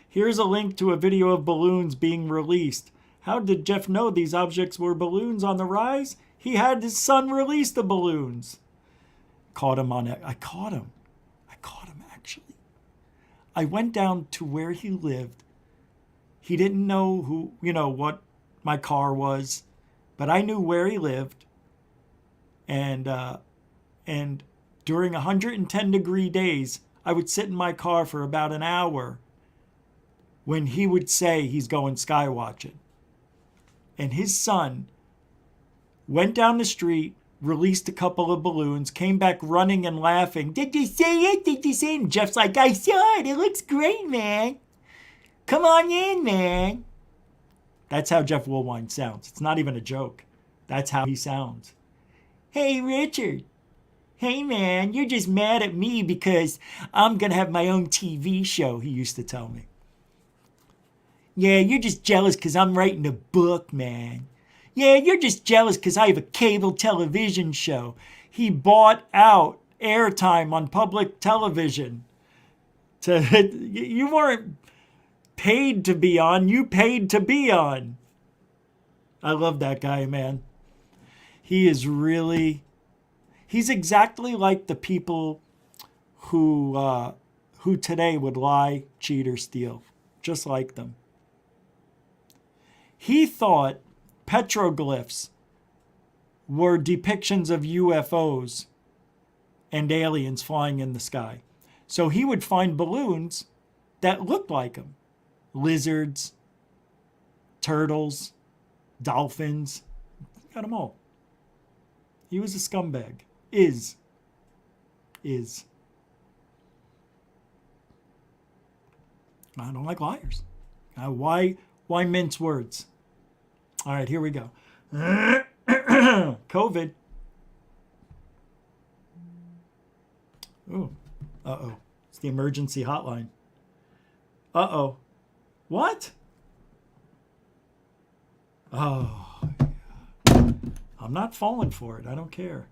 Here's a link to a video of balloons being released. How did Jeff know these objects were balloons on the rise? He had his son release the balloons. Caught him on it. I caught him, actually. I went down to where he lived. He didn't know who, what my car was, but I knew where he lived. And during 110-degree days, I would sit in my car for about an hour when he would say he's going sky watching. And his son went down the street, released a couple of balloons, came back running and laughing. Did you see it? Did you see it? And Jeff's like, I saw it. It looks great, man. Come on in, man. That's how Jeff Woolwine sounds. It's not even a joke. That's how he sounds. Hey, Richard. Hey, man, you're just mad at me because I'm going to have my own TV show, he used to tell me. Yeah, you're just jealous because I'm writing a book, man. Yeah, you're just jealous because I have a cable television show. He bought out airtime on public television. You weren't paid to be on, you paid to be on. I love that guy, man. He is really... He's exactly like the people who today would lie, cheat, or steal. Just like them. He thought petroglyphs were depictions of UFOs and aliens flying in the sky. So he would find balloons that looked like them. Lizards, turtles, dolphins. Got them all. He was a scumbag. Is. I don't like liars. Why mince words? All right, here we go. COVID. Ooh. Uh-oh. It's the emergency hotline. Uh-oh. What? Oh. I'm not falling for it. I don't care.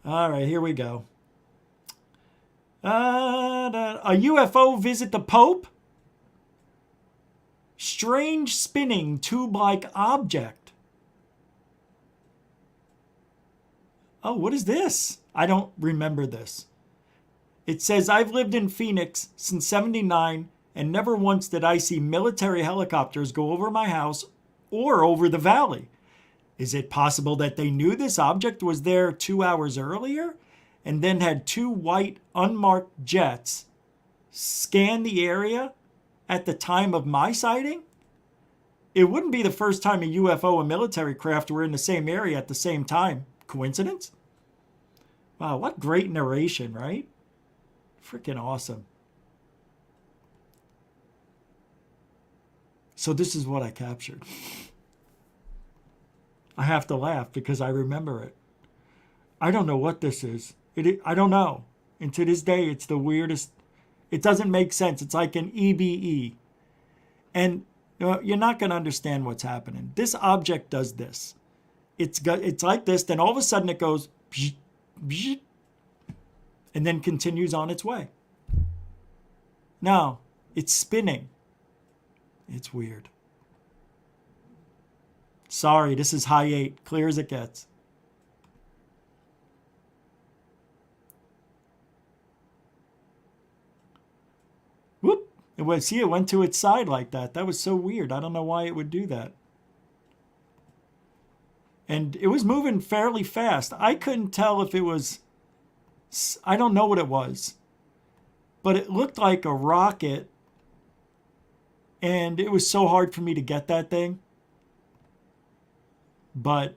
All right, here we go. A UFO visit the Pope? Strange spinning tube-like object. Oh, what is this? I don't remember this. It says, I've lived in Phoenix since '79 and never once did I see military helicopters go over my house or over the valley. Is it possible that they knew this object was there 2 hours earlier and then had two white unmarked jets scan the area at the time of my sighting? It wouldn't be the first time a UFO and military craft were in the same area at the same time. Coincidence? Wow, what great narration, right? Freaking awesome. So this is what I captured. I have to laugh because I remember it. I don't know what this is. I don't know. And to this day, it's the weirdest. It doesn't make sense. It's like an EBE. And you're not going to understand what's happening. This object does this. It's like this. Then all of a sudden it goes, and then continues on its way. Now, it's spinning. It's weird. Sorry, this is high 8. Clear as it gets. Whoop. It went to its side like that. That was so weird. I don't know why it would do that. And it was moving fairly fast. I couldn't tell if it was... I don't know what it was. But it looked like a rocket. And it was so hard for me to get that thing. But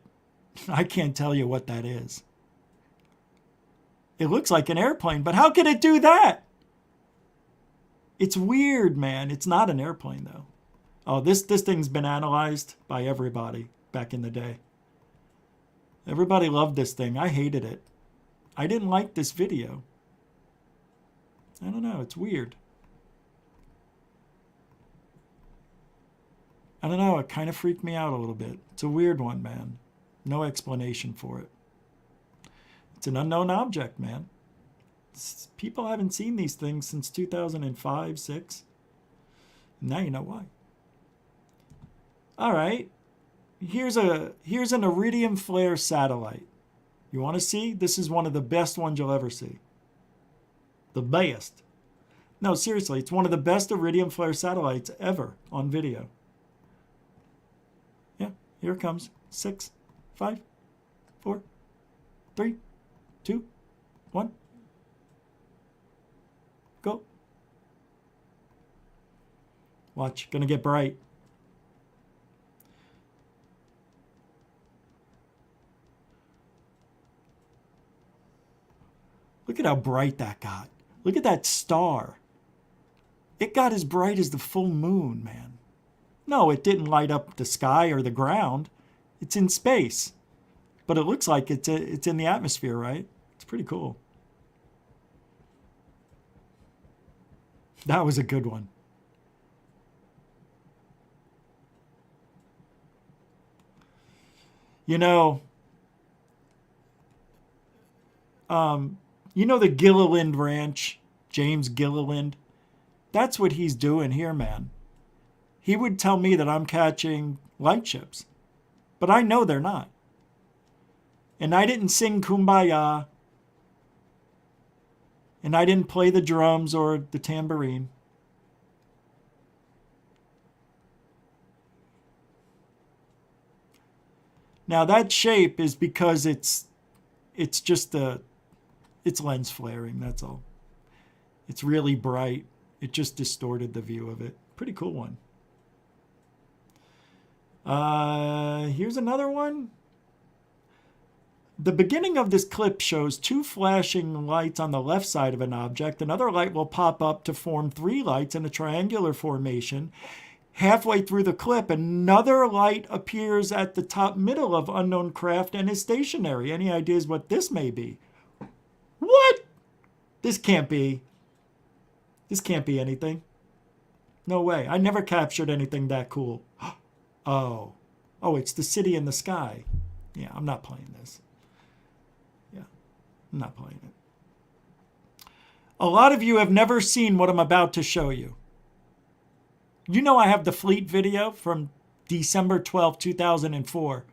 I can't tell you what that is. It looks like an airplane, but how can it do that? It's weird, man. It's not an airplane, though. Oh, this thing's been analyzed by everybody back in the day. Everybody loved this thing. I hated it. I didn't like this video. I don't know. It's weird. I don't know. It kind of freaked me out a little bit. It's a weird one, man. No explanation for it. It's an unknown object, man. People haven't seen these things since 2005, 6. Now you know why. All right. Here's an iridium flare satellite. You want to see? This is one of the best ones you'll ever see. The best. No, seriously, it's one of the best iridium flare satellites ever on video. Yeah, here it comes. 6, 5, 4, 3, 2, 1. Go. Watch, gonna get bright. Look at how bright that got. Look at that star. It got as bright as the full moon, man. No, it didn't light up the sky or the ground. It's in space. But it looks like it's in the atmosphere, right? It's pretty cool. That was a good one. You know the Gilliland Ranch, James Gilliland? That's what he's doing here, man. He would tell me that I'm catching light ships, but I know they're not. And I didn't sing Kumbaya, and I didn't play the drums or the tambourine. Now that shape is because it's just it's lens flaring, that's all. It's really bright. It just distorted the view of it. Pretty cool one. Here's another one. The beginning of this clip shows two flashing lights on the left side of an object. Another light will pop up to form three lights in a triangular formation. Halfway through the clip, another light appears at the top middle of unknown craft and is stationary. Any ideas what this may be? What? This can't be. This can't be anything. No way. I never captured anything that cool. Oh, it's the city in the sky. Yeah, I'm not playing this. Yeah, I'm not playing it. A lot of you have never seen what I'm about to show you. You know I have the fleet video from December 12, 2004.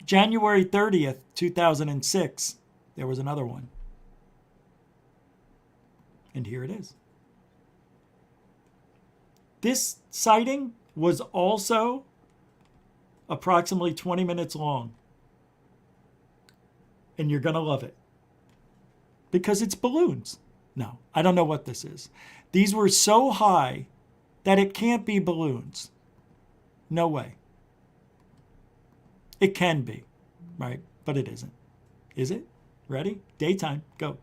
January 30th, 2006, there was another one. And here it is. This sighting was also approximately 20 minutes long. And you're going to love it. Because it's balloons. No, I don't know what this is. These were so high that it can't be balloons. No way. It can be, right? But it isn't. Is it? Ready? Daytime. Go.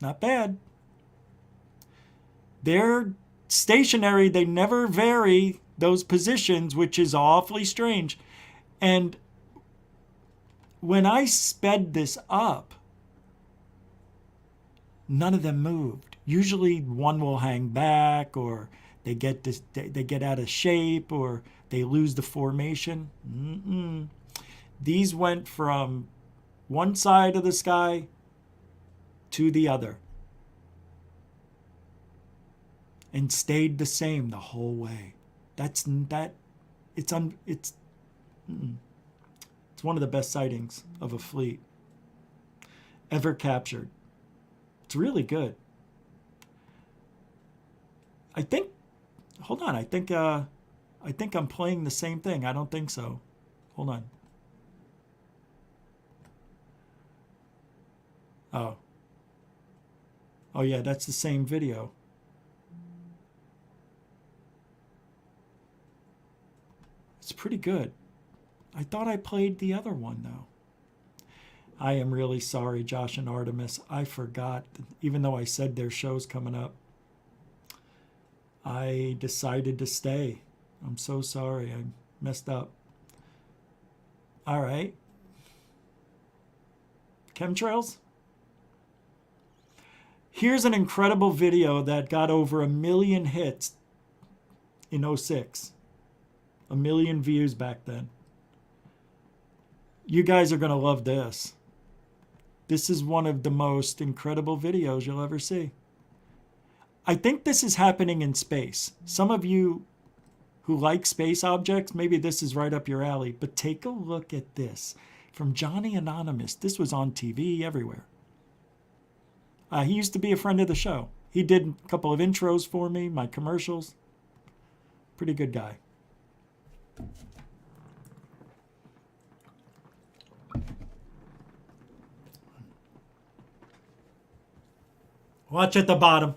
Not bad. They're stationary. They never vary those positions, which is awfully strange. And when I sped this up, none of them moved. Usually one will hang back, or they get out of shape, or they lose the formation. These went from one side of the sky to the other and stayed the same the whole way. It's one of the best sightings of a fleet ever captured. It's really good. I think I'm playing the same thing. I don't think so. Hold on. Oh yeah, that's the same video. It's pretty good. I thought I played the other one though. I am really sorry, Josh and Artemis. I forgot, even though I said their show's coming up. I decided to stay. I'm so sorry. I messed up. All right. Chemtrails? Here's an incredible video that got over 1 million hits in 2006. 1 million views back then. You guys are going to love this. This is one of the most incredible videos you'll ever see. I think this is happening in space. Some of you who like space objects, maybe this is right up your alley, but take a look at this. From Johnny Anonymous. This was on TV everywhere. He used to be a friend of the show. He did a couple of intros for me, my commercials. Pretty good guy. Watch at the bottom.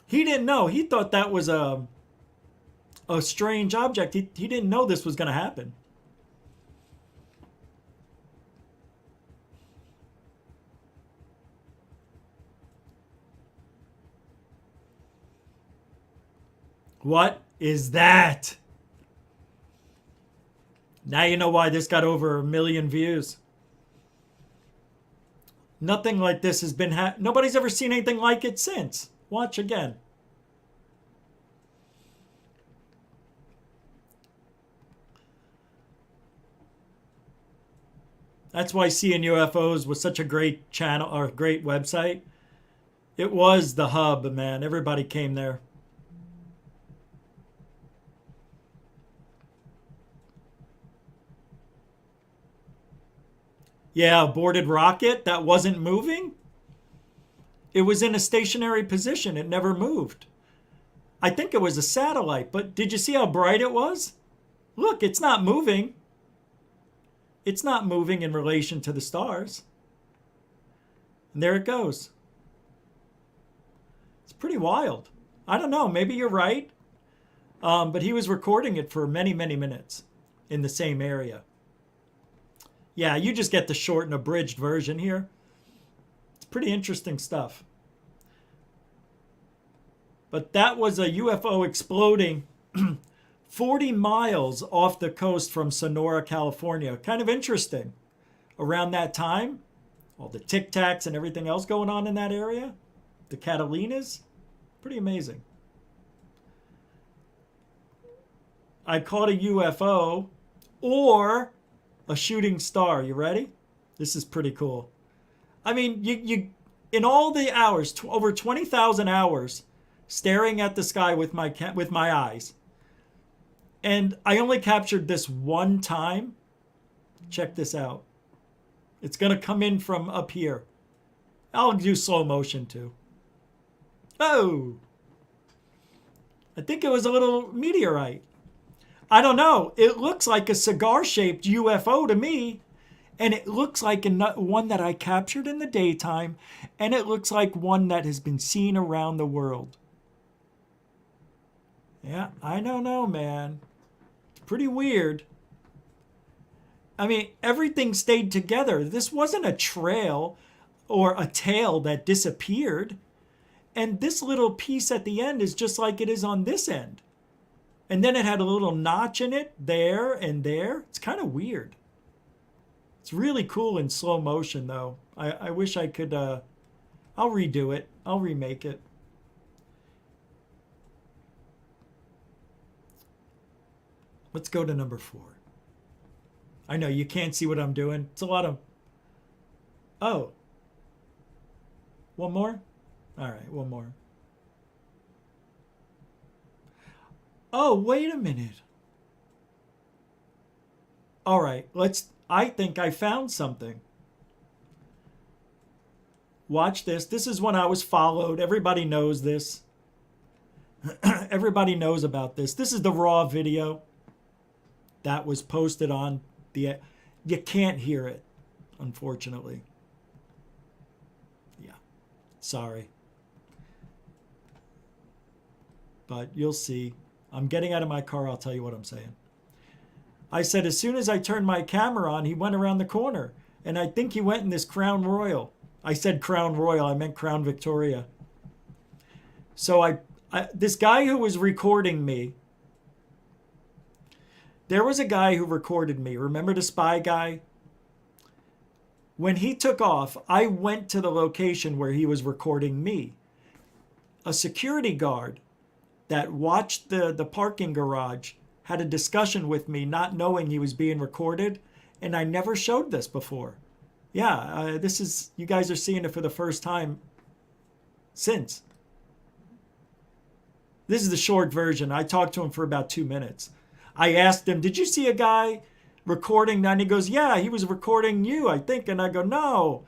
He didn't know. He thought that was a strange object. He didn't know this was going to happen. What is that? Now you know why this got over 1 million views. Nothing like this has been nobody's ever seen anything like it since. Watch again. That's why Seeing UFOs was such a great channel or great website. It was the hub, man. Everybody came there. Yeah, aborted rocket that wasn't moving. It was in a stationary position. It never moved. I think it was a satellite, but did you see how bright it was? Look, it's not moving. It's not moving in relation to the stars. And there it goes. It's pretty wild. I don't know. Maybe you're right. But he was recording it for many, many minutes in the same area. Yeah, you just get the short and abridged version here. It's pretty interesting stuff. But that was a UFO exploding 40 miles off the coast from Sonora, California. Kind of interesting. Around that time, all the Tic Tacs and everything else going on in that area. The Catalinas. Pretty amazing. I caught a UFO or a shooting star. You ready? This is pretty cool. I mean, you in all the hours, over 20,000 hours, staring at the sky with my eyes, and I only captured this one time. Check this out. It's gonna come in from up here. I'll do slow motion too. Oh, I think it was a little meteorite. I don't know. It looks like a cigar-shaped UFO to me. And it looks like one that I captured in the daytime. And it looks like one that has been seen around the world. Yeah, I don't know, man. It's pretty weird. I mean, everything stayed together. This wasn't a trail or a tail that disappeared. And this little piece at the end is just like it is on this end. And then it had a little notch in it there and there. It's kind of weird. It's really cool in slow motion, though. I wish I could... I'll redo it. I'll remake it. Let's go to number 4. I know you can't see what I'm doing. It's a lot of... Oh. One more? All right, one more. Oh, wait a minute. All right, I think I found something. Watch this. This is when I was followed. Everybody knows this. Everybody knows about this. This is the raw video that was posted on the... You can't hear it, unfortunately. Yeah, sorry. But you'll see. I'm getting out of my car. I'll tell you what I'm saying. I said, as soon as I turned my camera on, he went around the corner. And I think he went in this Crown Royal. I said Crown Royal. I meant Crown Victoria. So this guy who was recording me, there was a guy who recorded me. Remember the spy guy? When he took off, I went to the location where he was recording me. A security guard that watched the parking garage had a discussion with me, not knowing he was being recorded, and I never showed this before. Yeah, this is, you guys are seeing it for the first time since. This is the short version. I talked to him for about 2 minutes. I asked him, did you see a guy recording that? And he goes, yeah, he was recording you, I think. And I go, no.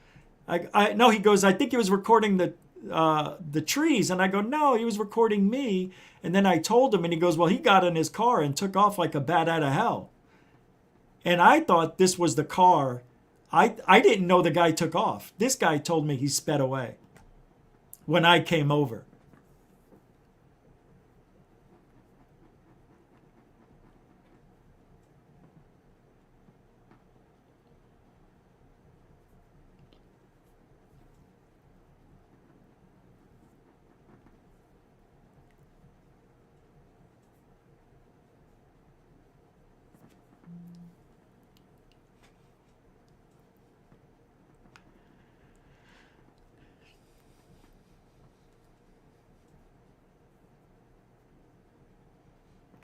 No, he goes, I think he was recording the trees. And I go, no, he was recording me. And then I told him, and he goes, well, he got in his car and took off like a bat out of hell. And I thought this was the car I didn't know the guy took off. This guy told me he sped away when I came over.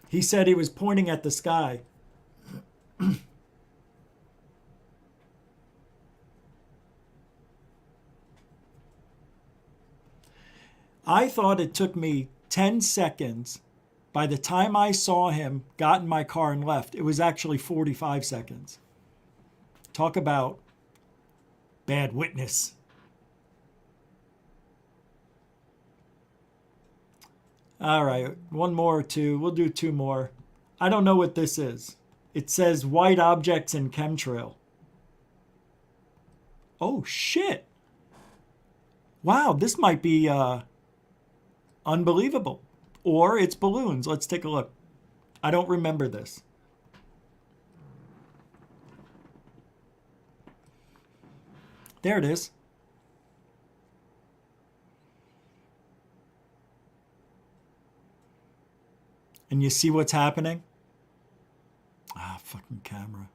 He said he was pointing at the sky. I thought it took me 10 seconds. By the time I saw him, got in my car and left, it was actually 45 seconds. Talk about bad witness. All right, one more or two. We'll do two more. I don't know what this is. It says white objects in chemtrail. Oh, shit. Wow, this might be unbelievable. Or it's balloons. Let's take a look. I don't remember this. There it is. And you see what's happening? Ah, fucking camera.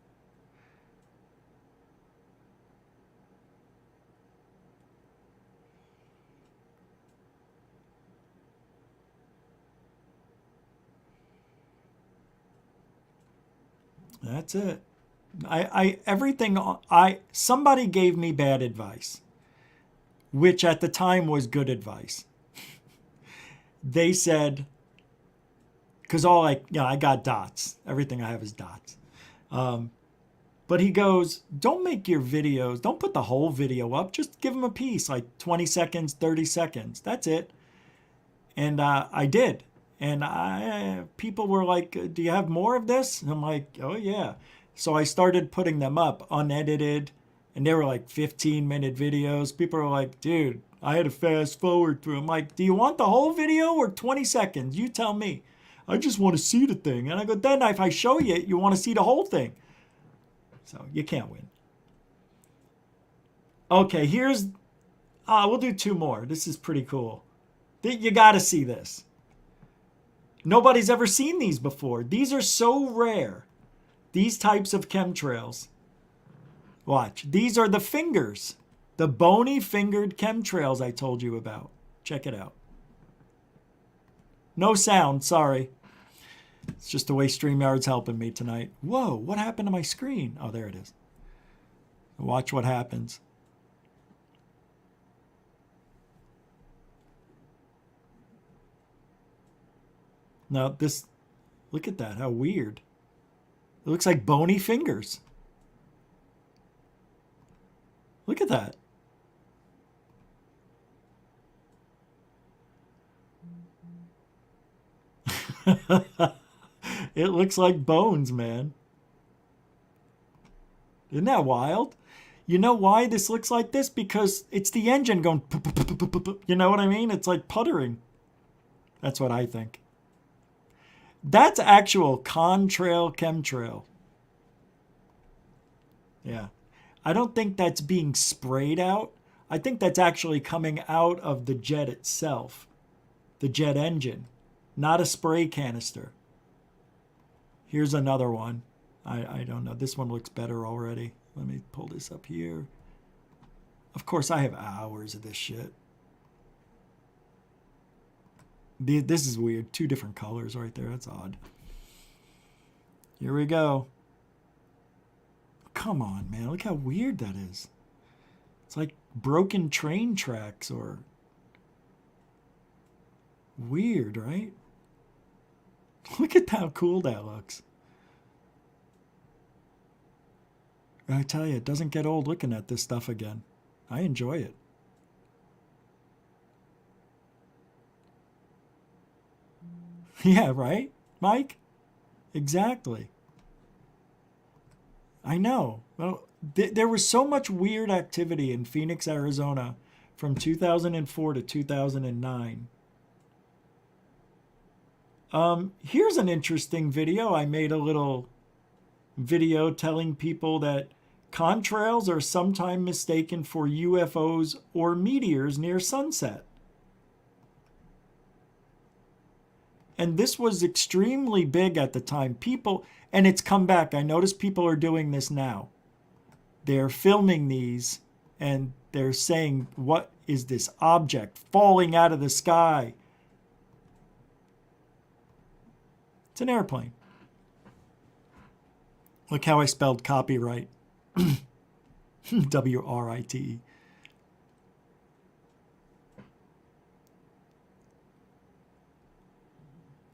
That's it. Somebody gave me bad advice, which at the time was good advice. They said, because I got dots. Everything I have is dots. But he goes, don't make your videos, don't put the whole video up. Just give them a piece, like 20 seconds, 30 seconds. That's it. And I did. And people were like, do you have more of this? And I'm like, oh, yeah. So I started putting them up unedited. And they were like 15-minute videos. People were like, dude, I had to fast forward through. I'm like, do you want the whole video or 20 seconds? You tell me. I just want to see the thing. And I go, then if I show you, you want to see the whole thing. So you can't win. Okay, here's, we'll do two more. This is pretty cool. You got to see this. Nobody's ever seen these before. These are so rare. These types of chemtrails. Watch. These are the fingers. The bony fingered chemtrails I told you about. Check it out. No sound, sorry. It's just the way StreamYard's helping me tonight. Whoa, what happened to my screen? Oh, there it is. Watch what happens. Now this, look at that, how weird. It looks like bony fingers. Look at that. It looks like bones, man. Isn't that wild? You know why this looks like this? Because it's the engine going, you know what I mean? It's like puttering. That's what I think. That's actual contrail chemtrail. Yeah. I don't think that's being sprayed out. I think that's actually coming out of the jet itself. The jet engine. Not a spray canister. Here's another one. I don't know. This one looks better already. Let me pull this up here. Of course, I have hours of this shit. This is weird. Two different colors right there. That's odd. Here we go. Come on, man. Look how weird that is. It's like broken train tracks or... Weird, right? Look at how cool that looks. I tell you, it doesn't get old looking at this stuff again. I enjoy it. Yeah, right, Mike? Exactly. I know. Well, there was so much weird activity in Phoenix, Arizona from 2004 to 2009. Here's an interesting video. I made a little video telling people that contrails are sometimes mistaken for UFOs or meteors near sunset. And this was extremely big at the time. People, and it's come back. I notice people are doing this now. They're filming these and they're saying, what is this object falling out of the sky? It's an airplane. Look how I spelled copyright. W-R-I-T-E.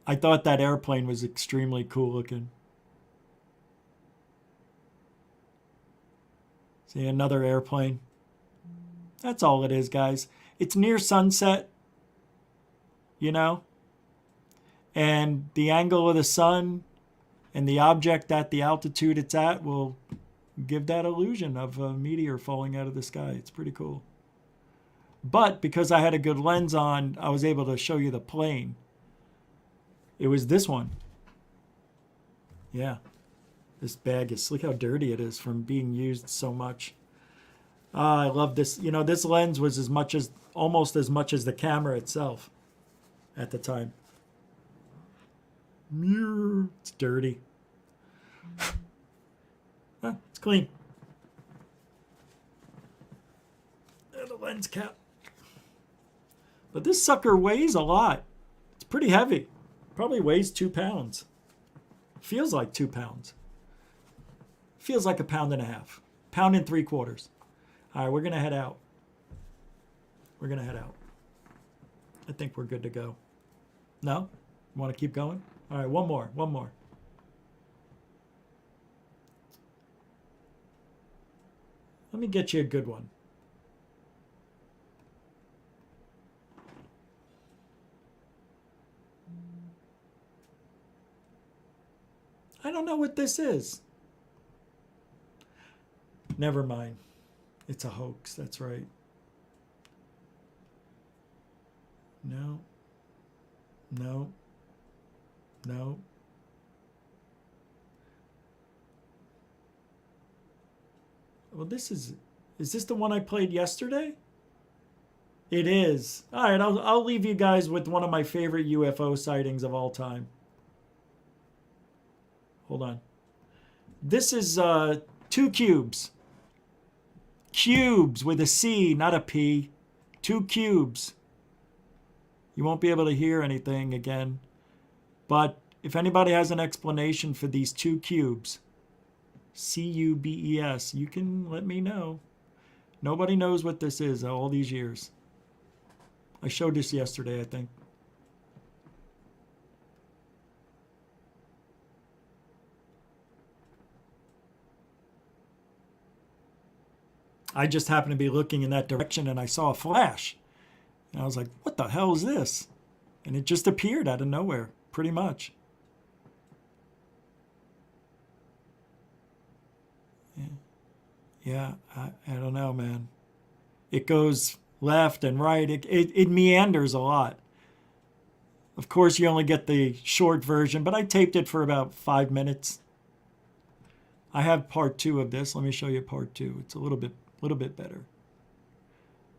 I thought that airplane was extremely cool looking. See, another airplane. That's all it is, guys. It's near sunset, you know? And the angle of the sun and the object at the altitude it's at will give that illusion of a meteor falling out of the sky. It's pretty cool. But because I had a good lens on, I was able to show you the plane. It was this one. Yeah. This bag is, look how dirty it is from being used so much. I love this. You know, this lens was almost as much as the camera itself at the time. It's dirty. It's clean. There's the lens cap. But this sucker weighs a lot. It's pretty heavy. Probably weighs 2 pounds. Feels like 2 pounds. Feels like 1.5 pounds. 1.75 pounds. All right, we're going to head out. We're going to head out. I think we're good to go. No? You want to keep going? All right, one more. Let me get you a good one. I don't know what this is. Never mind. It's a hoax, that's right. No. Well, is this the one I played yesterday? It is. All right, I'll leave you guys with one of my favorite UFO sightings of all time. Hold on. This is 2 cubes. Cubes with a C, not a P. 2 cubes. You won't be able to hear anything again. But if anybody has an explanation for these 2 cubes, C-U-B-E-S, you can let me know. Nobody knows what this is all these years. I showed this yesterday, I think. I just happened to be looking in that direction and I saw a flash. And I was like, what the hell is this? And it just appeared out of nowhere, pretty much. Yeah, I don't know, man. It goes left and right. It meanders a lot. Of course, you only get the short version, but I taped it for about 5 minutes. I have part 2 of this. Let me show you part 2. It's a little bit better.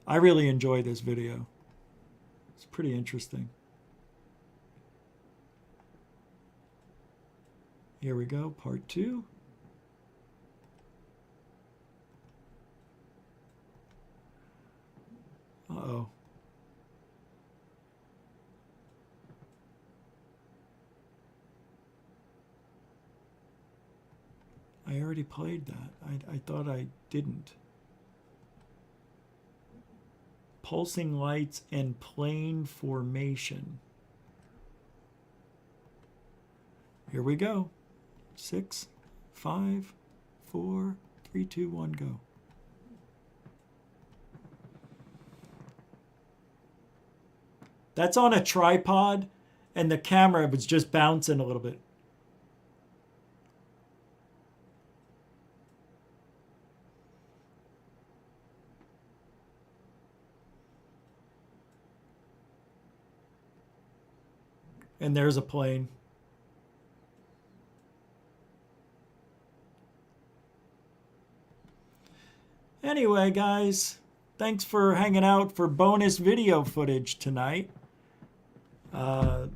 I really enjoy this video. It's pretty interesting. Here we go, part 2. Uh-oh. I already played that. I thought I didn't. Pulsing lights and plane formation. Here we go. 6, 5, 4, 3, 2, 1, go. That's on a tripod, and the camera was just bouncing a little bit. And there's a plane. Anyway, guys, thanks for hanging out for bonus video footage tonight. I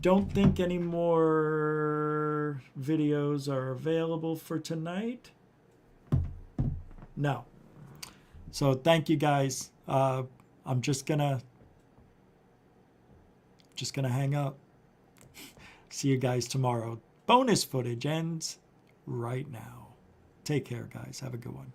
don't think any more videos are available for tonight. No. So thank you, guys. I'm just gonna hang up. See you guys tomorrow. Bonus footage ends right now. Take care, guys. Have a good one.